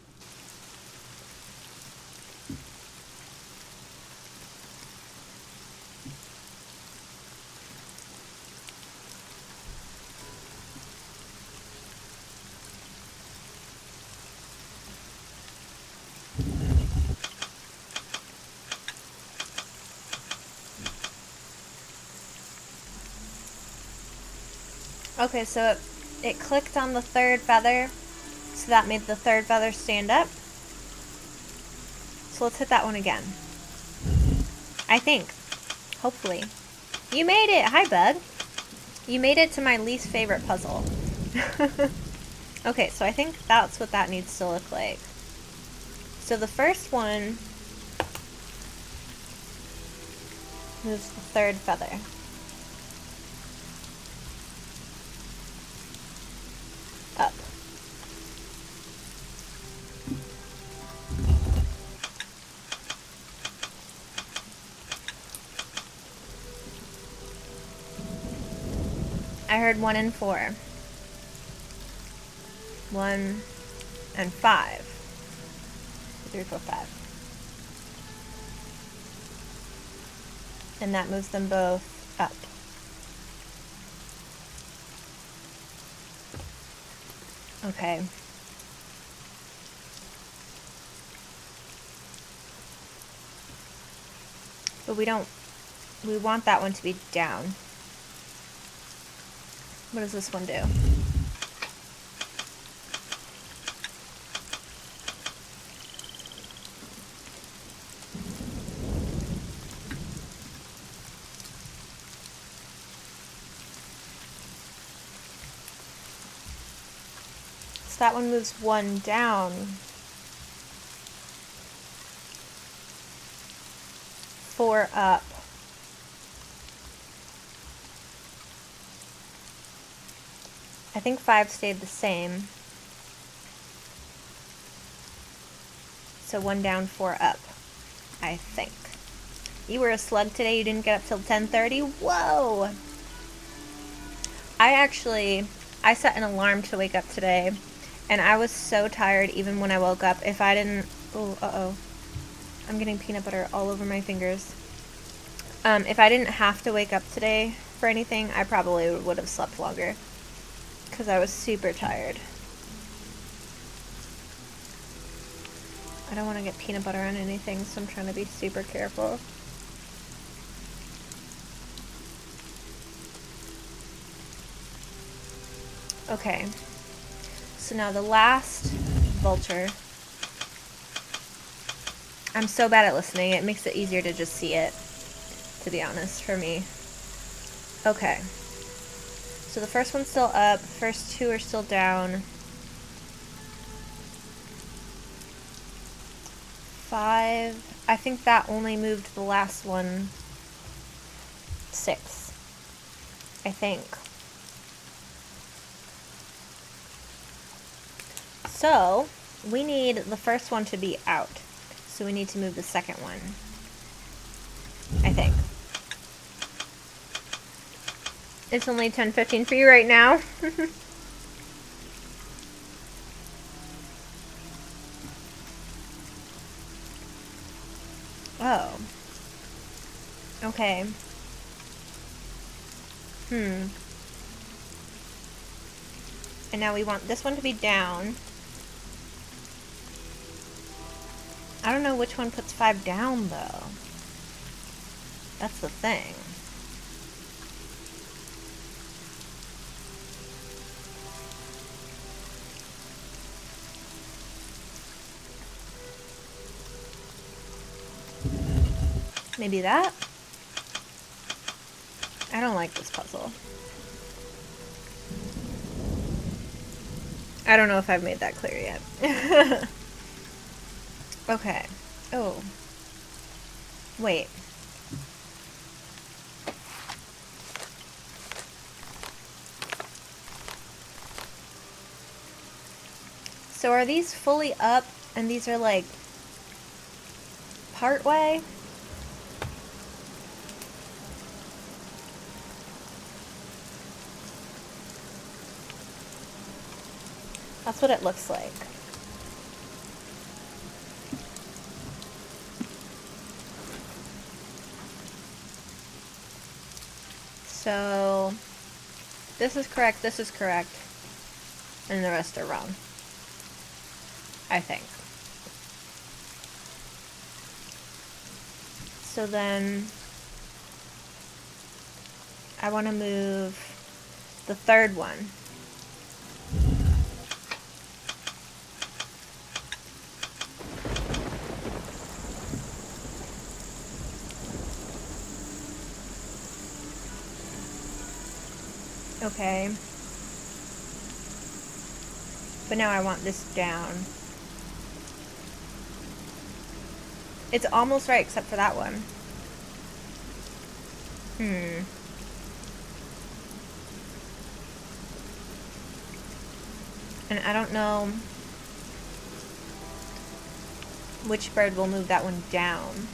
A: Okay, so it clicked on the third feather, so that made the third feather stand up. So let's hit that one again. I think. Hopefully. You made it! Hi, bud. You made it to my least favorite puzzle. Okay, so I think that's what that needs to look like. So the first one moves the third feather. Up. I heard 1 and 4. 1 and 5. 3, 4, 5. And that moves them both up. Okay. But we want that one to be down. What does this one do? So that one moves 1 down. 4 up. I think 5 stayed the same. So 1 down, 4 up, I think. You were a slug today, you didn't get up till 10:30? Whoa! I set an alarm to wake up today, and I was so tired even when I woke up. If I didn't, oh, uh-oh. I'm getting peanut butter all over my fingers. If I didn't have to wake up today for anything, I probably would have slept longer. Because I was super tired. I don't want to get peanut butter on anything, so I'm trying to be super careful. Okay. So now the last vulture. I'm so bad at listening, it makes it easier to just see it, to be honest, for me. Okay. So the first one's still up, first 2 are still down. 5, I think that only moved the last one 6, I think. So, we need the first one to be out. So we need to move the second one, I think. It's only 10:15 for you right now. Oh. Okay. And now we want this one to be down. I don't know which one puts 5 down, though. That's the thing. Maybe that? I don't like this puzzle. I don't know if I've made that clear yet. Okay. Oh. Wait. So are these fully up and these are like part way? That's what it looks like. So this is correct, and the rest are wrong, I think. So then I want to move the third one. Okay. But now I want this down. It's almost right except for that one. And I don't know which bird will move that one down.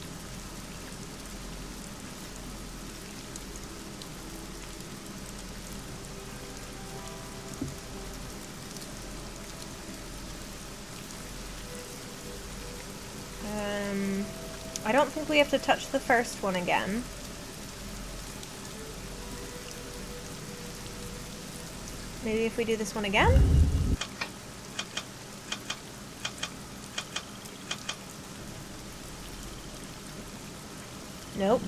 A: I don't think we have to touch the first one again. Maybe if we do this one again? Nope.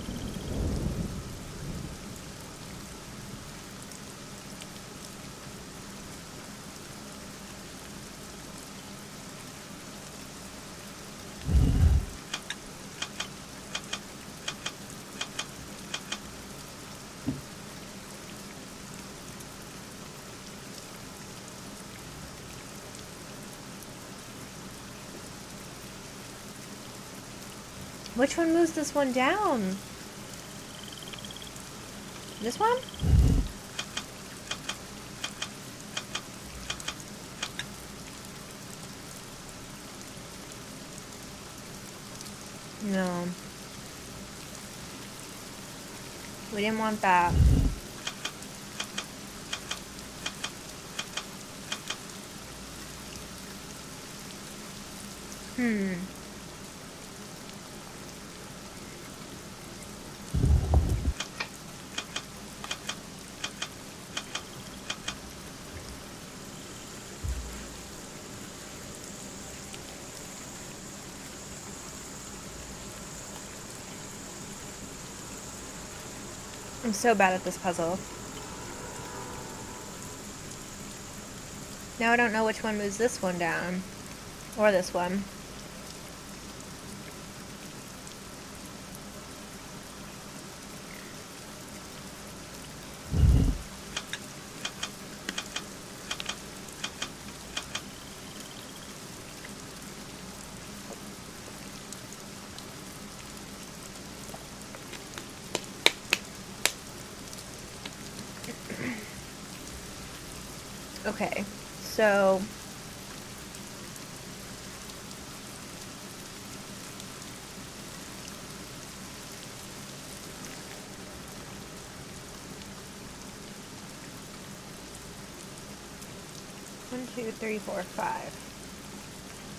A: Which one moves this one down? This one? No. We didn't want that. I'm so bad at this puzzle. Now I don't know which one moves this one down. Or this one. Okay, so one, two, three, four, five.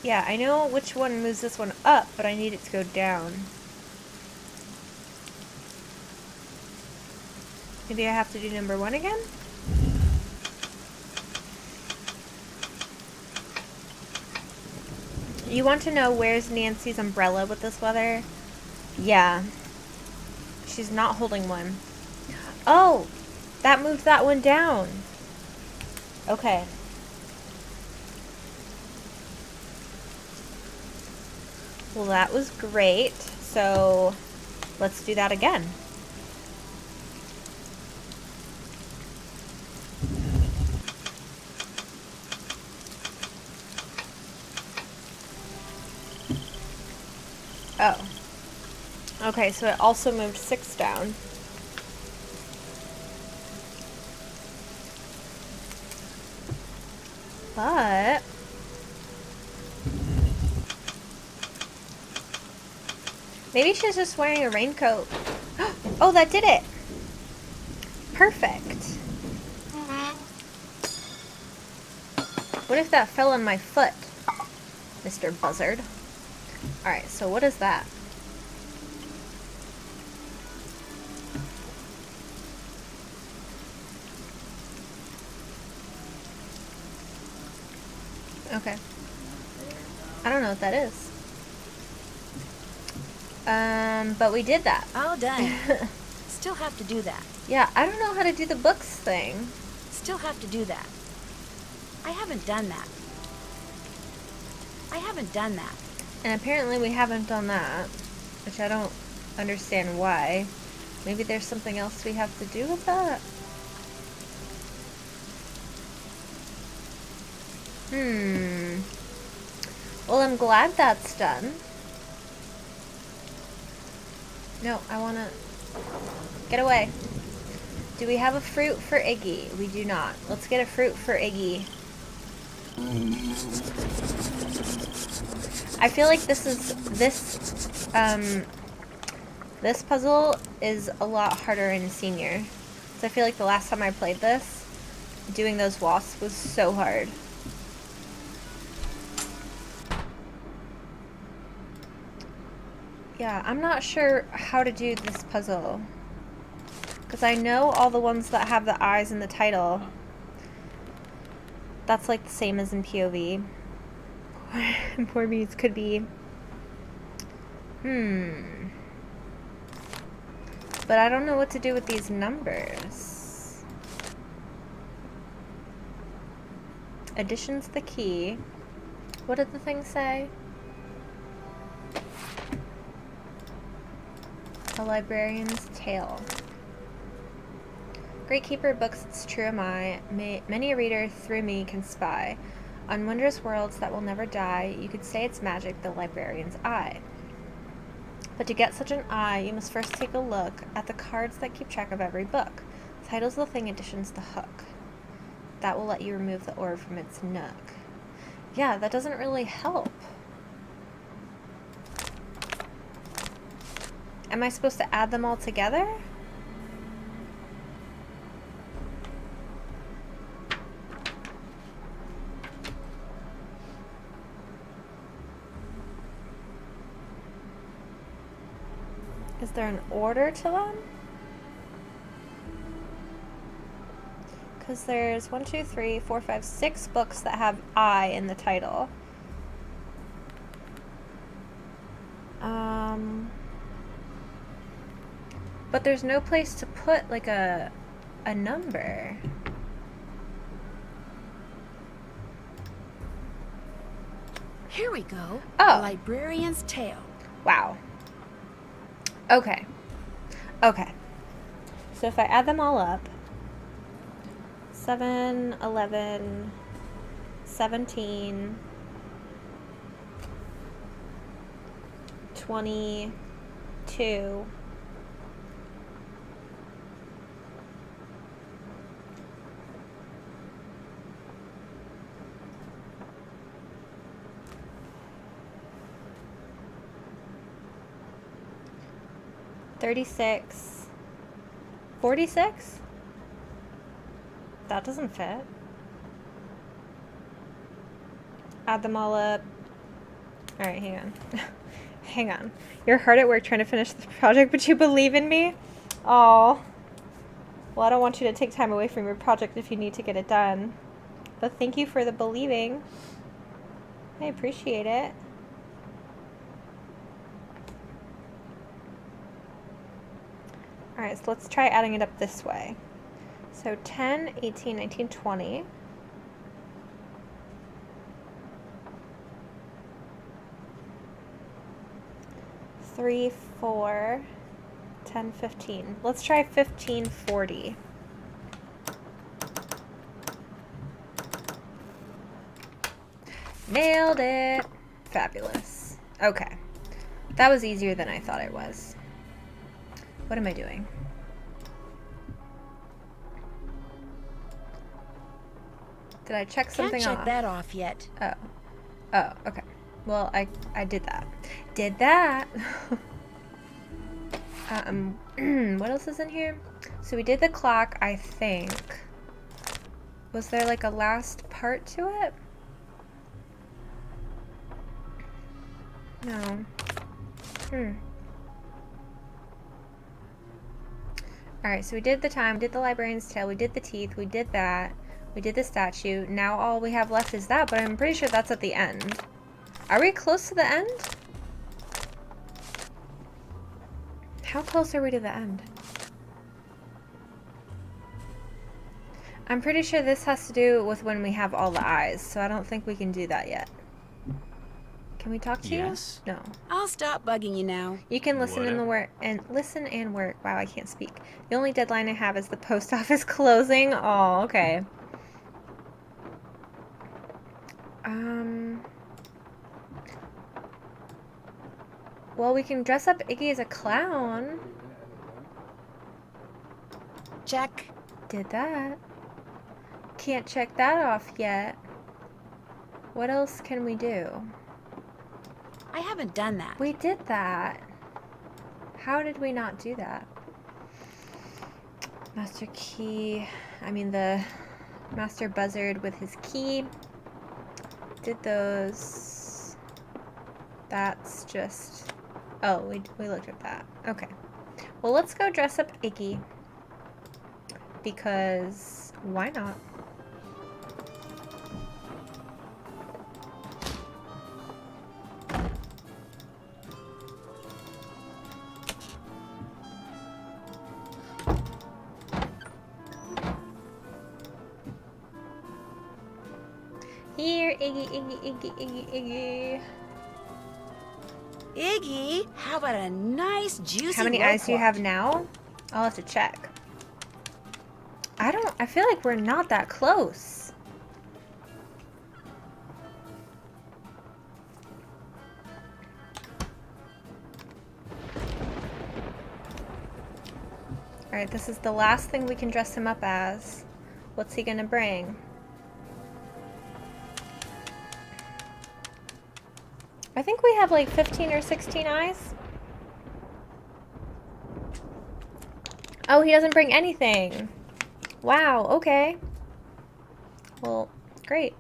A: Yeah, I know which one moves this one up, but I need it to go down. Maybe I have to do number one again? You want to know where's Nancy's umbrella with this weather? Yeah. She's not holding one. Oh! That moved that one down. Okay. Well, that was great. So, let's do that again. Oh. Okay, so it also moved 6 down. But maybe she's just wearing a raincoat. Oh, that did it. Perfect. What if that fell on my foot, Mr. Buzzard? Alright, so what is that? Okay. I don't know what that is. But we did that.
B: All done. Still have to do that.
A: Yeah, I don't know how to do the books thing.
B: Still have to do that. I haven't done that. I haven't done that.
A: And apparently we haven't done that, which I don't understand why. Maybe there's something else we have to do with that? Well, I'm glad that's done. No, I wanna... Get away. Do we have a fruit for Iggy? We do not. Let's get a fruit for Iggy. I feel like this puzzle is a lot harder in Senior. So I feel like the last time I played this, doing those wasps was so hard. Yeah, I'm not sure how to do this puzzle. Because I know all the ones that have the eyes in the title. That's like the same as in POV. Poor bees could be. But I don't know what to do with these numbers. Addition's the key. What did the thing say? A librarian's tale. Great keeper of books, it's true am I. Many a reader through me can spy. On wondrous worlds that will never die, you could say it's magic, the librarian's eye. But to get such an eye, you must first take a look at the cards that keep track of every book. Title's the thing, addition's the hook. That will let you remove the orb from its nook. Yeah, that doesn't really help. Am I supposed to add them all together? Is there an order to them? Because there's 1, 2, 3, 4, 5, 6 books that have I in the title. But there's no place to put like a number.
B: Here we go.
A: Oh.
B: A librarian's tale.
A: Wow. Okay. Okay. So if I add them all up, 7, 11, 17, 22, 36, 46? That doesn't fit. Add them all up. Alright, hang on. Hang on. You're hard at work trying to finish this project, but you believe in me? Oh. Well, I don't want you to take time away from your project if you need to get it done. But thank you for the believing. I appreciate it. Alright, so let's try adding it up this way. So 10, 18, 19, 20. Three, 4, 10, 15. Let's try 15, 40. Nailed it. Fabulous. Okay. That was easier than I thought it was. What am I doing? Did I check something off?
B: Can't check that off yet.
A: Oh. Oh, okay. Well, I did that. Did that. What else is in here? So we did the clock, I think. Was there like a last part to it? No. Alright, so we did the time, we did the librarian's tale, we did the teeth, we did that, we did the statue. Now all we have left is that, but I'm pretty sure that's at the end. Are we close to the end? How close are we to the end? I'm pretty sure this has to do with when we have all the eyes, so I don't think we can do that yet. Can we talk to you?
C: Yes.
A: No.
B: I'll stop bugging you now.
A: You can listen in the work and listen and work. Wow, I can't speak. The only deadline I have is the post office closing. Oh, okay. Well, we can dress up Iggy as a clown.
B: Check.
A: Did that. Can't check that off yet. What else can we do?
B: I haven't done that.
A: We did that. How did we not do that? Master key. I mean the master buzzard with his key. Did those. That's just Oh, we looked at that. Okay. Well, let's go dress up Iggy. Because why not? Here, Iggy, Iggy, Iggy, Iggy, Iggy.
B: Iggy, how about a nice juicy
A: How many eyes do you have now? I'll have to check. I feel like we're not that close. Alright, this is the last thing we can dress him up as. What's he gonna bring? I think we have like 15 or 16 eyes. Oh, he doesn't bring anything. Wow, okay. Well, great.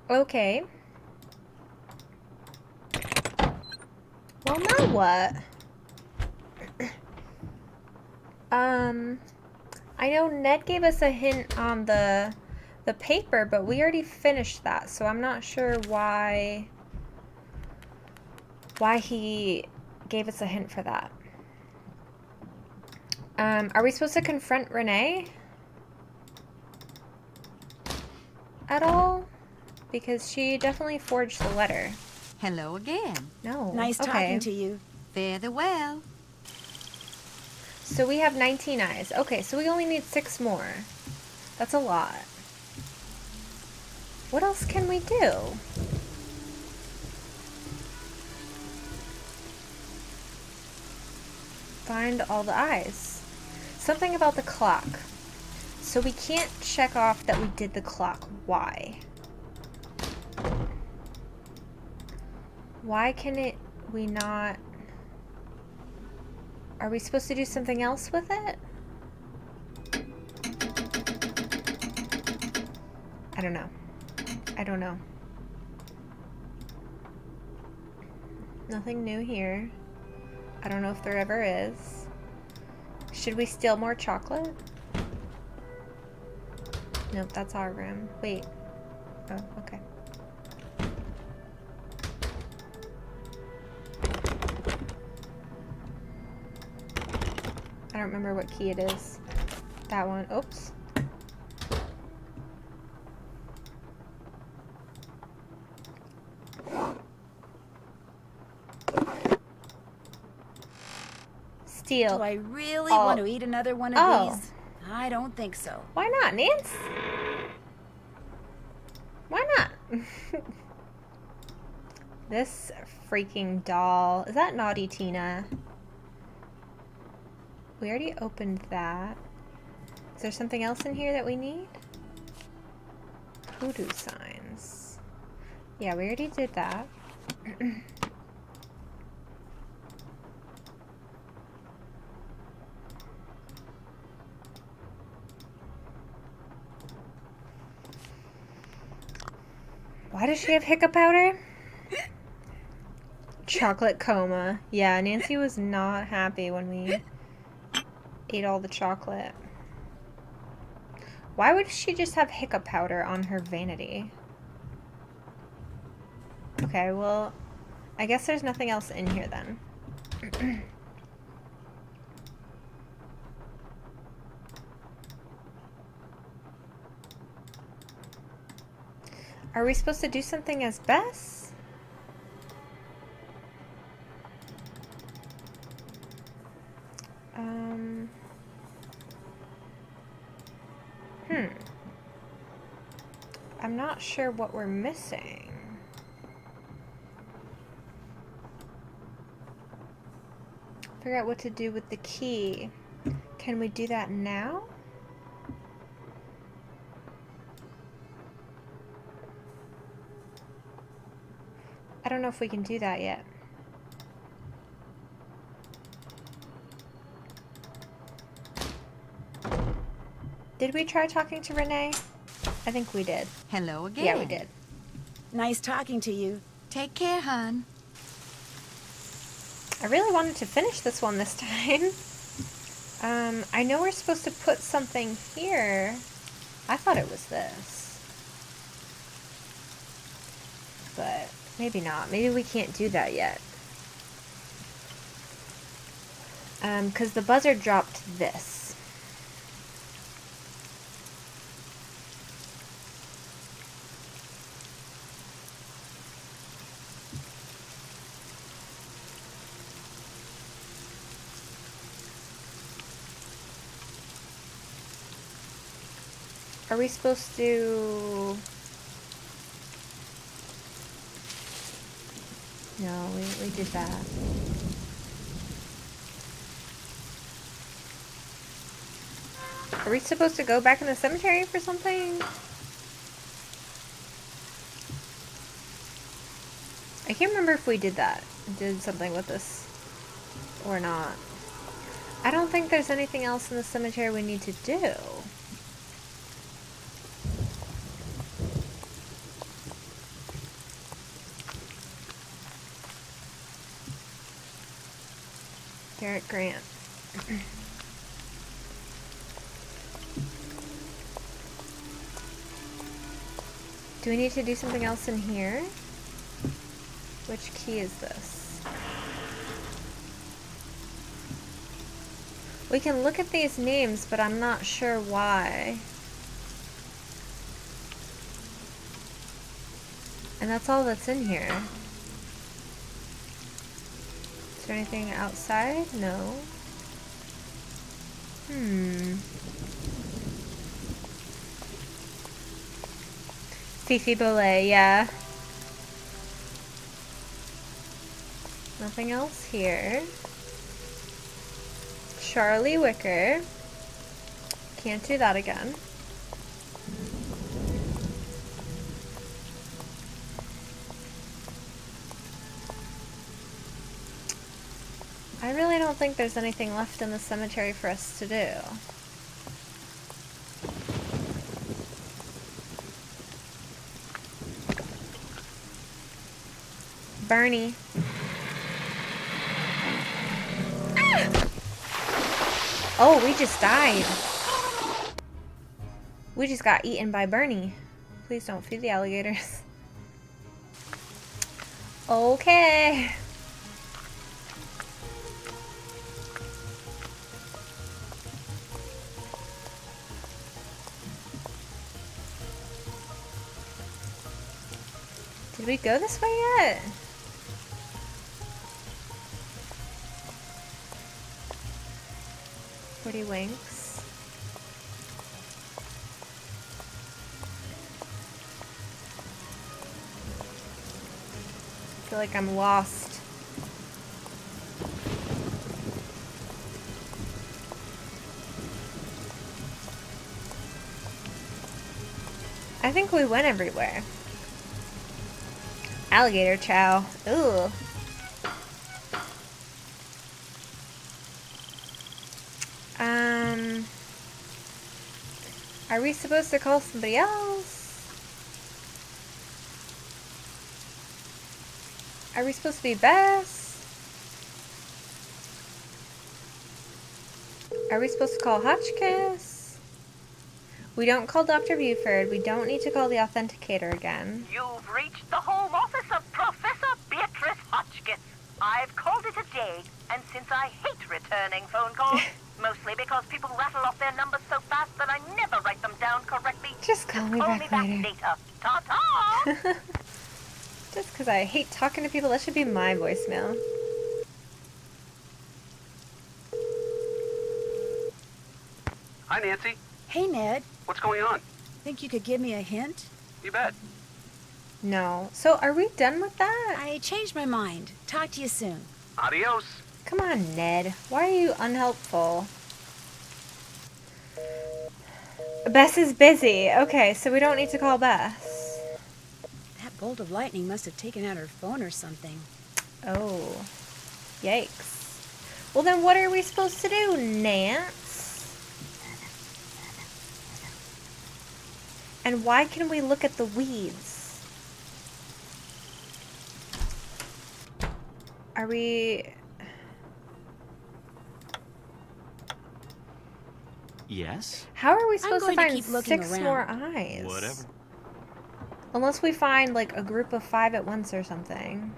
A: Okay. Well, now what? I know Ned gave us a hint on the paper, but we already finished that, so I'm not sure why he gave us a hint for that. Are we supposed to confront Renee at all? Because she definitely forged the letter.
D: Hello again.
A: No.
B: Nice talking to you.
D: Fare thee well.
A: So we have 19 eyes. Okay, so we only need 6 more. That's a lot. What else can we do? Find all the eyes. Something about the clock. So we can't check off that we did the clock. Why? Why can we not... Are we supposed to do something else with it? I don't know. I don't know. Nothing new here. I don't know if there ever is. Should we steal more chocolate? Nope, that's our room. Wait. Oh, okay. I don't remember what key it is. That one. Oops. Steal.
B: Do I really want to eat another one of these? I don't think so.
A: Why not, Nance? Why not? This freaking doll. Is that Naughty Tina? We already opened that. Is there something else in here that we need? Hoodoo signs. Yeah, we already did that. Why does she have hiccup powder? Chocolate coma. Yeah, Nancy was not happy when we ate all the chocolate. Why would she just have hiccup powder on her vanity? Okay, well, I guess there's nothing else in here then. Are we supposed to do something as Bess? I'm not sure what we're missing. Figure out what to do with the key. Can we do that now? I don't know if we can do that yet. Did we try talking to Renee? I think we did.
D: Hello again.
A: Yeah, we did.
B: Nice talking to you.
D: Take care, hon.
A: I really wanted to finish this one this time. I know we're supposed to put something here. I thought it was this. But maybe not. Maybe we can't do that yet. Because the buzzer dropped this. Are we supposed to... No, we did that. Are we supposed to go back in the cemetery for something? I can't remember if we did that. Did something with this or not. I don't think there's anything else in the cemetery we need to do. Garrett Grant. Do we need to do something else in here? Which key is this? We can look at these names, but I'm not sure why. And that's all that's in here. Is there anything outside? No. Moody Bolet, yeah. Nothing else here. Charlie Wicker. Can't do that again. I really don't think there's anything left in the cemetery for us to do. Bernie. Oh, we just died. We just got eaten by Bernie. Please don't feed the alligators. Okay. Did we go this way yet? Pretty winks. I feel like I'm lost. I think we went everywhere. Alligator chow. Ooh. Are we supposed to call somebody else? Are we supposed to be Bess? Are we supposed to call Hotchkiss? We don't call Dr. Buford. We don't need to call the authenticator again.
L: You've reached the home office of Professor Beatrice Hotchkiss. I've called it a day, and since I hate returning phone calls, mostly because people rattle off their numbers so fast that I never write them down correctly.
A: Just call me back later.
L: Ta-ta!
A: Just because I hate talking to people, that should be my voicemail.
J: Hi, Nancy.
B: Hey, Ned.
J: What's going on?
B: Think you could give me a hint?
J: You bet.
A: No. So are we done with that?
B: I changed my mind. Talk to you soon.
J: Adios.
A: Come on, Ned. Why are you unhelpful? Bess is busy. Okay, so we don't need to call Bess.
B: That bolt of lightning must have taken out her phone or something.
A: Oh. Yikes. Well, then what are we supposed to do, Nance? And why can we look at the weeds? Are we...
C: Yes?
A: How are we supposed to
B: going to
A: find
B: keep looking
A: 6
B: around.
A: more eyes?
C: Whatever.
A: Unless we find, like, a group of 5 at once or something.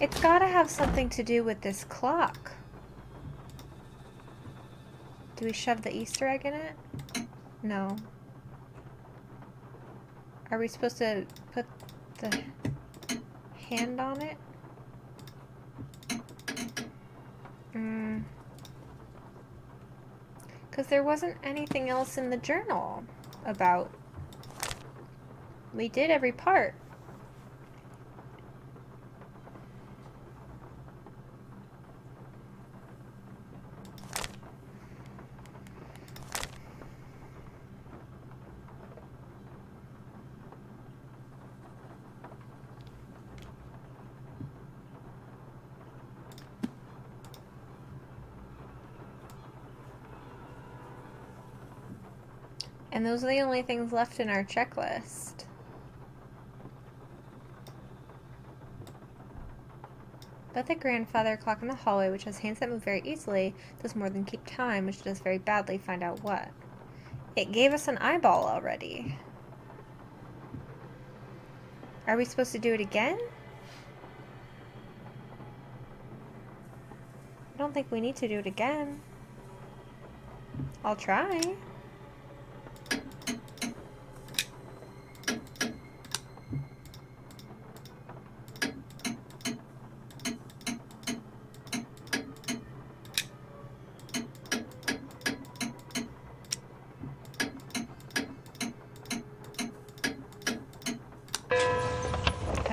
A: It's gotta have something to do with this clock. Do we shove the Easter egg in it? No. Are we supposed to put the hand on it? Because there wasn't anything else in the journal about... We did every part. And those are the only things left in our checklist. But the grandfather clock in the hallway, which has hands that move very easily, does more than keep time, which does very badly. Find out what. It gave us an eyeball already. Are we supposed to do it again? I don't think we need to do it again. I'll try.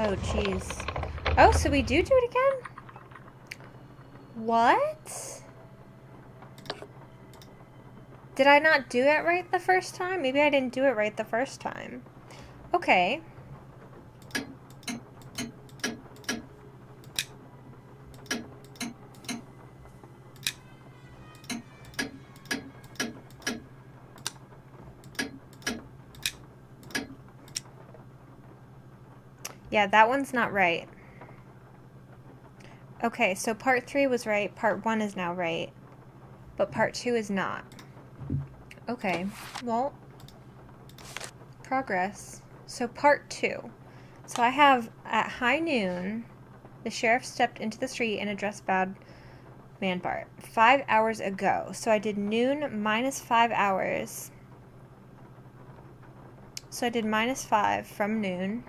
A: Oh, jeez. Oh, so we do it again? What? Did I not do it right the first time? Maybe I didn't do it right the first time. Okay. Yeah, that one's not right. Okay, so part 3 was right, part 1 is now right, but part 2 is not. Okay, well, progress. So part 2. So I have, at high noon, the sheriff stepped into the street and addressed bad man Bart. 5 hours ago. So I did noon minus 5 hours. So I did minus 5 from noon.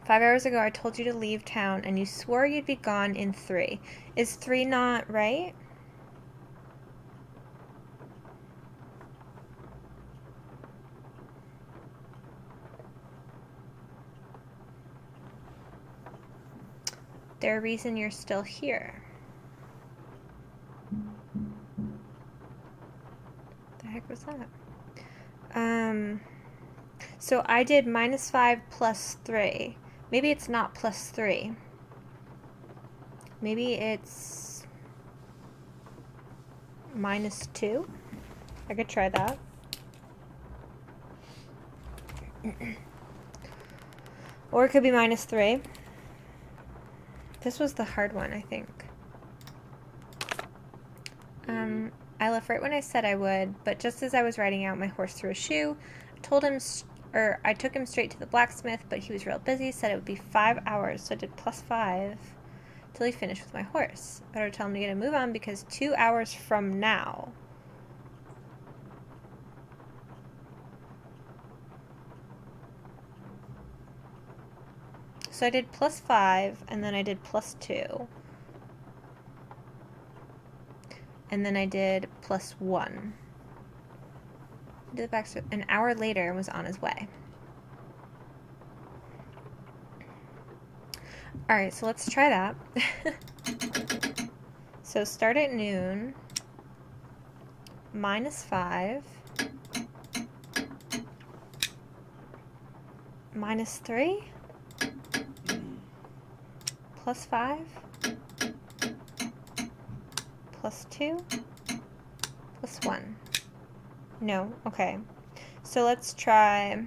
A: 5 hours ago, I told you to leave town, and you swore you'd be gone in 3. Is 3 not right? There's a reason you're still here. The heck was that? So I did minus 5 plus 3. Maybe it's not plus 3. Maybe it's minus 2. I could try that. Or it could be minus 3. This was the hard one, I think. I left right when I said I would, but just as I was riding out, my horse threw a shoe. I took him straight to the blacksmith, but he was real busy, said it would be 5 hours, so I did plus 5 till he finished with my horse. I better tell him to get a move on because 2 hours from now. So I did plus 5, and then I did plus 2. And then I did plus 1. Did the back an hour later and was on his way. Alright, so let's try that. So start at noon. Minus 5. Minus 3. Plus 5. Plus 2. Plus plus 1. No, okay. So let's try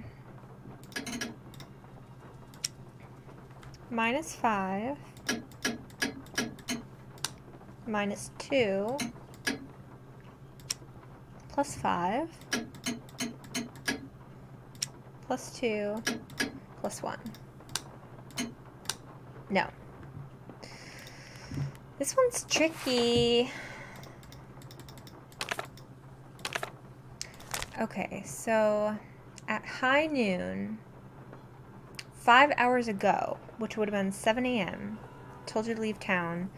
A: minus 5 minus 2 plus 5 plus 2 plus 1. No. This one's tricky. Okay, so at high noon, 5 hours ago, which would have been 7 a.m., told you to leave town,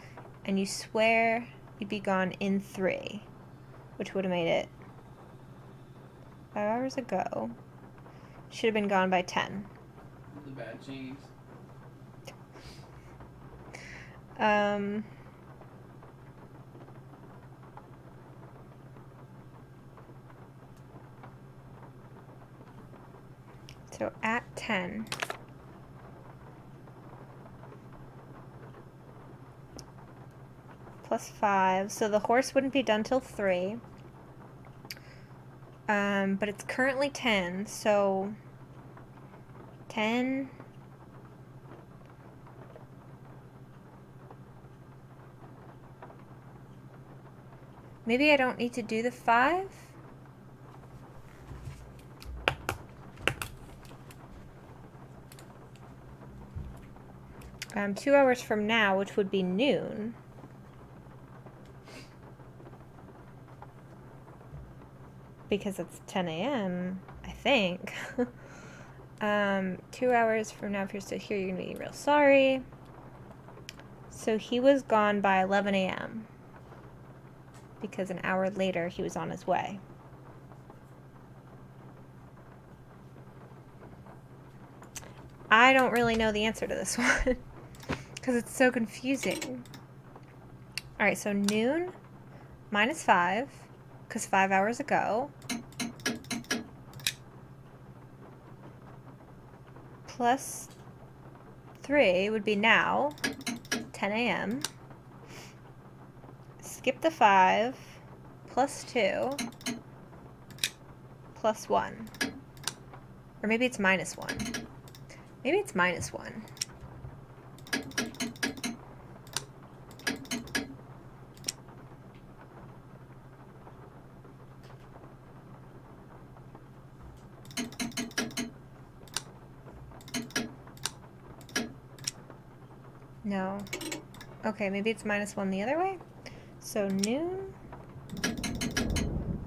A: and you swear you'd be gone in 3, which would have made it 5 hours ago. Should have been gone by 10.
M: The bad cheese.
A: So at 10. Plus 5. So the horse wouldn't be done till 3. But it's currently 10, so 10. Maybe I don't need to do the 5? 2 hours from now, which would be noon. Because it's 10 a.m., I think. 2 hours from now, if you're still here, you're going to be real sorry. So he was gone by 11 a.m. Because an hour later, he was on his way. I don't really know the answer to this one. Because it's so confusing. Alright, so noon minus 5. Because 5 hours ago. Plus 3 would be now. 10 a.m. Skip the 5. Plus 2. Plus 1. Or maybe it's minus 1. Maybe it's minus 1. No. Okay, maybe it's minus 1 the other way. So noon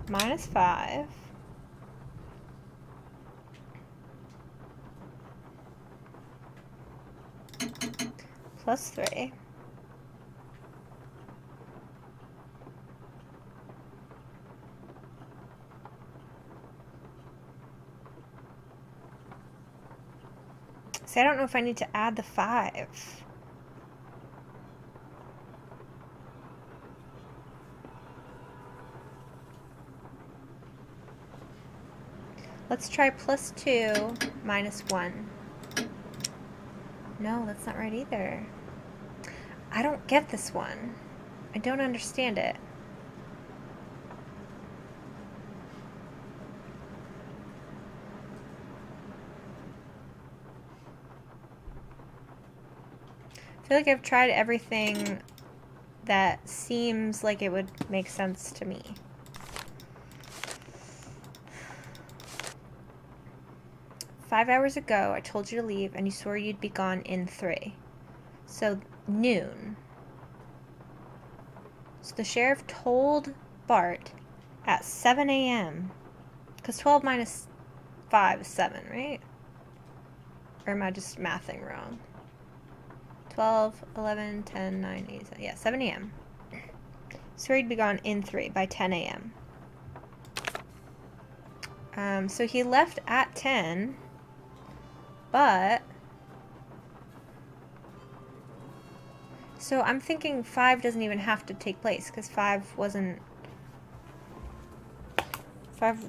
A: minus 5 plus 3 See, I don't know if I need to add the 5. Let's try plus 2 minus 1. No, that's not right either. I don't get this one. I don't understand it. I feel like I've tried everything that seems like it would make sense to me. "5 hours ago, I told you to leave, and you swore you'd be gone in 3. So, noon. So the sheriff told Bart at 7 a.m. Because 12 minus 5 is 7, right? Or am I just mathing wrong? 12, 11, 10, 9, 8, 7. Yeah, 7 a.m. Swore he'd be gone in 3 by 10 a.m. So he left at 10... But, so I'm thinking 5 doesn't even have to take place, because 5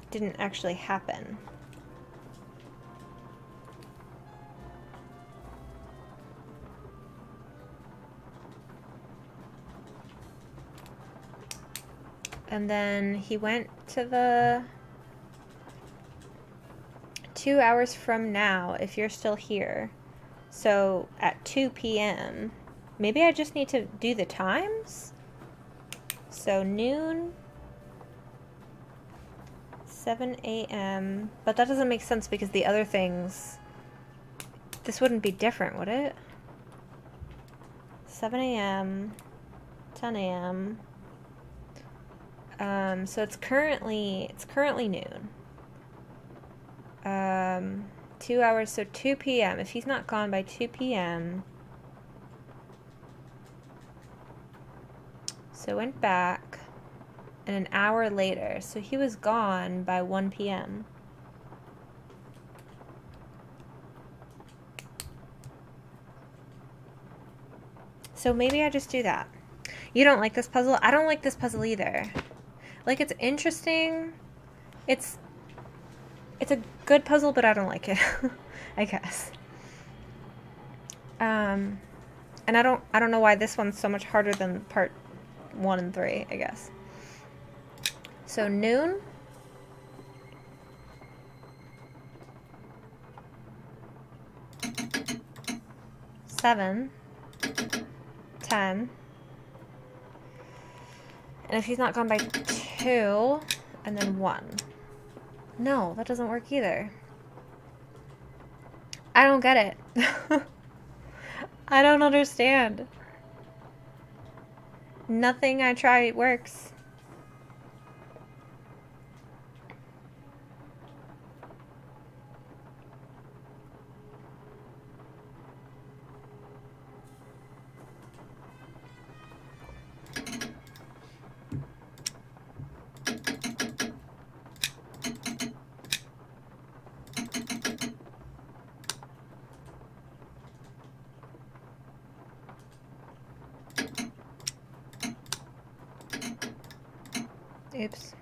A: didn't actually happen. And then he went to the 2 hours from now, if you're still here. So at 2 p.m. Maybe I just need to do the times? So noon, 7 a.m. But that doesn't make sense because the other things... This wouldn't be different, would it? 7 a.m., 10 a.m. So it's currently noon. 2 hours, so 2 p.m. If he's not gone by 2 p.m. So went back, and an hour later. So he was gone by 1 p.m. So maybe I just do that. You don't like this puzzle? I don't like this puzzle either. Like, it's interesting. It's a good puzzle, but I don't like it. I guess. And I don't know why this one's so much harder than part 1 and 3, I guess. So noon. Seven. 10. And if he's not gone by 2, and then 1. No, that doesn't work either. I don't get it. I don't understand. Nothing I try works. Oops.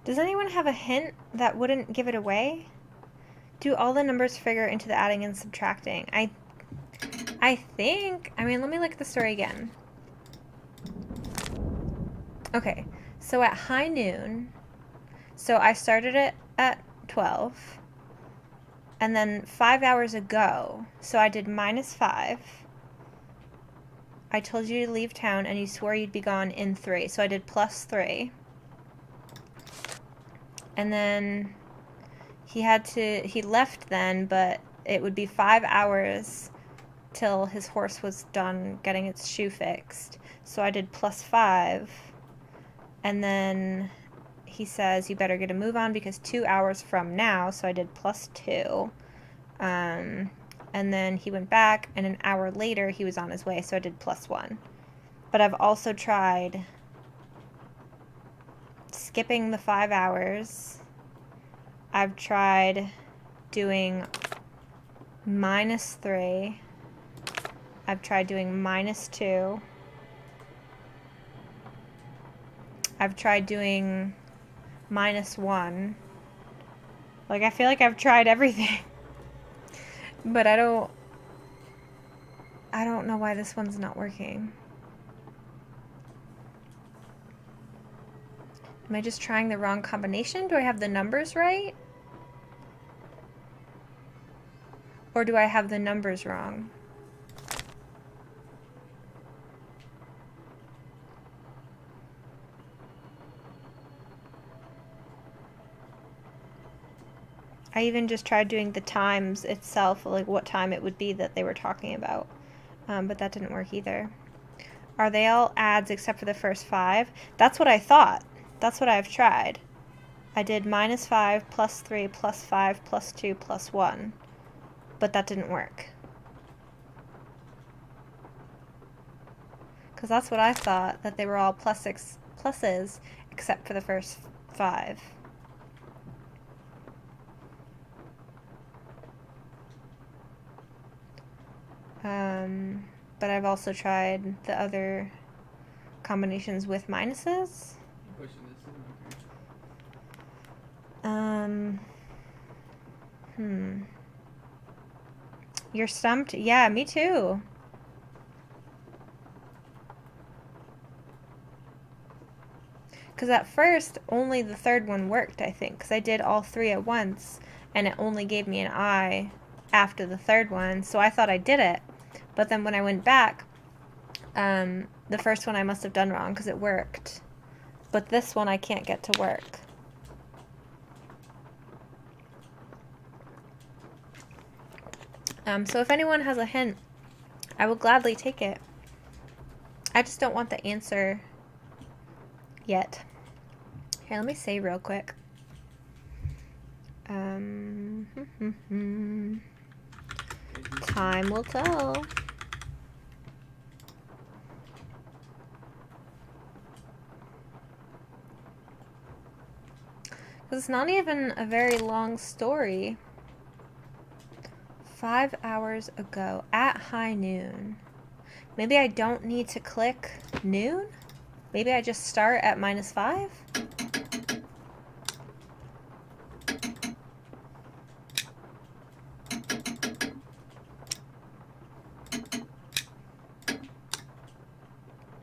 A: Does anyone have a hint that wouldn't give it away? Do all the numbers figure into the adding and subtracting? I think, I mean, let me look at the story again. Okay, so at high noon, so I started it at 12, and then 5 hours ago, so I did -5. I told you to leave town, and you swore you'd be gone in 3, so I did +3. And then he left then, but it would be 5 hours till his horse was done getting its shoe fixed. So I did +5, and then he says, you better get a move on because 2 hours from now, so I did +2. And then he went back, and an hour later he was on his way, so I did +1. But I've also tried skipping the 5 hours. I've tried doing -3. I've tried doing -2. I've tried doing -1. Like, I feel like I've tried everything. But I don't know why this one's not working. Am I just trying the wrong combination? Do I have the numbers right? Or do I have the numbers wrong? I even just tried doing the times itself, like what time it would be that they were talking about. But that didn't work either. Are they all adds except for the first 5? That's what I thought. That's what I've tried. I did -5, +3, +5, +2, +1. But that didn't work. Because that's what I thought, that they were all pluses except for the first 5. But I've also tried the other combinations with minuses. You're stumped? Yeah, me too. Because at first, only the third one worked, I think. Because I did all three at once, and it only gave me an eye after the third one. So I thought I did it. But then when I went back, the first one I must have done wrong because it worked. But this one I can't get to work. So if anyone has a hint, I will gladly take it. I just don't want the answer yet. Here, let me say real quick. Time will tell. Because it's not even a very long story. 5 hours ago, at high noon. Maybe I don't need to click noon? Maybe I just start at -5?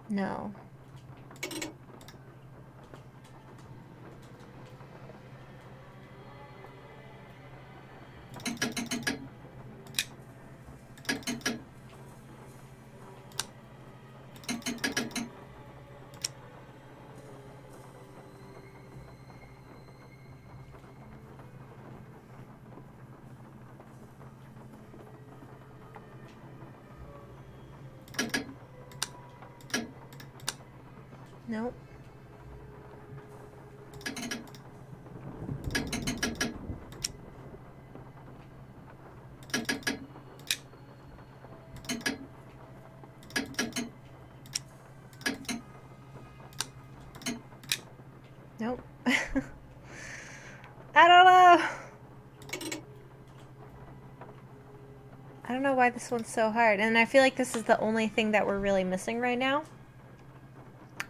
A: No. Nope. Nope. I don't know. I don't know why this one's so hard. And I feel like this is the only thing that we're really missing right now.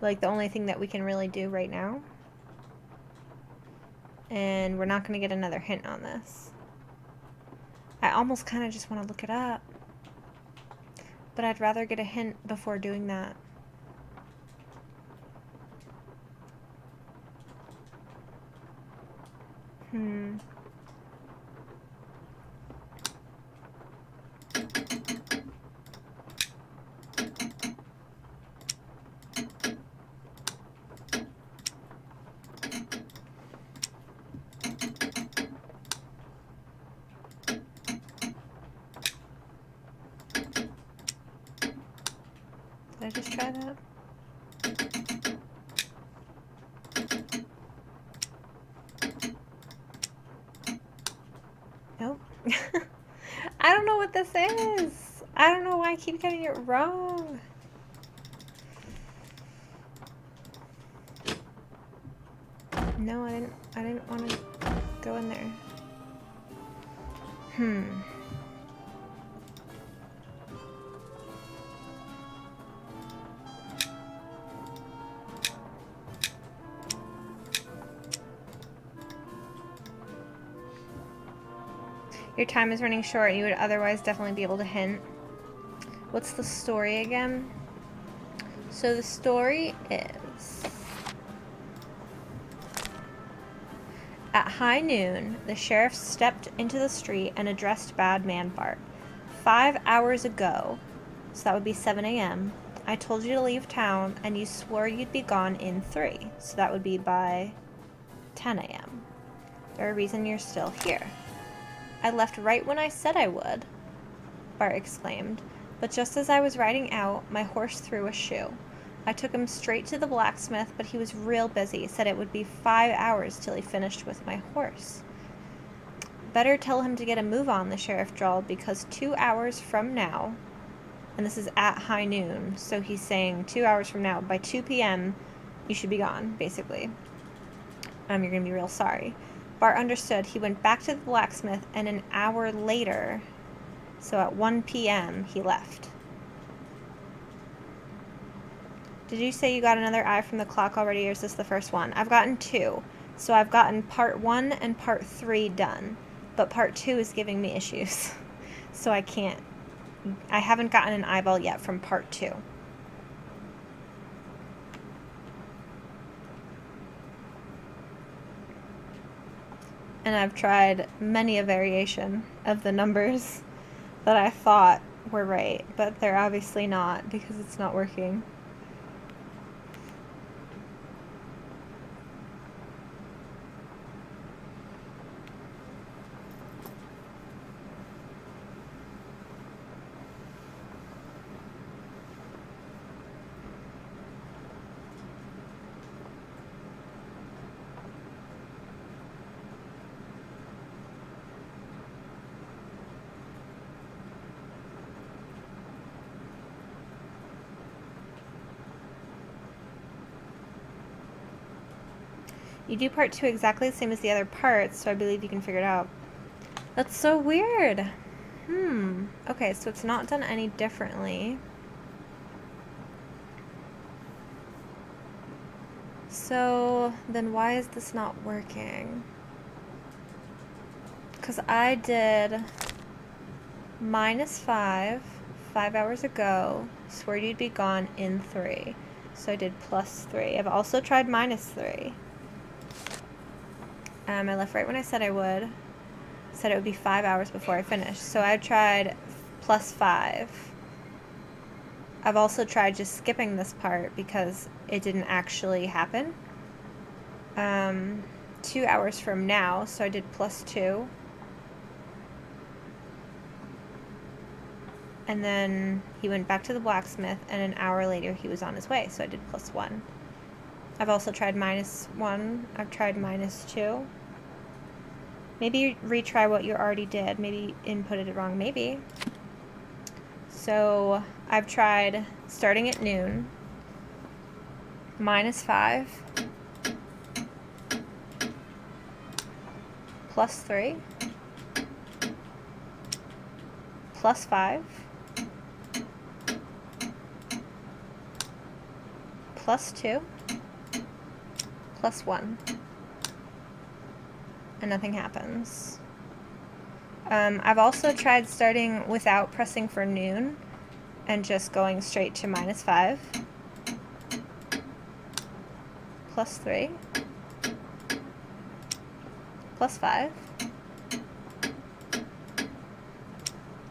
A: Like the only thing that we can really do right now. And we're not going to get another hint on this. I almost kind of just want to look it up. But I'd rather get a hint before doing that. Did I just try that? Nope. I don't know what this is. I don't know why I keep getting it wrong. No, I didn't want to go in there. Your time is running short. You would otherwise definitely be able to hint. What's the story again? So the story is... At high noon, the sheriff stepped into the street and addressed Bad Man Bart. 5 hours ago, so that would be 7 a.m., I told you to leave town, and you swore you'd be gone in 3, so that would be by 10 a.m. There's a reason you're still here. I left right when I said I would, Bart exclaimed, but just as I was riding out, my horse threw a shoe. I took him straight to the blacksmith, but he was real busy, said it would be 5 hours till he finished with my horse. Better tell him to get a move on, the sheriff drawled, because 2 hours from now, and this is at high noon, so he's saying 2 hours from now, by 2 p.m., you should be gone, basically. You're gonna be real sorry. Bart understood. He went back to the blacksmith, and an hour later, so at 1 p.m., he left. Did you say you got another eye from the clock already, or is this the first one? I've gotten 2. So I've gotten part 1 and part 3 done, but part 2 is giving me issues. So I haven't gotten an eyeball yet from part 2. And I've tried many a variation of the numbers that I thought were right, but they're obviously not because it's not working. You do part 2 exactly the same as the other parts, so I believe you can figure it out. That's so weird. Okay, so it's not done any differently. So then why is this not working? Because I did -5 5 hours ago, swore you'd be gone in 3. So I did +3. I've also tried -3. I left right when I said I would. Said it would be 5 hours before I finished. So I tried +5. I've also tried just skipping this part because it didn't actually happen. 2 hours from now, so I did +2. And then he went back to the blacksmith, and an hour later he was on his way, so I did +1. I've also tried -1. I've tried -2. Maybe retry what you already did. Maybe inputted it wrong. Maybe. So I've tried starting at noon, -5, +3, +5, +2, +1. And nothing happens. I've also tried starting without pressing for noon and just going straight to -5, +3, +5,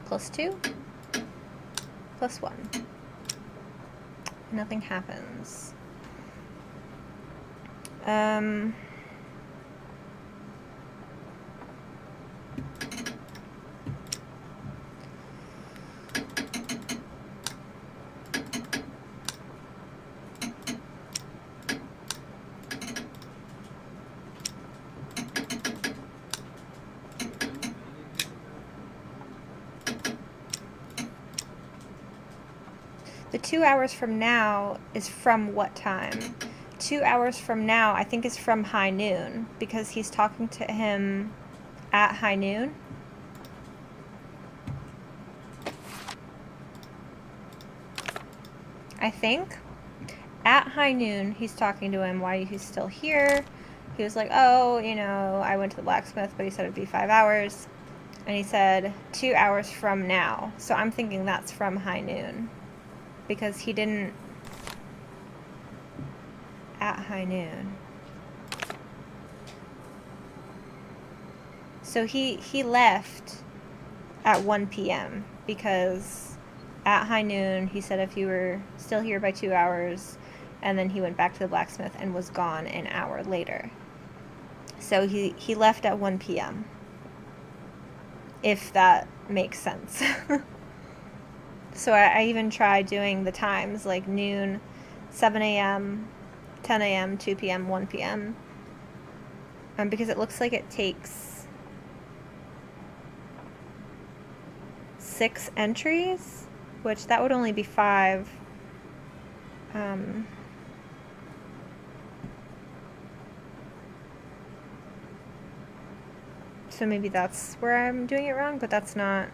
A: +2, +1. Nothing happens. The 2 hours from now is from what time? 2 hours from now, I think, is from high noon, because he's talking to him at high noon. I think. At high noon, he's talking to him while he's still here. He was like, oh, you know, I went to the blacksmith, but he said it'd be 5 hours. And he said 2 hours from now. So I'm thinking that's from high noon. Because he didn't... At high noon. So he left at 1 p.m. because at high noon he said if you were still here by 2 hours, and then he went back to the blacksmith and was gone an hour later. So he left at 1 p.m. If that makes sense. So I even tried doing the times, like noon, 7 a.m., 10 a.m., 2 p.m., 1 p.m. Because it looks like it takes 6 entries, which that would only be 5. So maybe that's where I'm doing it wrong, but that's not...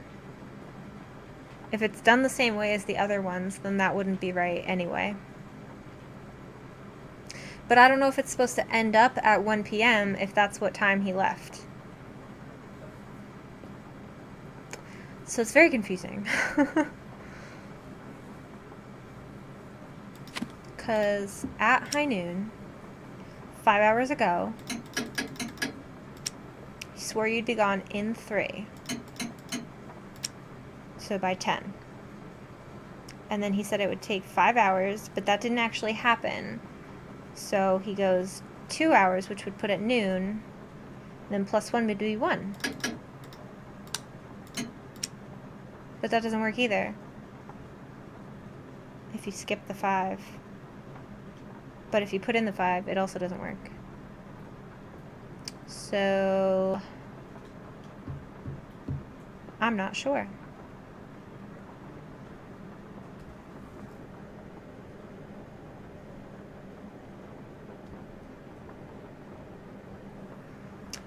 A: If it's done the same way as the other ones, then that wouldn't be right anyway. But I don't know if it's supposed to end up at 1 p.m. if that's what time he left. So it's very confusing. Because at high noon, 5 hours ago, you swore you'd be gone in 3. So by 10. And then he said it would take 5 hours, but that didn't actually happen. So he goes 2 hours, which would put at noon. Then plus 1 would be 1. But that doesn't work either. If you skip the 5. But if you put in the 5, it also doesn't work. So I'm not sure.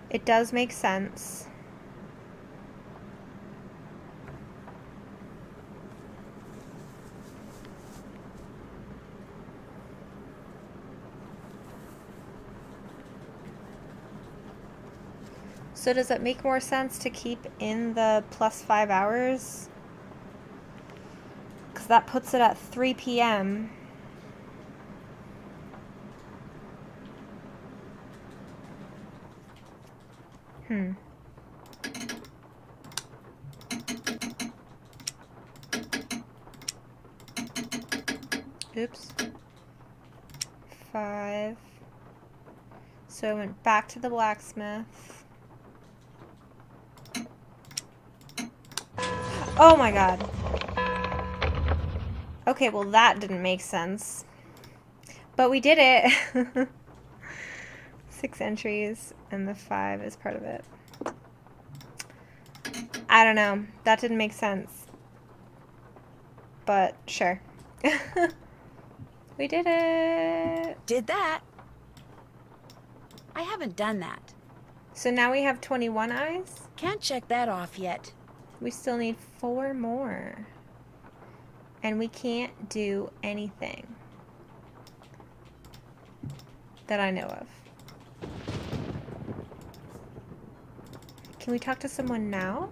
A: It does make sense. So does it make more sense to keep in the plus 5 hours? Because that puts it at 3 p.m. Oops. 5. So I went back to the blacksmith. Oh my god. Okay, well that didn't make sense. But we did it. 6 entries and the 5 is part of it. I don't know. That didn't make sense. But sure. We did it.
B: Did that. I haven't done that.
A: So now we have 21 eyes?
B: Can't check that off yet.
A: We still need 4 more. And we can't do anything that I know of. Can we talk to someone now?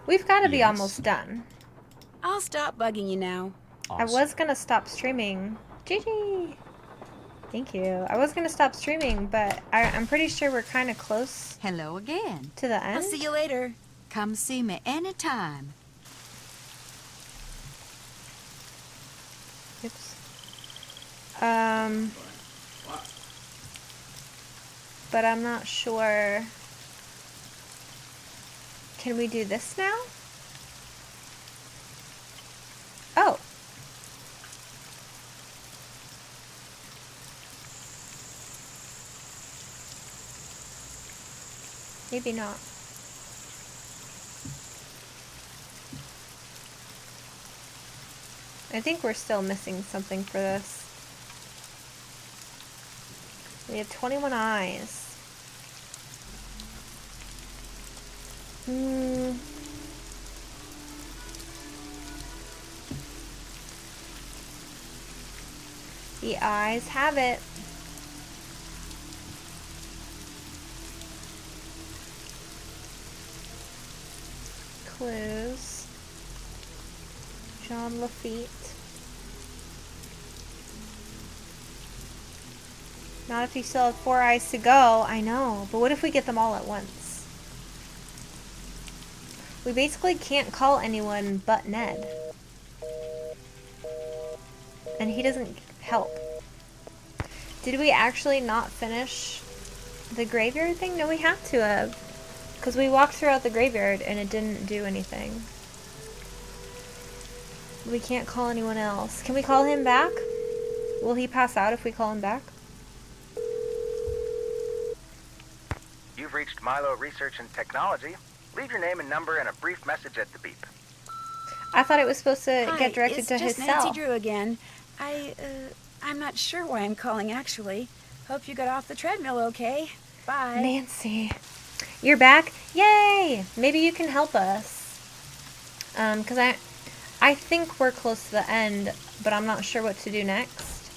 A: We've got to be almost done.
B: I'll stop bugging you now.
A: Awesome. I was going to stop streaming. GG! Thank you. I was going to stop streaming, but I'm pretty sure we're kind of close.
D: Hello again.
A: To the end?
B: I'll see you later.
D: Come see me anytime.
A: Oops. But I'm not sure. Can we do this now? Oh. Maybe not. I think we're still missing something for this. We have 21 eyes. The eyes have it. Clues. John Lafitte. Not if you still have 4 eyes to go. I know, but what if we get them all at once? We basically can't call anyone but Ned. And he doesn't help. Did we actually not finish the graveyard thing? No, we have to have. Because we walked throughout the graveyard and it didn't do anything. We can't call anyone else. Can we call him back? Will he pass out if we call him back?
N: You've reached Milo Research and Technology. Leave your name and number and a brief message at the beep.
A: I thought it was supposed to
B: Hi,
A: get directed to his
B: it's just
A: cell.
B: Nancy Drew again. I'm not sure why I'm calling, actually. Hope you got off the treadmill okay. Bye.
A: Nancy. You're back? Yay! Maybe you can help us. Because I think we're close to the end, but I'm not sure what to do next.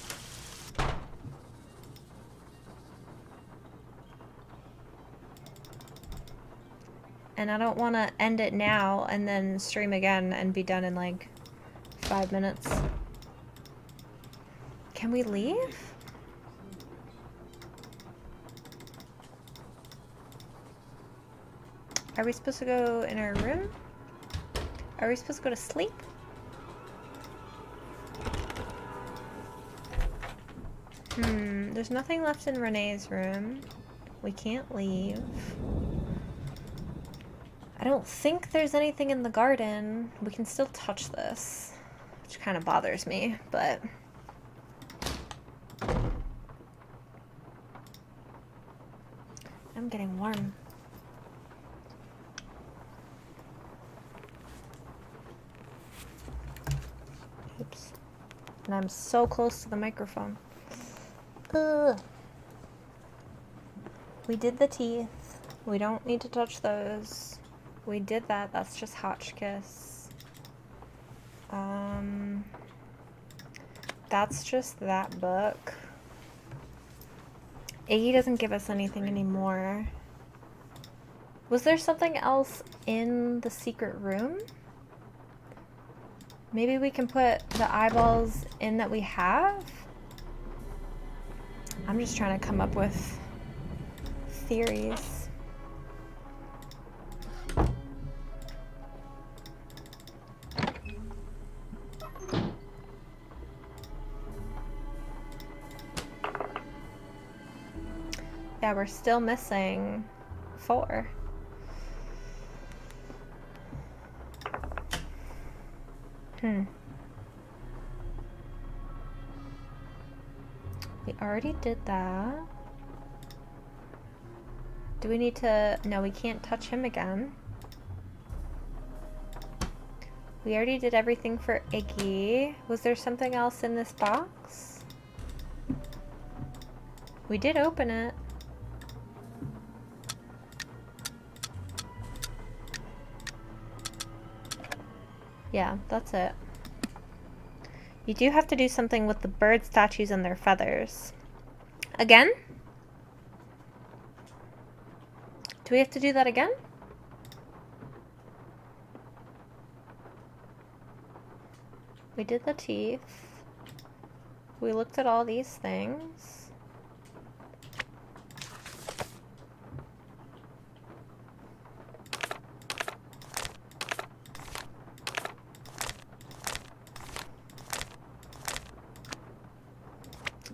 A: And I don't want to end it now and then stream again and be done in like 5 minutes. Can we leave? Are we supposed to go in our room? Are we supposed to go to sleep? There's nothing left in Renee's room. We can't leave. I don't think there's anything in the garden. We can still touch this, which kind of bothers me, but... I'm getting warm. Oops. And I'm so close to the microphone. Ugh. We did the teeth. We don't need to touch those. We did that. That's just Hotchkiss. That's just that book. Iggy doesn't give us anything anymore. Was there something else in the secret room? Maybe we can put the eyeballs in that we have? I'm just trying to come up with theories. Yeah, we're still missing 4. We already did that. Do we need to... No, we can't touch him again. We already did everything for Iggy. Was there something else in this box? We did open it. Yeah, that's it. You do have to do something with the bird statues and their feathers. Again? Do we have to do that again? We did the teeth. We looked at all these things.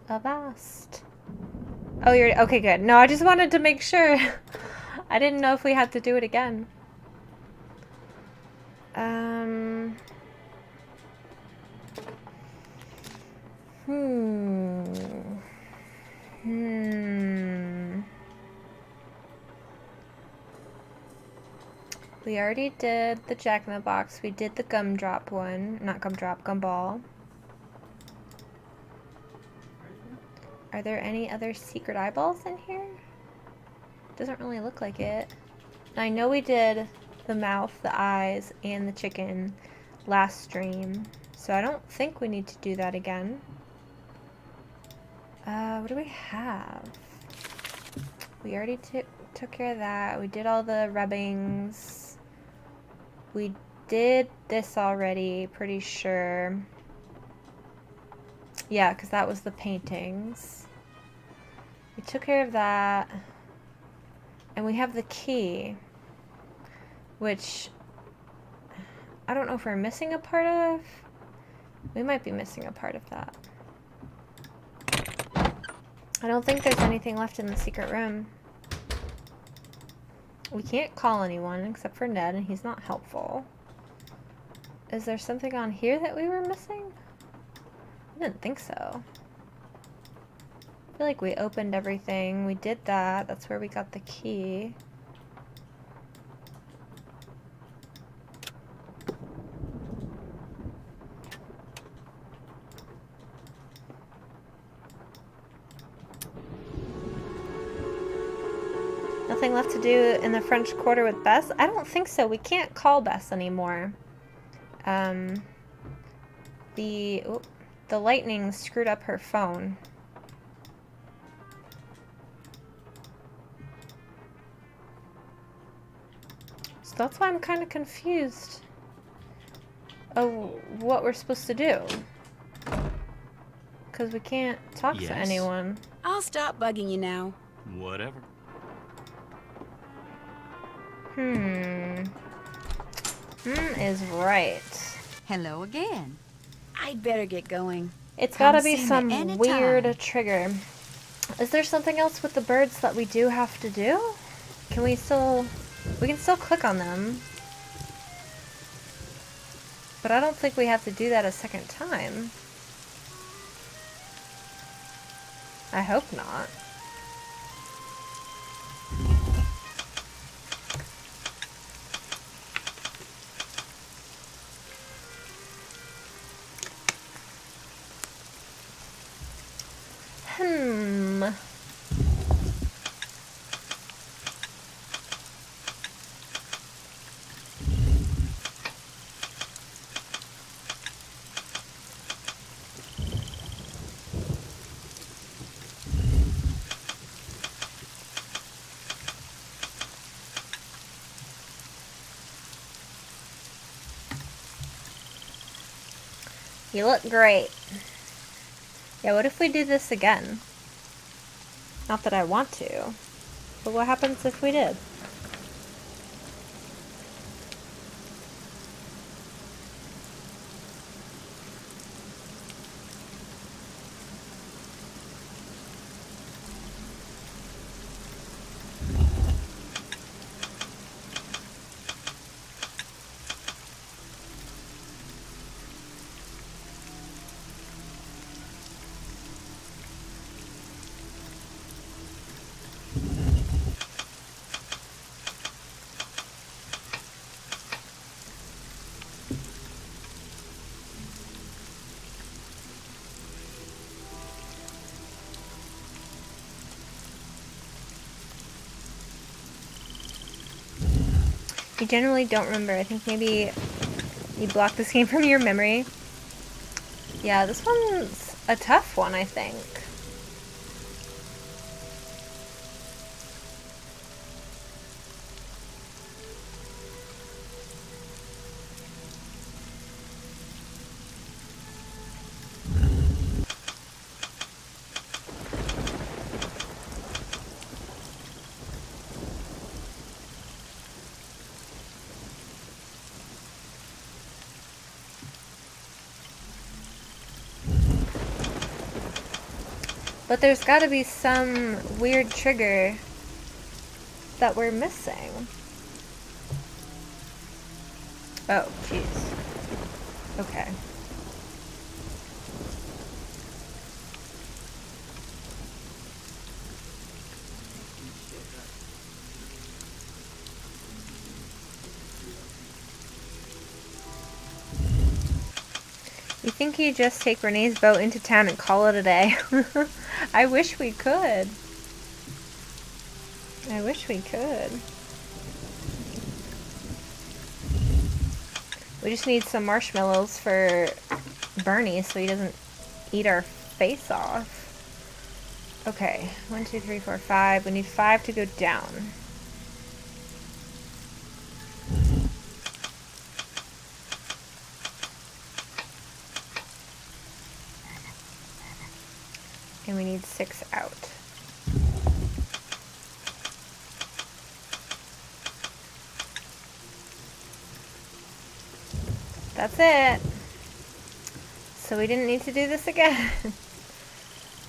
A: Avast. Oh, you're okay. Good. No, I just wanted to make sure. I didn't know if we had to do it again. We already did the Jack in the Box. We did the gumdrop one. Not gumdrop, gumball. Are there any other secret eyeballs in here? Doesn't really look like it. I know we did the mouth, the eyes, and the chicken last stream, so I don't think we need to do that again. What do we have? We already took care of that. We did all the rubbings. We did this already, pretty sure. Yeah, because that was the paintings. We took care of that. And we have the key, which I don't know if we're missing a part of. We might be missing a part of that. I don't think there's anything left in the secret room. We can't call anyone except for Ned, and he's not helpful. Is there something on here that we were missing? I didn't think so. I feel like we opened everything. We did that. That's where we got the key. Nothing left to do in the French Quarter with Bess? I don't think so. We can't call Bess anymore. the lightning screwed up her phone. So that's why I'm kind of confused of what we're supposed to do. Because we can't talk to anyone.
B: I'll stop bugging you now.
C: Whatever.
A: Is right.
D: Hello again.
B: I'd better get going.
A: It's
D: Come
A: gotta be
D: see me
A: some
D: anytime.
A: weird trigger. Is there something else with the birds that we do have to do? Can we still... We can still click on them. But I don't think we have to do that a second time. I hope not. You look great. Yeah, what if we do this again? Not that I want to, but what happens if we did? You generally don't remember. I think maybe you blocked this game from your memory. Yeah, this one's a tough one, I think. But there's got to be some weird trigger that we're missing. Oh, jeez. Okay. You think you just take Renee's boat into town and call it a day? I wish we could. I wish we could. We just need some marshmallows for Bernie so he doesn't eat our face off. Okay, 1, 2, 3, 4, 5. We need 5 to go down. And we need 6 out. That's it. So we didn't need to do this again.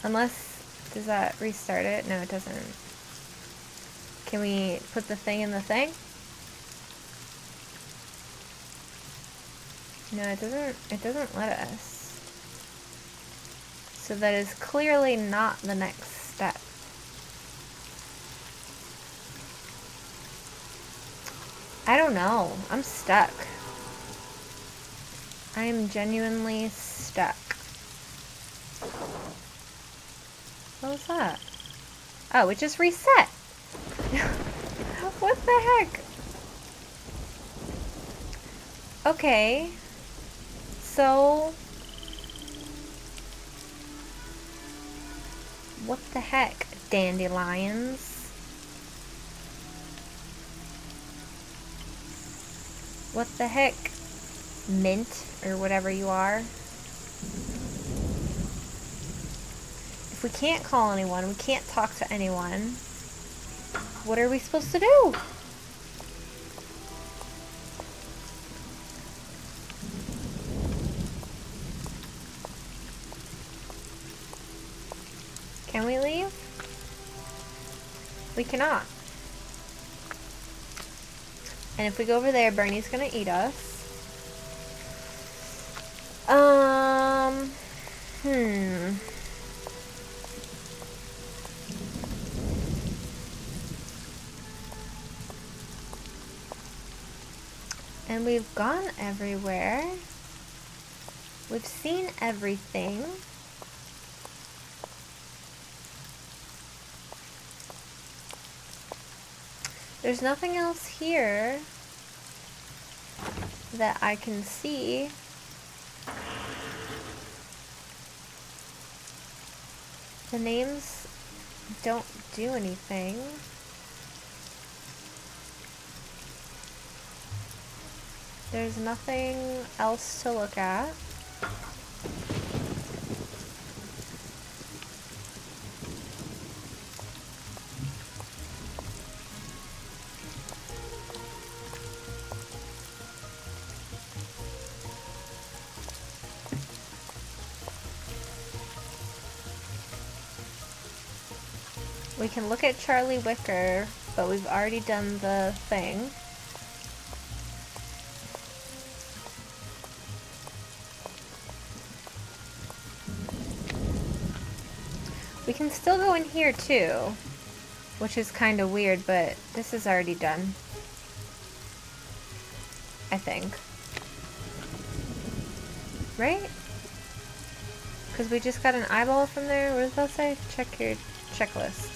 A: Unless, does that restart it? No, it doesn't. Can we put the thing in the thing? No, it doesn't let us. So that is clearly not the next step. I don't know. I'm stuck. I am genuinely stuck. What was that? Oh, it just reset. What the heck? Okay. So What the heck, dandelions? What the heck, mint, or whatever you are? If we can't call anyone, we can't talk to anyone, what are we supposed to do? Can we leave? We cannot. And if we go over there, Bernie's gonna eat us. And we've gone everywhere. We've seen everything. There's nothing else here that I can see. The names don't do anything. There's nothing else to look at. We can look at Charlie Wicker, but we've already done the thing. We can still go in here too, which is kind of weird, but this is already done, I think. Right? Because we just got an eyeball from there. What does that say? Check your checklist.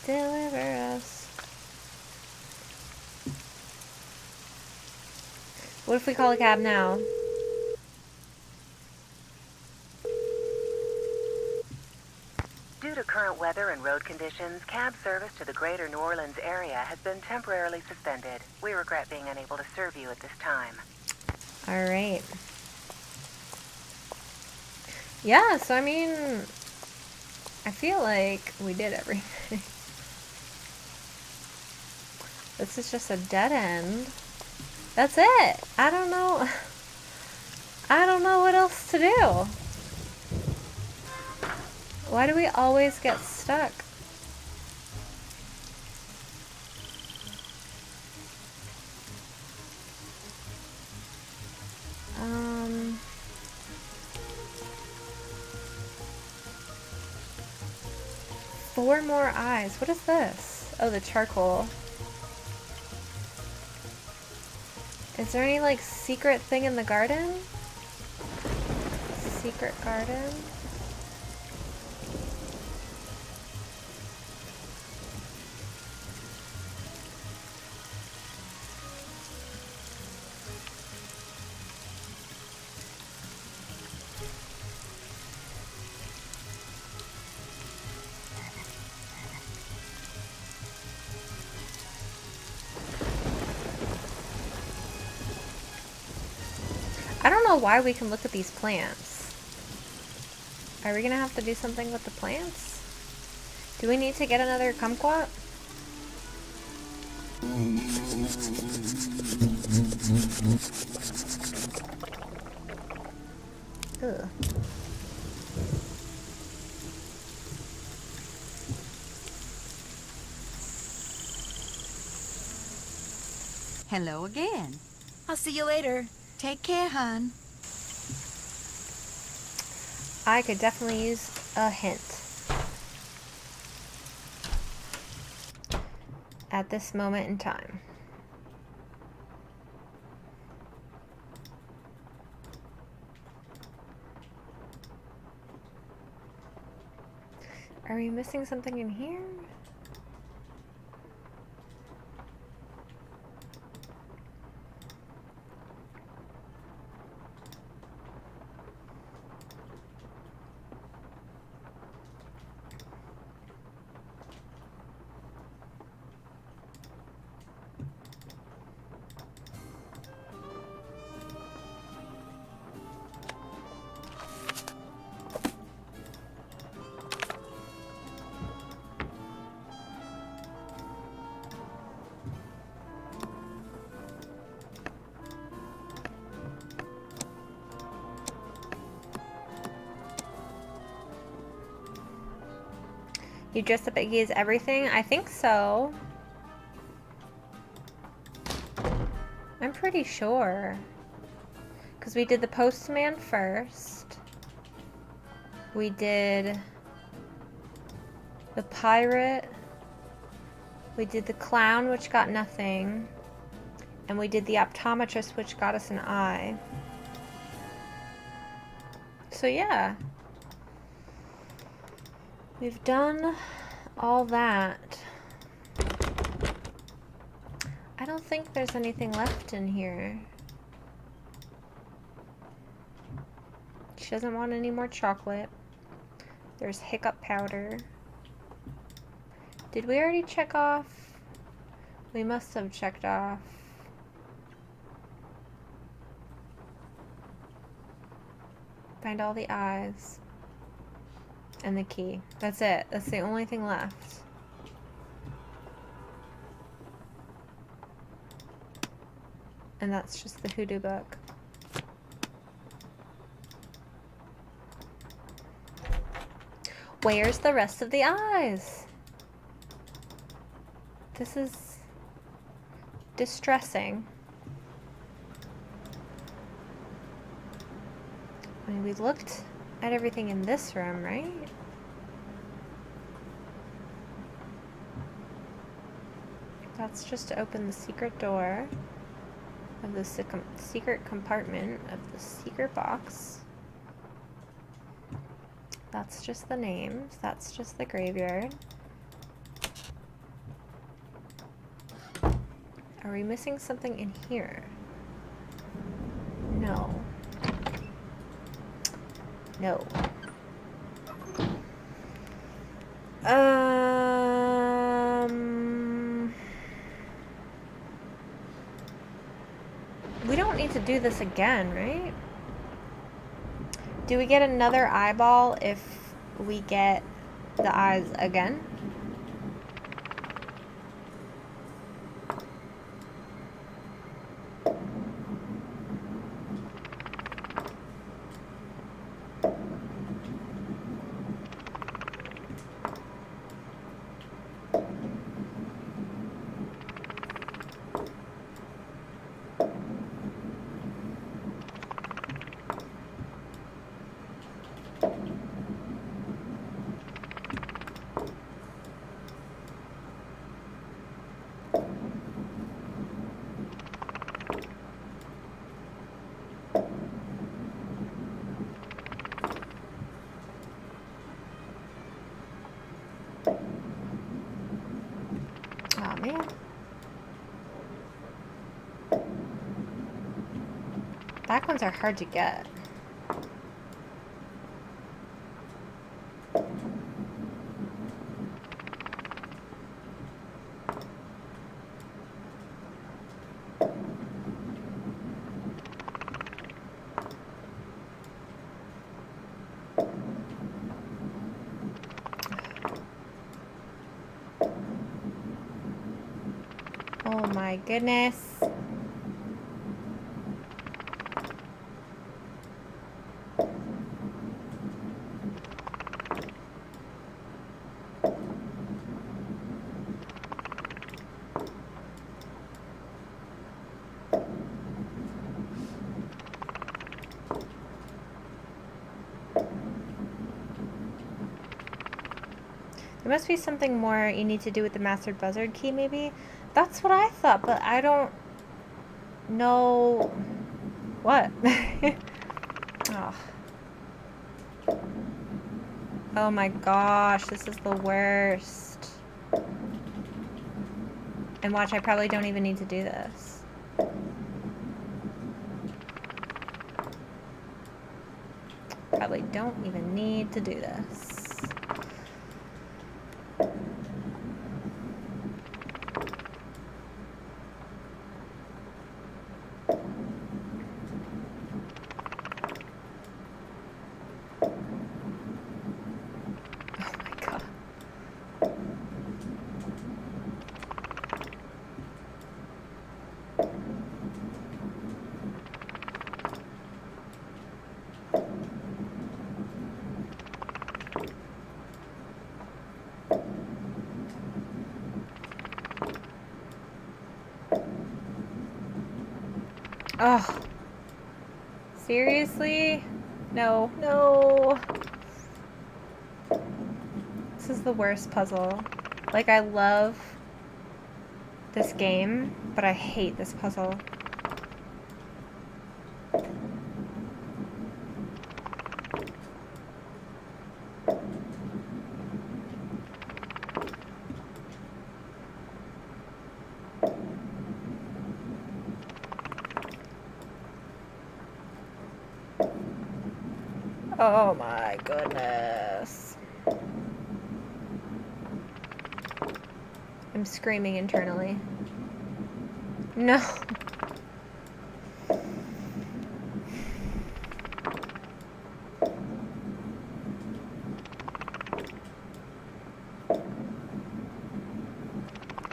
A: Deliver us. What if we call a cab now?
O: Due to current weather and road conditions, cab service to the greater New Orleans area has been temporarily suspended. We regret being unable to serve you at this time.
A: All right. Yeah, so I mean, I feel like we did everything. This is just a dead end. That's it. I don't know what else to do. Why do we always get stuck? Four more eyes. What is this? Oh, the charcoal. Is there any, like, secret thing in the garden? Secret garden? I don't know why we can look at these plants. Are we gonna have to do something with the plants? Do we need to get another kumquat? Ugh.
D: Hello again.
B: I'll see you later.
D: Take care, hon.
A: I could definitely use a hint at this moment in time. Are we missing something in here? You dress up Iggy as everything? I think so. I'm pretty sure. Because we did the postman first. We did the pirate. We did the clown, which got nothing. And we did the optometrist, which got us an eye. So yeah. We've done all that. I don't think there's anything left in here. She doesn't want any more chocolate. There's hiccup powder. Did we already check off? We must have checked off. Find all the eyes. And the key. That's it. That's the only thing left. And that's just the hoodoo book. Where's the rest of the eyes? This is distressing. I mean, we looked at everything in this room, right? That's just to open the secret door of the secret compartment of the secret box. That's just the names. That's just the graveyard. Are we missing something in here? No. No. We don't need to do this again, right? Do we get another eyeball if we get the eyes again? Back ones are hard to get. Oh my goodness. There must be something more you need to do with the mastered buzzard key, maybe? That's what I thought, but I don't know what. Oh. Oh my gosh, this is the worst. And watch, I probably don't even need to do this. Probably don't even need to do this. Oh. Seriously? No, no. This is the worst puzzle. Like, I love this game, but I hate this puzzle. Oh my goodness. I'm screaming internally. No.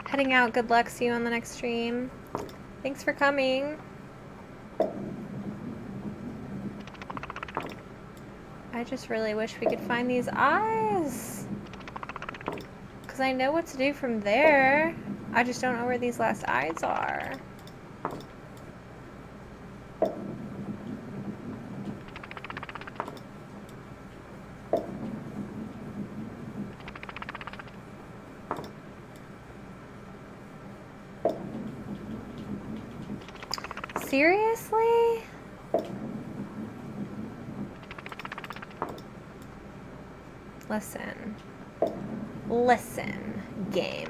A: Heading out. Good luck. See you on the next stream. Thanks for coming. I just really wish we could find these eyes. Because I know what to do from there. I just don't know where these last eyes are. Seriously? Listen. Listen, game.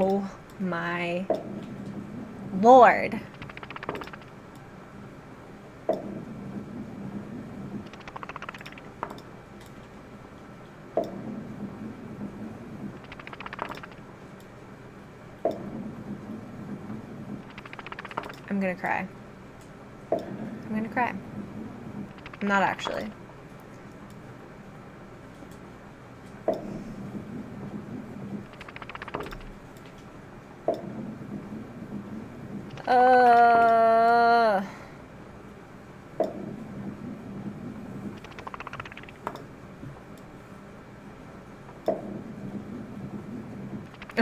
A: Oh my Lord. I'm gonna cry. I'm gonna cry. I'm not actually.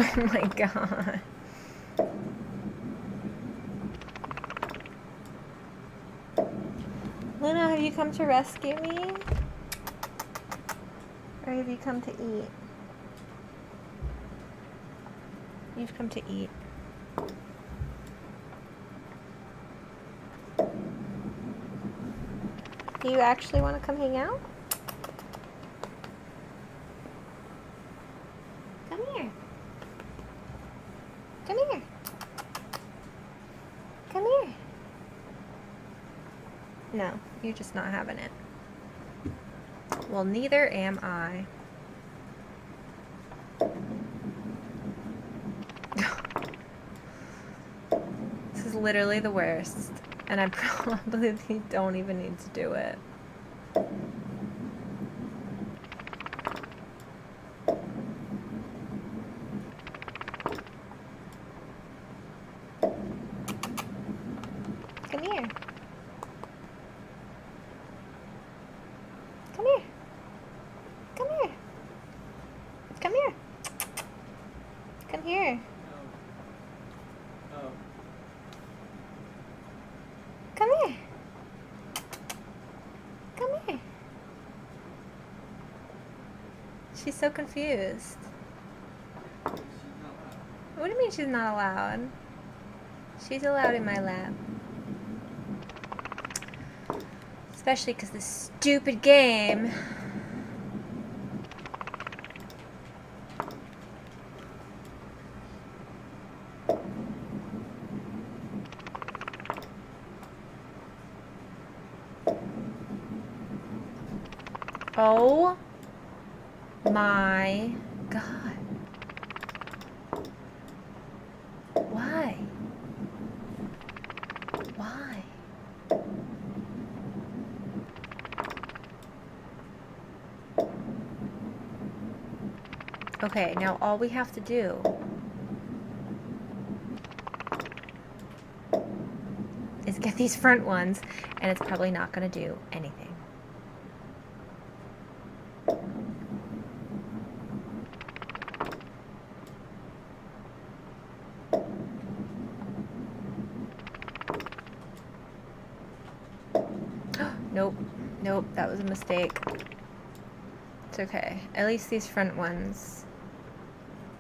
A: Oh my God. Luna, have you come to rescue me? Or have you come to eat? You've come to eat. Do you actually want to come hang out? Come here. Come here. Come here. No, you're just not having it. Well, neither am I. This is literally the worst. And I probably don't even need to do it. Come here. Come here. Come here. Come here. Come here.
M: Oh.
A: Come here. Come here. She's so confused. What do you mean she's not allowed? She's allowed in my lab. Especially because this stupid game. Oh my God. Okay, now all we have to do is get these front ones, and it's probably not going to do anything. Nope. Nope, that was a mistake. It's okay. At least these front ones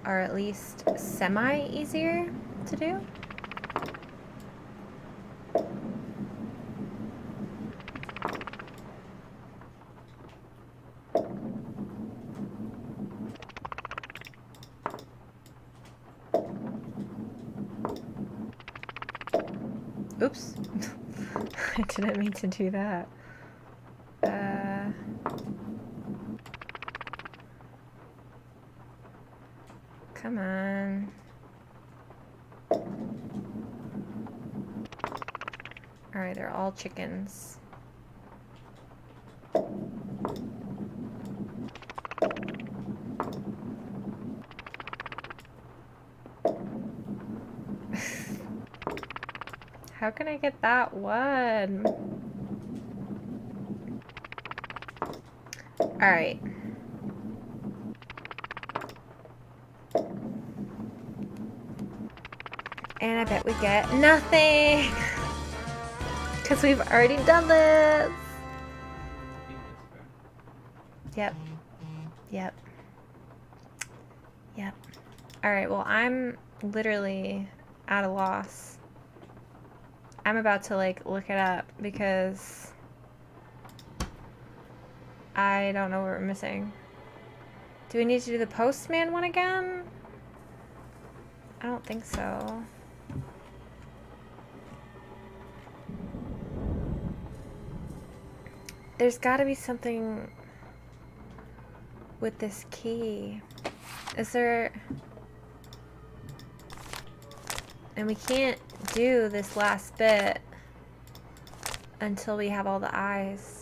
A: are at least semi-easier to do. Oops. I didn't mean to do that. Come on. Alright, they're all chickens. How can I get that one? Alright. And I bet we get nothing! Because we've already done this! Yep. Yep. Yep. Alright, well, I'm literally at a loss. I'm about to, like, look it up because I don't know what we're missing. Do we need to do the postman one again? I don't think so. There's gotta be something with this key. Is there... And we can't do this last bit until we have all the eyes.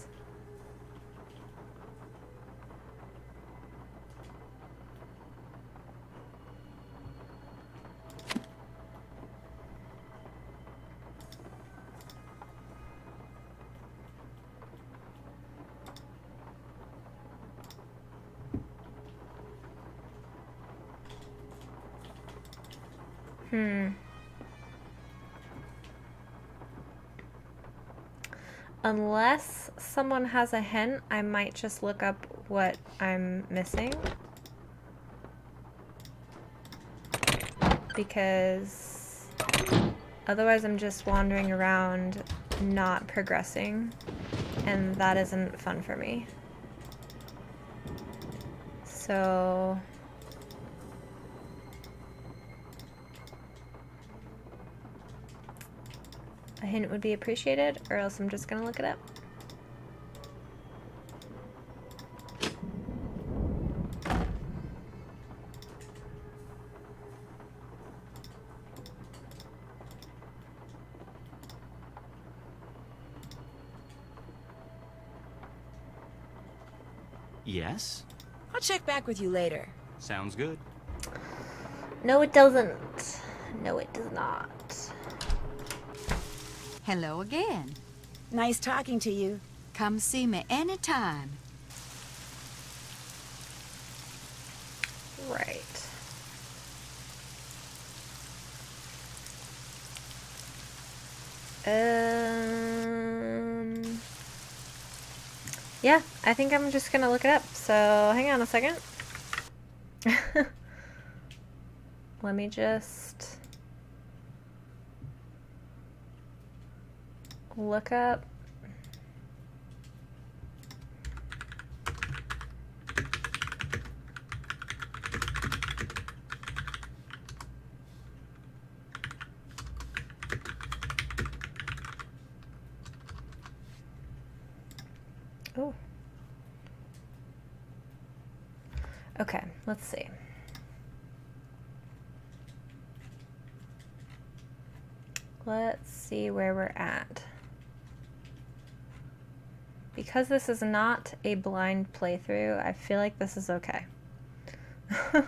A: Unless someone has a hint, I might just look up what I'm missing. Because otherwise I'm just wandering around not progressing, and that isn't fun for me. So... a hint would be appreciated, or else I'm just gonna look it up.
C: Yes?
B: I'll check back with you later.
C: Sounds good.
A: No, it doesn't. No, it does not.
D: Hello again.
B: Nice talking to you.
D: Come see me anytime.
A: Right. Yeah, I think I'm just gonna look it up, so hang on a second. Let me just look up. Oh. Okay, let's see. Let's see where we're at. Because this is not a blind playthrough, I feel like this is okay. Okay,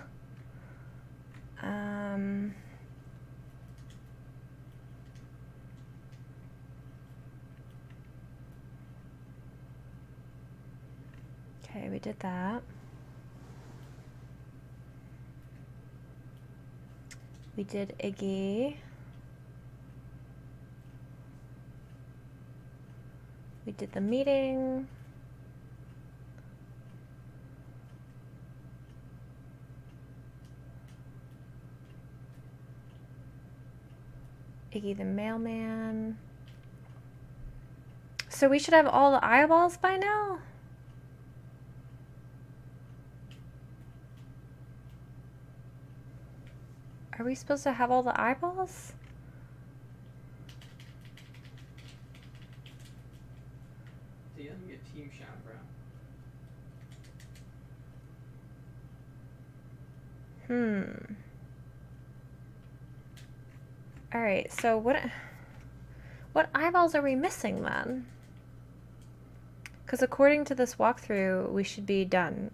A: we did that. We did Iggy. We did the meeting. Iggy the mailman. So we should have all the eyeballs by now? Are we supposed to have all the eyeballs?
M: Det är mer team kärnbra.
A: All right, so what eyeballs are we missing then? Because according to this walkthrough, we should be done.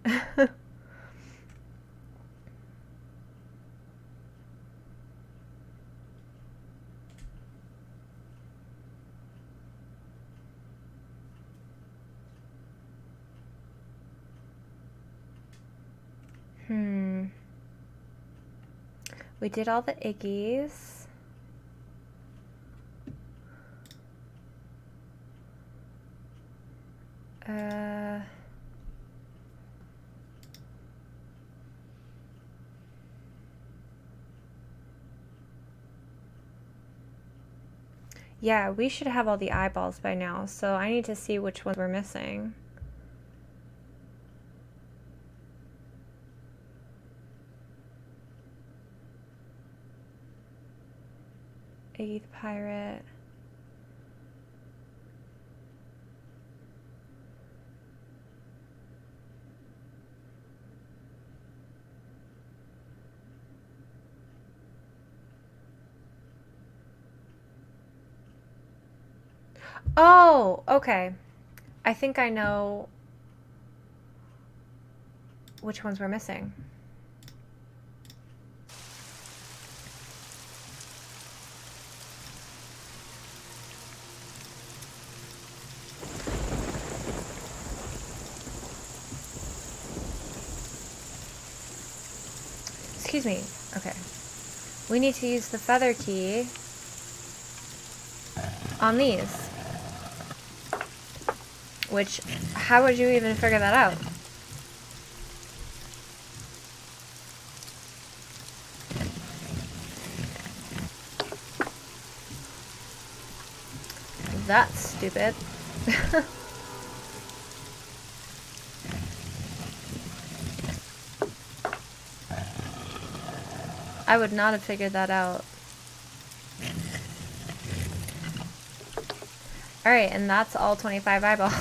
A: We did all the Iggies. Yeah, we should have all the eyeballs by now, so I need to see which ones we're missing. Iggy the pirate. Oh, okay. I think I know which ones we're missing. Excuse me. Okay. We need to use the feather key on these. Which, how would you even figure that out? That's stupid. I would not have figured that out. Alright, and that's all 25 eyeballs.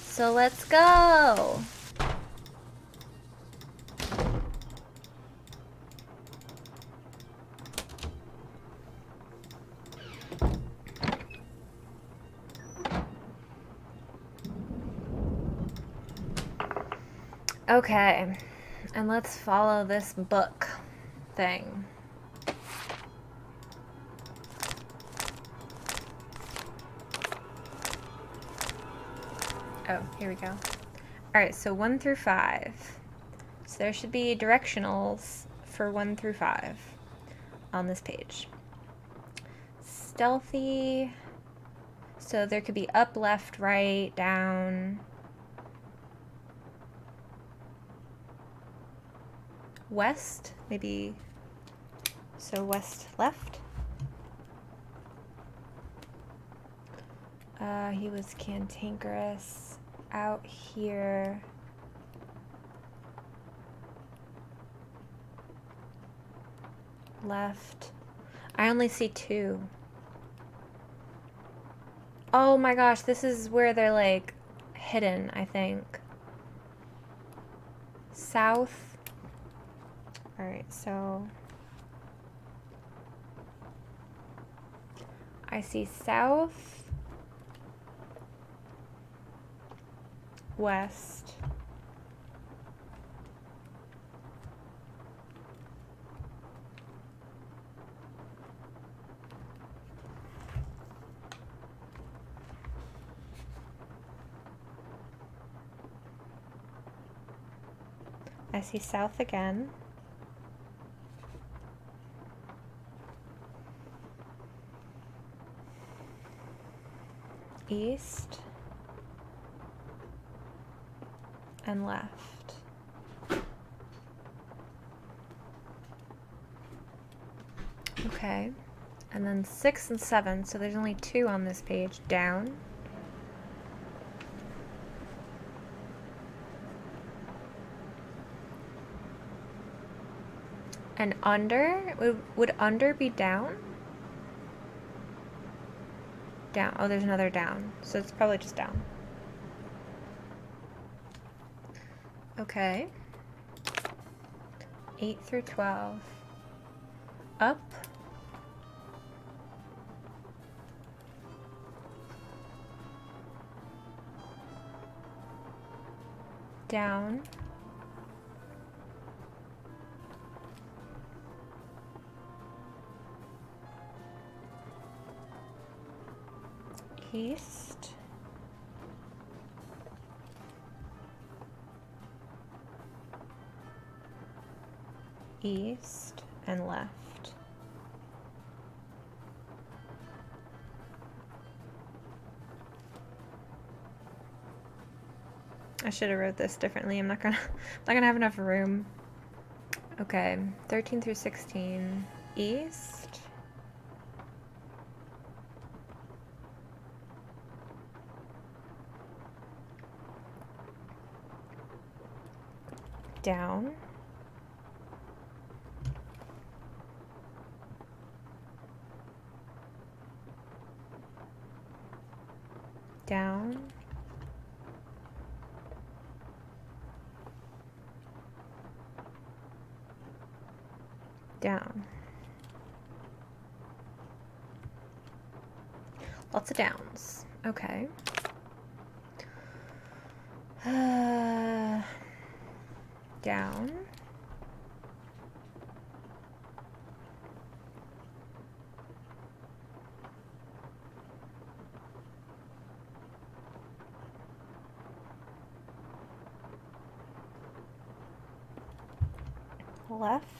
A: So let's go! Okay, and let's follow this book thing. Oh, here we go. Alright, so 1 through 5. So there should be directionals for 1 through 5 on this page. Stealthy. So there could be up, left, right, down. West, maybe. So west, left. He was cantankerous out here. Left. I only see 2. Oh my gosh, this is where they're like hidden, I think. South. Alright, so I see south. west. I see south again. East and left. Okay, and then 6 and 7, so there's only 2 on this page. Down. And under? Would under be down? Down. Oh, there's another down. So it's probably just down. Okay. 8 through 12. Up. Down. East. East and left. I should have wrote this differently. I'm not gonna have enough room. Okay, 13 through 16. East. Down. Down. Down. Lots of downs. Okay. Down. Left.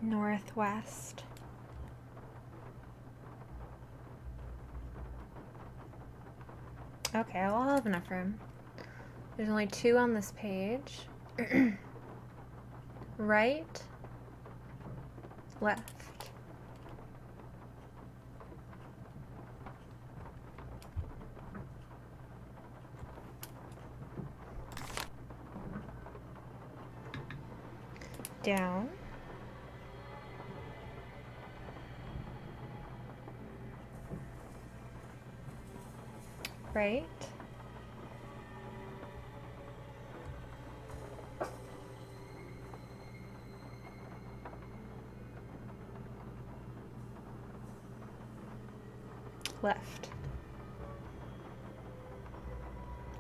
A: Northwest. Okay, I'll have enough room. There's only 2 on this page. Right, left. Down. Right. Left.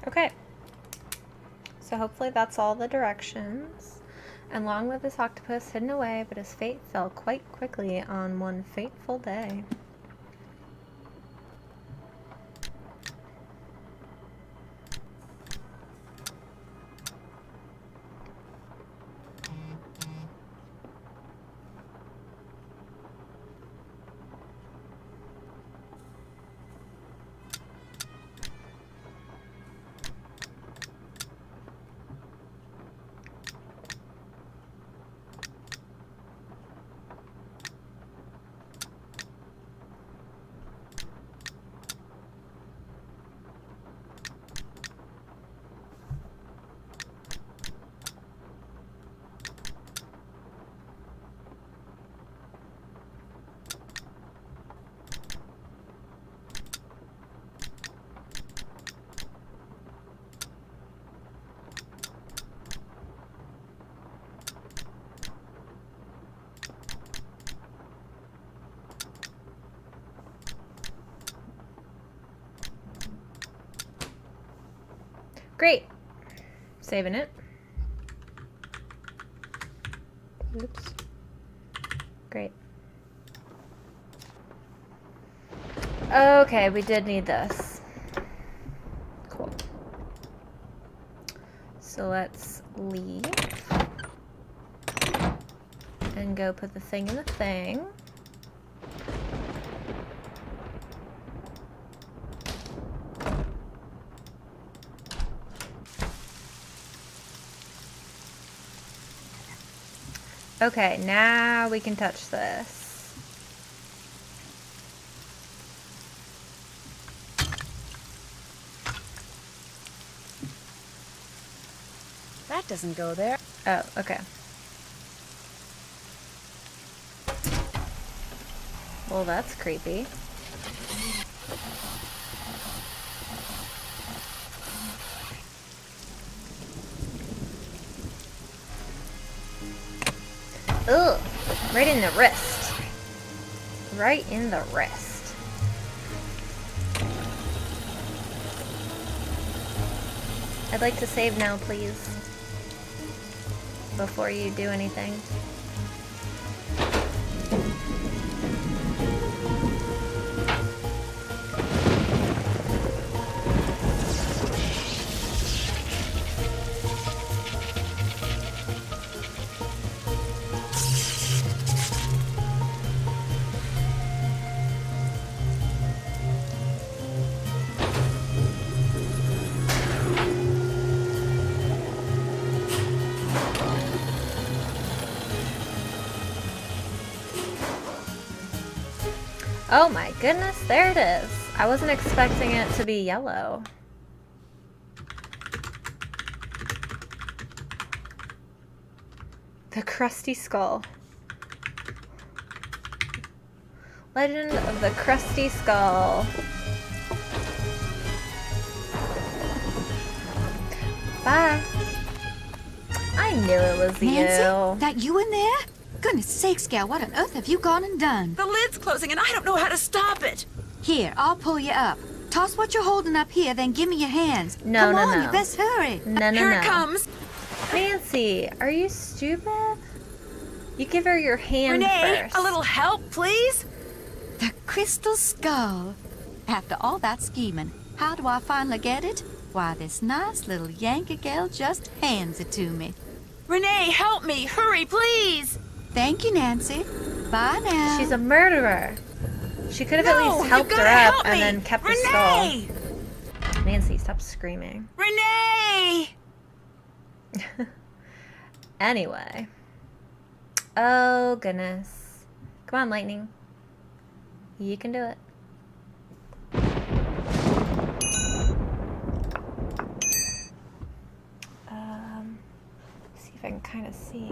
A: Okay. So hopefully that's all the directions. And long live this octopus hidden away, but his fate fell quite quickly on one fateful day. Great. Saving it. Oops. Great. Okay, we did need this. Cool. So let's leave. And go put the thing in the thing. Okay, now we can touch this.
B: That doesn't go there.
A: Oh, okay. Well, that's creepy. Ugh, right in the wrist. Right in the wrist. I'd like to save now, please. Before you do anything. Oh my goodness, there it is. I wasn't expecting it to be yellow. The crusty skull. Legend of the Crusty Skull. Bye. I knew it was
D: Nancy,
A: you.
D: that you in there? Goodness sakes, gal, what on earth have you gone and done?
B: The lid's closing and I don't know how to stop it.
D: Here, I'll pull you up. Toss what you're holding up here, then give me your hands.
A: No,
D: Come
A: no,
D: on,
A: no.
D: you best hurry.
A: No, no,
B: Here
A: no.
B: it comes.
A: Nancy, are you stupid? You give her your hand
B: Renee,
A: first.
B: a little help, please?
D: The crystal skull. After all that scheming, how do I finally get it? Why, this nice little Yankee gal just hands it to me.
B: Renee, help me. Hurry, please.
D: Thank you, Nancy. Bye now.
A: She's a murderer. She could have at least helped her up and then kept the skull. Nancy, stop screaming.
B: Renee!
A: Anyway. Oh, goodness. Come on, Lightning. You can do it. See if I can kind of see.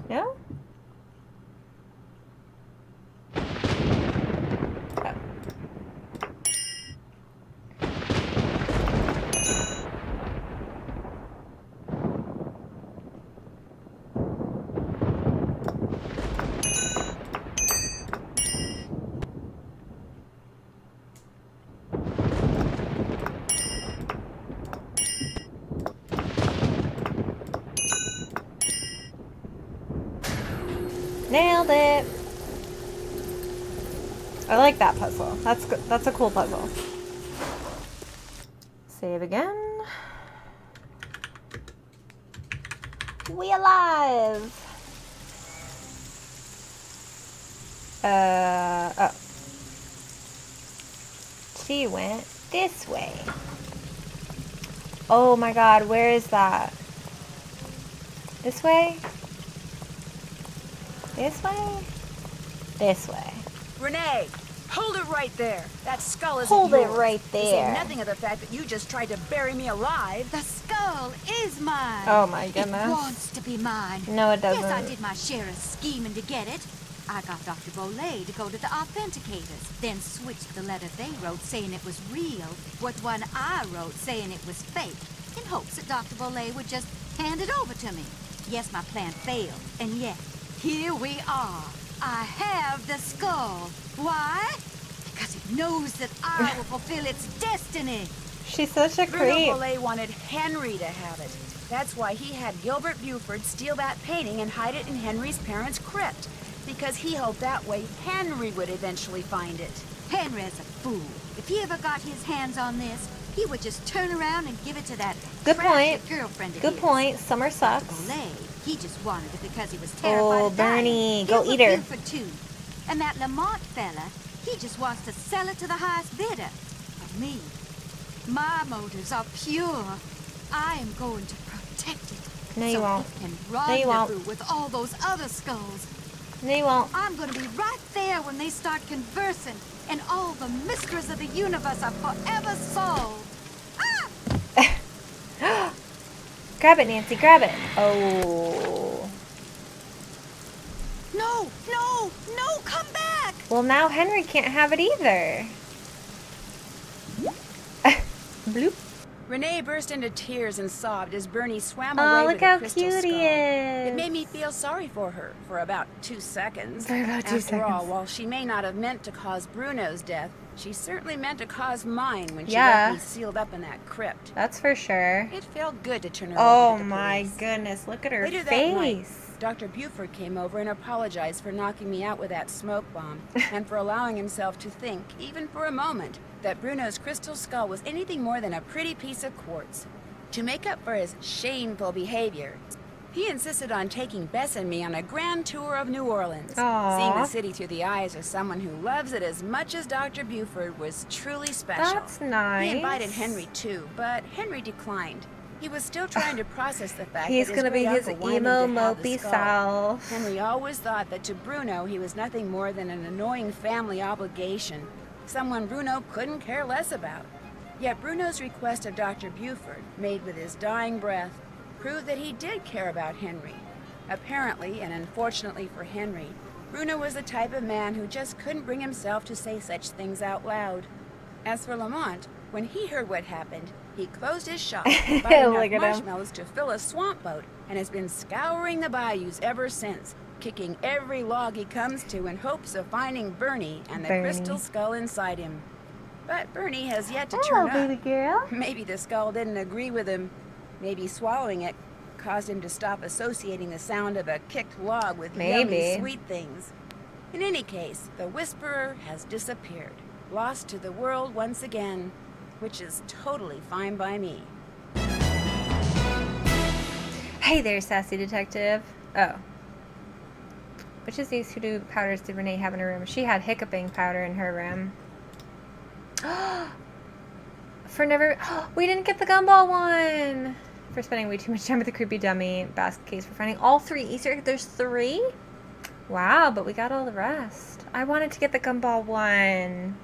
A: No? Oh. Nailed it. I like that puzzle. That's good. That's a cool puzzle. Save again. We alive. Oh. She went this way. Oh my god, where is that? This way? This way? This way.
B: Renee, hold it right there. That skull isn't
A: Hold it
B: yours.
A: right
B: To say
A: there.
B: nothing of the fact that you just tried to bury me alive.
D: The skull is mine.
A: Oh my goodness.
D: It wants to be mine.
A: No, it doesn't.
D: Yes, I did my share of scheming to get it. I got Dr. Bolet to go to the authenticators, then switched the letter they wrote saying it was real with one I wrote saying it was fake, in hopes that Dr. Bolet would just hand it over to me. Yes, my plan failed, and yet, here we are. I have the skull. Why? Because it knows that I will fulfill its destiny.
A: She's such a
B: Bruno
A: creep.
B: Bolet wanted Henry to have it. That's why he had Gilbert Buford steal that painting and hide it in Henry's parents' crypt. Because he hoped that way Henry would eventually find it.
D: Henry's a fool. If he ever got his hands on this, he would just turn around and give it to that
A: Good
D: trashy
A: point.
D: girlfriend of
A: Good
D: his.
A: point. Summer sucks.
D: Bolet, he just wanted it because he was terrified
A: Oh,
D: of dying.
A: Bernie, go
D: Gilbert
A: eat her.
D: Buford too. And that Lamont fella, he just wants to sell it to the highest bidder. But me, my motives are pure. I am going to protect it.
A: No, you
D: so
A: won't.
D: it can
A: No, you won't.
D: rendezvous with all those other skulls.
A: No, you won't.
D: I'm going to be right there when they start conversing, and all the mysteries of the universe are forever solved.
A: Grab it, Nancy. Grab it. Oh.
D: No, no, no, come back!
A: Well, now Henry can't have it either. Bloop.
B: Renee burst into tears and sobbed as Bernie swam
A: Oh,
B: away
A: look
B: with the
A: how
B: crystal
A: cute
B: skull.
A: he is.
B: It made me feel sorry for her for about 2 seconds.
A: For about 2
B: After all,
A: seconds.
B: while she may not have meant to cause Bruno's death, she certainly meant to cause mine when she
A: Yeah.
B: left me sealed up in that crypt.
A: That's for sure.
B: It felt good to turn her
A: Oh
B: over to the
A: my
B: police.
A: goodness. Look at her
B: Later that night,
A: face.
B: Dr. Buford came over and apologized for knocking me out with that smoke bomb and for allowing himself to think, even for a moment, that Bruno's crystal skull was anything more than a pretty piece of quartz. To make up for his shameful behavior, he insisted on taking Bess and me on a grand tour of New Orleans.
A: Aww.
B: Seeing the city through the eyes of someone who loves it as much as Dr. Buford was truly special.
A: That's nice.
B: He invited Henry too, but Henry declined. He was still trying to process the fact
A: He's
B: that
A: gonna be his
B: great-uncle wanted
A: emo,
B: him to have the
A: mopey
B: skull.
A: self.
B: Henry always thought that to Bruno he was nothing more than an annoying family obligation, someone Bruno couldn't care less about. Yet Bruno's request of Dr. Buford, made with his dying breath, proved that he did care about Henry. Apparently, and unfortunately for Henry, Bruno was the type of man who just couldn't bring himself to say such things out loud. As for Lamont, when he heard what happened, he closed his shop, bought
A: Look at
B: enough
A: him.
B: marshmallows to fill a swamp boat, and has been scouring the bayous ever since, kicking every log he comes to in hopes of finding Bernie and the
A: Bernie.
B: crystal skull inside him. But Bernie has yet to
A: Hello,
B: turn
A: baby
B: up.
A: girl.
B: Maybe the skull didn't agree with him. Maybe swallowing it caused him to stop associating the sound of a kicked log with
A: Maybe.
B: yummy sweet things. In any case, the Whisperer has disappeared, lost to the world once again, which is totally fine by me.
A: Hey there, sassy detective. Oh. Which of these hoodoo powders did Renee have in her room? She had hiccuping powder in her room. For never... We didn't get the gumball one! For spending way too much time with the creepy dummy basket case. For finding all 3 Easter eggs. There's 3? Wow, but we got all the rest. I wanted to get the gumball one.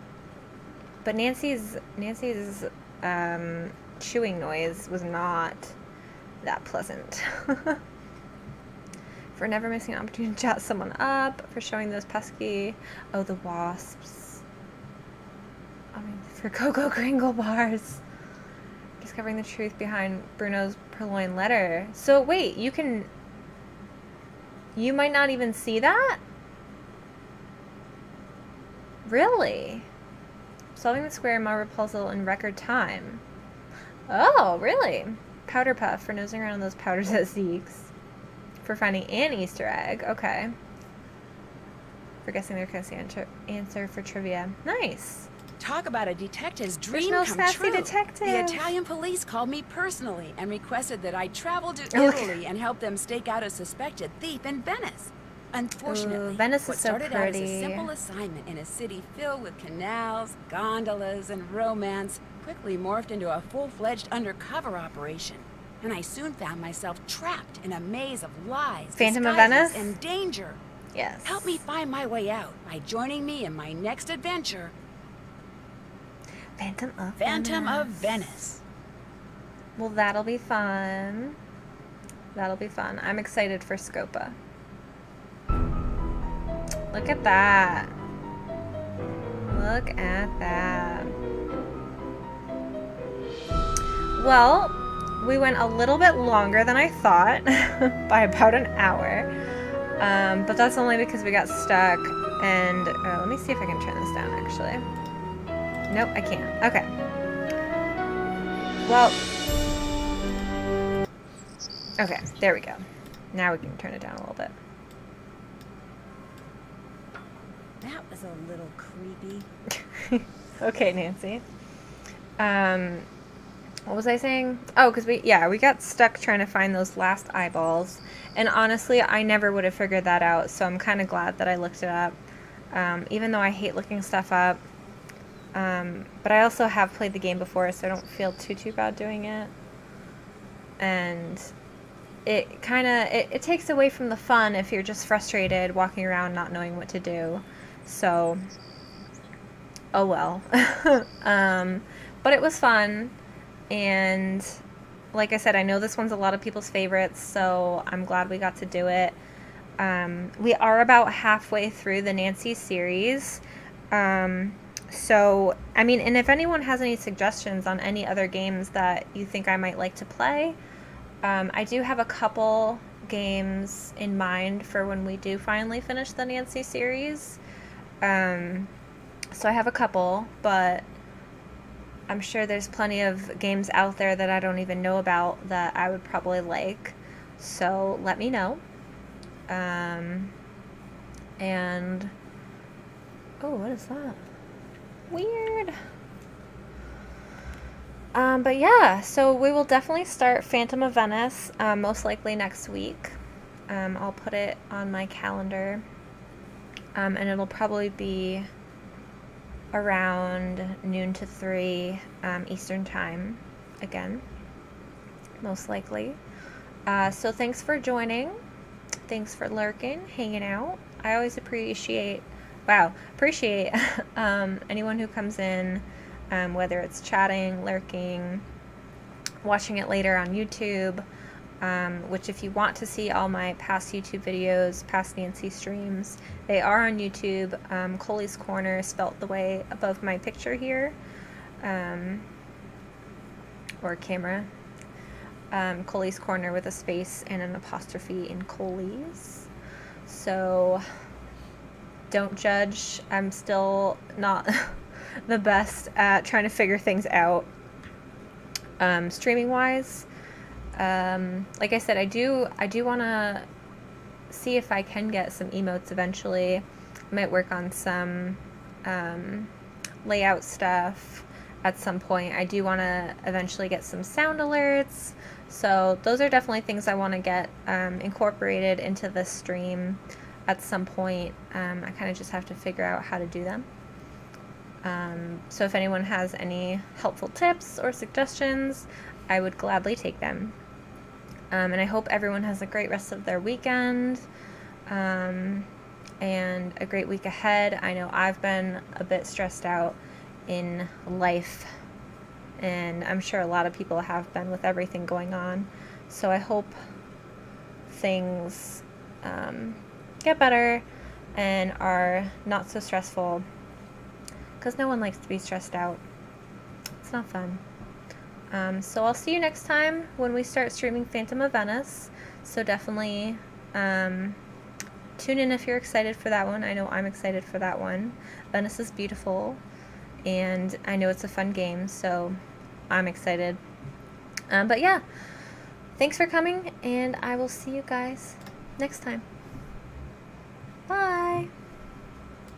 A: But Nancy's chewing noise was not that pleasant. For never missing an opportunity to chat someone up. For showing those pesky... Oh, the wasps. I mean, for Cocoa Kringle bars. Discovering the truth behind Bruno's purloined letter. So, wait, you can... You might not even see that? Really? Solving the square Marvel puzzle in record time. Oh, really? Powder Puff for nosing around those powders at Zeke's. For finding an Easter egg. Okay. For guessing their answer for trivia. Nice.
B: Talk about a detective's dream
A: no
B: come
A: sassy
B: true.
A: detective.
B: The Italian police called me personally and requested that I travel to
A: Oh,
B: Italy and help them stake out a suspected thief in Venice. Unfortunately,
A: Ooh, Venice
B: what
A: is so
B: started out as a
A: pretty.
B: simple assignment in a city filled with canals, gondolas, and romance quickly morphed into a full-fledged undercover operation, and I soon found myself trapped in a maze of lies,
A: Phantom of
B: disguises,
A: Venice?
B: and danger.
A: Yes.
B: Help me find my way out by joining me in my next adventure.
A: Phantom
B: of Venice.
A: Well, that'll be fun. That'll be fun. I'm excited for Scopa. Look at that. Look at that. Well, we went a little bit longer than I thought, by about an hour. But that's only because we got stuck. And let me see if I can turn this down, actually. Nope, I can't. Okay. Well, okay, there we go. Now we can turn it down a little bit.
B: That was a little creepy.
A: Okay, Nancy. What was I saying? Oh, because we got stuck trying to find those last eyeballs. And honestly, I never would have figured that out, so I'm kind of glad that I looked it up. Even though I hate looking stuff up. But I also have played the game before, so I don't feel too bad doing it. And it kind of, it takes away from the fun if you're just frustrated walking around not knowing what to do. So, oh well. But it was fun. And like I said, I know this one's a lot of people's favorites, so I'm glad we got to do it. We are about halfway through the Nancy series. So, I mean, and if anyone has any suggestions on any other games that you think I might like to play, I do have a couple games in mind for when we do finally finish the Nancy series. So I have a couple, but I'm sure there's plenty of games out there that I don't even know about that I would probably like. So let me know. And oh, what is that? Weird. But yeah, so we will definitely start Phantom of Venice, most likely next week. I'll put it on my calendar. And it'll probably be around noon to 3 Eastern time again, most likely. So thanks for joining. Thanks for lurking, hanging out. I always appreciate anyone who comes in, whether it's chatting, lurking, watching it later on YouTube, which if you want to see all my past YouTube videos, past Nancy streams, they are on YouTube. Colie's Corner, spelt the way above my picture here, or camera. Colie's Corner with a space and an apostrophe in Colie's. So don't judge. I'm still not the best at trying to figure things out streaming wise. Like I said, I do want to see if I can get some emotes eventually. I might work on some layout stuff at some point. I do want to eventually get some sound alerts. So those are definitely things I want to get incorporated into this stream at some point. I kind of just have to figure out how to do them. So if anyone has any helpful tips or suggestions, I would gladly take them. And I hope everyone has a great rest of their weekend and a great week ahead. I know I've been a bit stressed out in life, and I'm sure a lot of people have been with everything going on. So I hope things get better and are not so stressful, because no one likes to be stressed out. It's not fun. So I'll see you next time when we start streaming Phantom of Venice. So definitely tune in if you're excited for that one. I know I'm excited for that one. Venice is beautiful, and I know it's a fun game, so I'm excited. But yeah, thanks for coming, and I will see you guys next time.